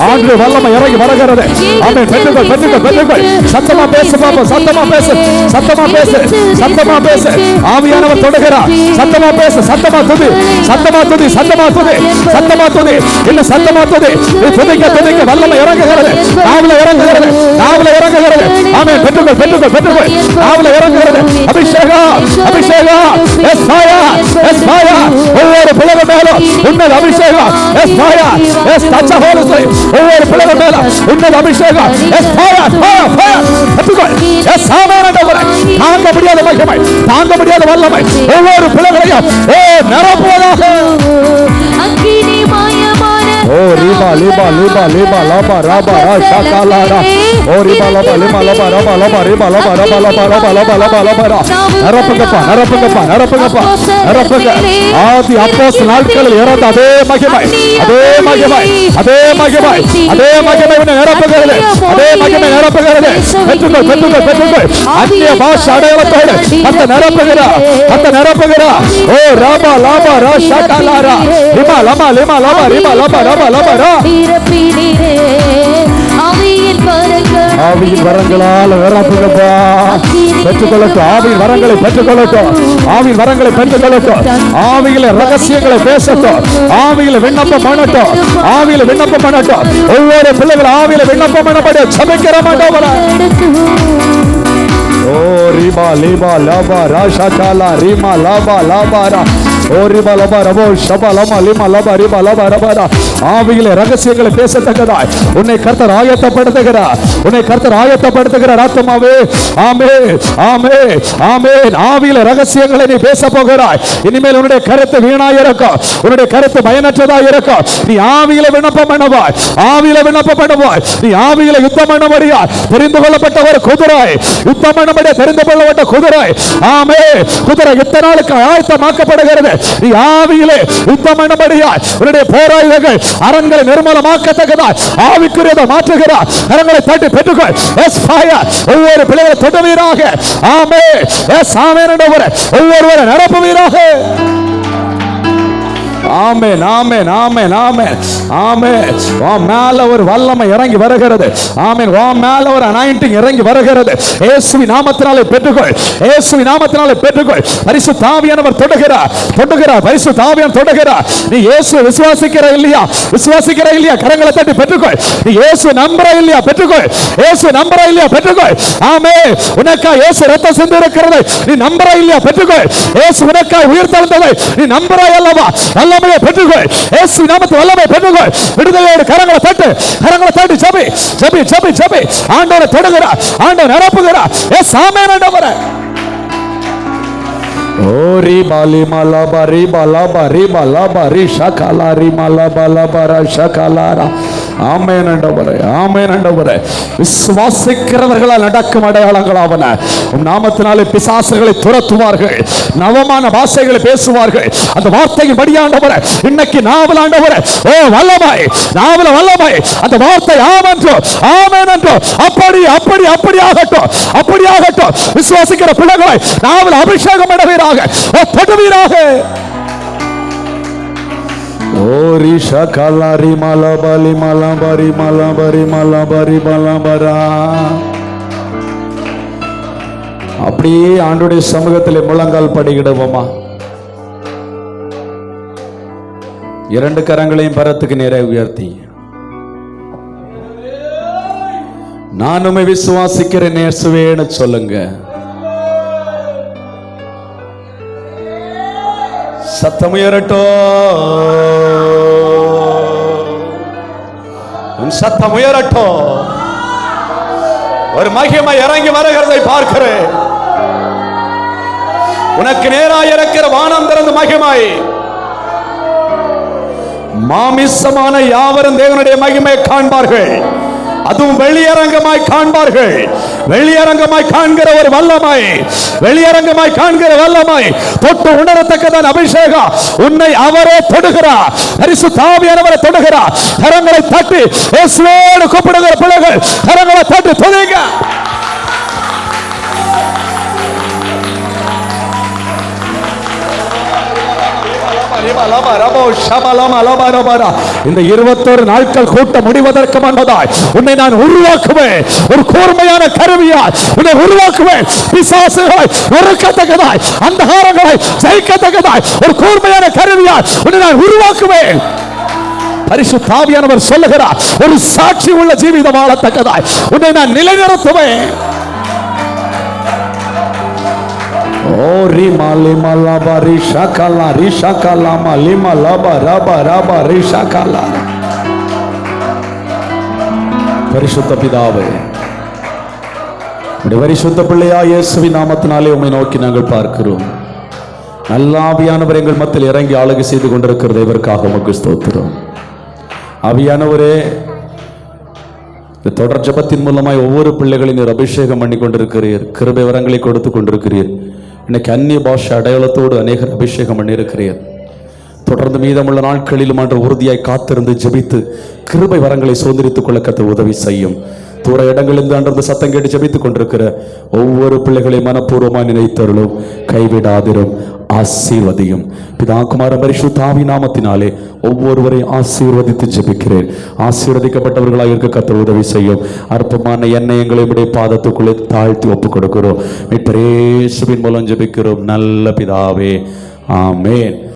Speaker 2: ஆண்டோட வல்லமை இறங்கி வருகிறது ஆமென் பெற்றுக்கொள் பெற்றுக்கொள் பெற்றுக்கொள் சத்தமா பேசு பாப்பா சத்தமா பேசு சத்தமா பேசு சத்தமா பேசு ஆவியானவர் தொடுகிறார் சத்தமா பேசு சத்தமா துதி சத்தமா துதி சத்தமா துதி சத்தமா துதி இன்னும் சத்தமா துதி துதிக்க துதிக்க வல்லமை இறங்குகிறது நாவல இறங்குகிறது நாவல இறங்குகிறது ஆமென் பெற்றுக்கொள் பெற்றுக்கொள் பெற்றுக்கொள் நாவல இறங்குகிறது அபிஷேகம் அபிஷேகம் ஒவ்வொரு பிள்ளைகள் மேலும் உன்னத அபிஷேகம் ஒவ்வொரு பிள்ளைகள் மேலும் உன்னத அபிஷேகம் தாங்க முடியாத மகிமை தாங்க முடியாத வல்லமை ஒவ்வொரு பிள்ளைகளையும் நிரப்புவதாக ஓ ரிபா லிபா லிபா லிபா லபா ரபா ரா ஷகாலாரா ஓ ரிபா லபா லிமா லபா ரபா லபா ரிபா லபா ரபா லபா லபா லபா லபா லபா ரா நிரப்புங்கப்பா நிரப்புங்கப்பா நிரப்புங்கப்பா நிரப்புங்க ஆதி அப்போஸ்தலர் நாட்களில் இறந்த அதே மகிமை அதே மகிமை அதே மகிமை அதே மகிமை நிரப்புகிறது அதே மகிமை நிரப்புகிறது பெற்றுக்கொள் பெற்றுக்கொள் பெற்றுக்கொள் அந்நிய பாஷை அடையாளத்தோடு அந்த நிரப்புகிறா அந்த நிரப்புகிறா ஓ ரபா லபா ரா ஷகாலாரா ரிபா லபா லிமா லபா ரிபா லபா ஆவியின் வரங்களால் நிரப்புங்கப்பா பெற்றுக்கொள்ளட்டும் ஆவியின் வரங்களை பெற்றுக்கொள்ளட்டும் ஆவியின் வரங்களை பெற்றுக்கொள்ளட்டும் ஆவியில ரகசியங்களை பேசட்டும் ஆவியில விண்ணப்பம் பண்ணட்டும் ஆவியில விண்ணப்பம் பண்ணட்டும் ஒவ்வொரு பிள்ளைகள் ஆவியில விண்ணப்பம் பண்ணப்பட சபிக்கிற மாட்டோம் ஓ ரிபா லிபா லபா ராஷா காலா ரிமா லபா லபா ரா ஓ ரிபா லபா ரபோ ஷபா லமா லிமா லபா ரிபா லபா ரபா ஆவியிலே ரகசியங்களை பேசத்தக்கதாய் உன்னை கர்த்தர் ஆயத்தப்படுத்துகிறார் உன்னை கர்த்தர் ஆயத்தப்படுத்துகிறார் ஆத்துமாவே ஆமென் ஆமென் ஆமென் ஆவியிலே ரகசியங்களை நீ பேச போகிறாய் இனிமேல் உன்னுடைய கருத்து வீணாய் இருக்கும் உன்னுடைய கருத்து பயனற்றதாய் இருக்கும் நீ ஆவியிலே விண்ணப்பம் பண்ணுவாய் ஆவியிலே விண்ணப்பம் பண்ணுவாய் நீ ஆவியிலே யுத்தம் பண்ணும்படியா தெரிந்து கொள்ளப்பட்ட ஒரு குதிரை யுத்தம் பண்ணும்படியா தெரிந்து கொள்ளப்பட்ட குதிரை ஆமென் குதிரை இத்தனை நாளுக்கு ஆயத்தமாக்கப்படுகிறது நீ ஆவியிலே யுத்தம் பண்ணும்படியா உன்னுடைய போராளிகள் அரண்களை நிர்மலமாக்கத்தக்கதாய் ஆவிக்குரியதை மாற்றுகிறார் கரங்களை தட்டி பெற்றுக்கொள் எஸ் ஃபயர் ஒவ்வொரு பிள்ளைகளை தொடுவீராக ஆமென் எஸ் ஆமென் ஒவ்வொருவரை நிரப்புவீராக ஆமென் ஆமென் ஆமென் ஆமென் ஆமென். உன் மேல ஒரு வல்லமை இறங்கி வருகிறது. ஆமென். உன் மேல ஒரு அனாயிண்டிங் இறங்கி வருகிறது. இயேசுவின் நாமத்தினாலே பெற்றுக்கொள். இயேசுவின் நாமத்தினாலே பெற்றுக்கொள். பரிசுத்த ஆவியானவர் தொடுகிறார், தொடுகிறார். பரிசுத்த ஆவியானவர் தொடுகிறார். நீ இயேசுவை விசுவாசிக்கிற இல்லையா? விசுவாசிக்கிற இல்லையா? கரங்களை தட்டி பெற்றுக்கொள். நீ இயேசு நம்புற இல்லையா? பெற்றுக்கொள். இயேசு நம்புற இல்லையா? பெற்றுக்கொள். ஆமென். உனக்காக இயேசு ரத்தம் சிந்தி இருக்கிறதை நீ நம்புற இல்லையா? பெற்றுக்கொள். இயேசு உனக்காக உயிர் தெழுந்ததை நீ நம்புறாய் அல்லவா? வல்லமையை பெற்றுக்கொள். இயேசு நாமத்தில் வல்லமையை பெற்றுக்கொள். விடுதலையோடு கரங்களை தட்டு, கரங்களை தட்டி ஜெபி ஜெபி ஜெபி ஜெபி. ஆண்டவரை தொடுகிறார், ஆண்டவர் நிரப்புகிறார். எஸ் ஆமென் ஆண்டவரே. ஓரி பாலி மாலா பாரி பாலா பாரி பாலா பாரி ஷகலாரி மாலா பாலா பாரா ஷகலாரா. ஆமென் ஆண்டவரே, ஆமென் ஆண்டவரே. விசுவாசிக்கிறவர்களால் நடக்கும் அடையாளங்களாவன. உம் நாமத்தினாலே பிசாசுகளை துரத்துவார்கள், நவமான பாஷைகளை பேசுவார்கள். அந்த வார்த்தையின் படியாண்டவரே இன்னைக்கு நாவல் ஆண்டவரே, ஓ வல்லமை, நாவல வல்லமை. அந்த வார்த்தை ஆமென்றோ ஆமென் என்றோ அப்படி அப்படி அப்படி ஆகட்டும், அப்படி ஆகட்டும். விசுவாசிக்கிற பிள்ளைகளை நாவல் அபிஷேகம் பண்ணுவீராக, தொடுவீராக. ஓரி ஷகலாரி மலபலி மலபரி மலபரி மலபரி மலபரா. அப்படியே ஆண்டுடைய சமூகத்திலே முழங்கால் படிக்கிடுவோமா? இரண்டு கரங்களையும் பரத்துக்கு நேரே உயர்த்தி, நான் உம்மை விசுவாசிக்கிறேன் இயேசுவேன்னு சொல்லுங்க. சத்தம் உயரட்டும், சத்தம் உயரட்டும். ஒரு மகிமை இறங்கி வருகிறதை பார்க்கிறேன். உனக்கு நேராக இருக்கிற வானம் திறந்த மகிமை. மாமிசமான யாவரும் தேவனுடைய மகிமையை காண்பார்கள். அதுவும் வெளியரங்கமாய் காண்பார்கள். வெளியரங்கமாய் காண்கிற ஒரு வல்லமை, வெளியரங்கமாய் காண்கிற வல்லமை, தொட்டு உணரத்தக்கதான் அபிஷேகம். உன்னை அவரே தொடுகிறார், பரிசுத்த ஆவியானவரை தொடுகிறார். கரங்களை தட்டி இயேசுவோடு கூப்பிடுகிற பிள்ளைகள் கரங்களை தட்டி தொடுங்க. இந்த 21 நாட்கள் கூட்ட முடிவதற்கு முன்பதாய் உன்னை நான் உருவாக்குவேன். ஒரு கூர்மையான கருவியால் உன்னை உருவாக்குவேன். பிசாசுகளை ஒடுக்கத்தக்கதாய், அந்தகாரங்களை ஜெயிக்கத்தக்கதாய் ஒரு கூர்மையான கருவியால் உன்னை நான் உருவாக்குவேன். பரிசுத்த ஆவியானவர் சொல்லுகிறார், ஒரு சாட்சி உள்ள ஜீவிதம் வாழத்தக்கதாய் உன்னை நான் நிலைநிறுத்துவேன். ஓரி மாலி மலா பாரி ஷகலா ரி ஷகலா மாலி மலா பாரா பாரா பாரி ஷகலா. பரிசுத்த பிதாவே, உம்முடைய பரிசுத்த பிள்ளையா இயேசுவின் நாமத்தினாலே உம்மை நோக்கி நாங்கள் பார்க்கிறோம். நல்ல ஆவியானவர் எங்கள் மத்தியில் இறங்கி ஆளுகை செய்து கொண்டிருக்கிறது. இதற்காக உமக்கு ஸ்தோத்திரம். ஆவியானவரே, இந்த தொடர் ஜெபத்தின் மூலமாய் ஒவ்வொரு பிள்ளைகளையும் நீர் அபிஷேகம் பண்ணி கொண்டிருக்கிறீர், கிருபை வரங்களை கொடுத்து கொண்டிருக்கிறீர். இன்னைக்கு அந்நிய பாஷை அடையாளத்தோடு அநேகர் அபிஷேகம் பண்ணியிருக்கிறீர். தொடர்ந்து மீதமுள்ள நாட்களிலும் அன்று உறுதியாய் காத்திருந்து ஜெபித்து கிருபை வரங்களை சுதந்திரித்துக் கொள்ள கர்த்தர் உதவி செய்யும். தூர இடங்களிலிருந்து அன்றது சத்தம் கேட்டு ஜெபித்துக் கொண்டிருக்கிற ஒவ்வொரு பிள்ளைகளை மனப்பூர்வமாய் நினைத்தருளும், கைவிடாதிரும், ஆசீர்வதியும். பிதா குமாரன் பரிசுத்த ஆவியின் நாமத்தினாலே ஒவ்வொருவரையும் ஆசீர்வதித்து ஜெபிக்கிறேன். ஆசீர்வதிக்கப்பட்டவர்களாக இருக்க கர்த்தர் உதவி செய்யும். அற்பமான எண்ணெய் எங்களை பாதத்துக்குள்ளே தாழ்த்தி ஒப்புக் கொடுக்கிறோம். மீட்பர் இயேசுவின் மூலம் ஜெபிக்கிறோம் நல்ல பிதாவே, ஆமென்.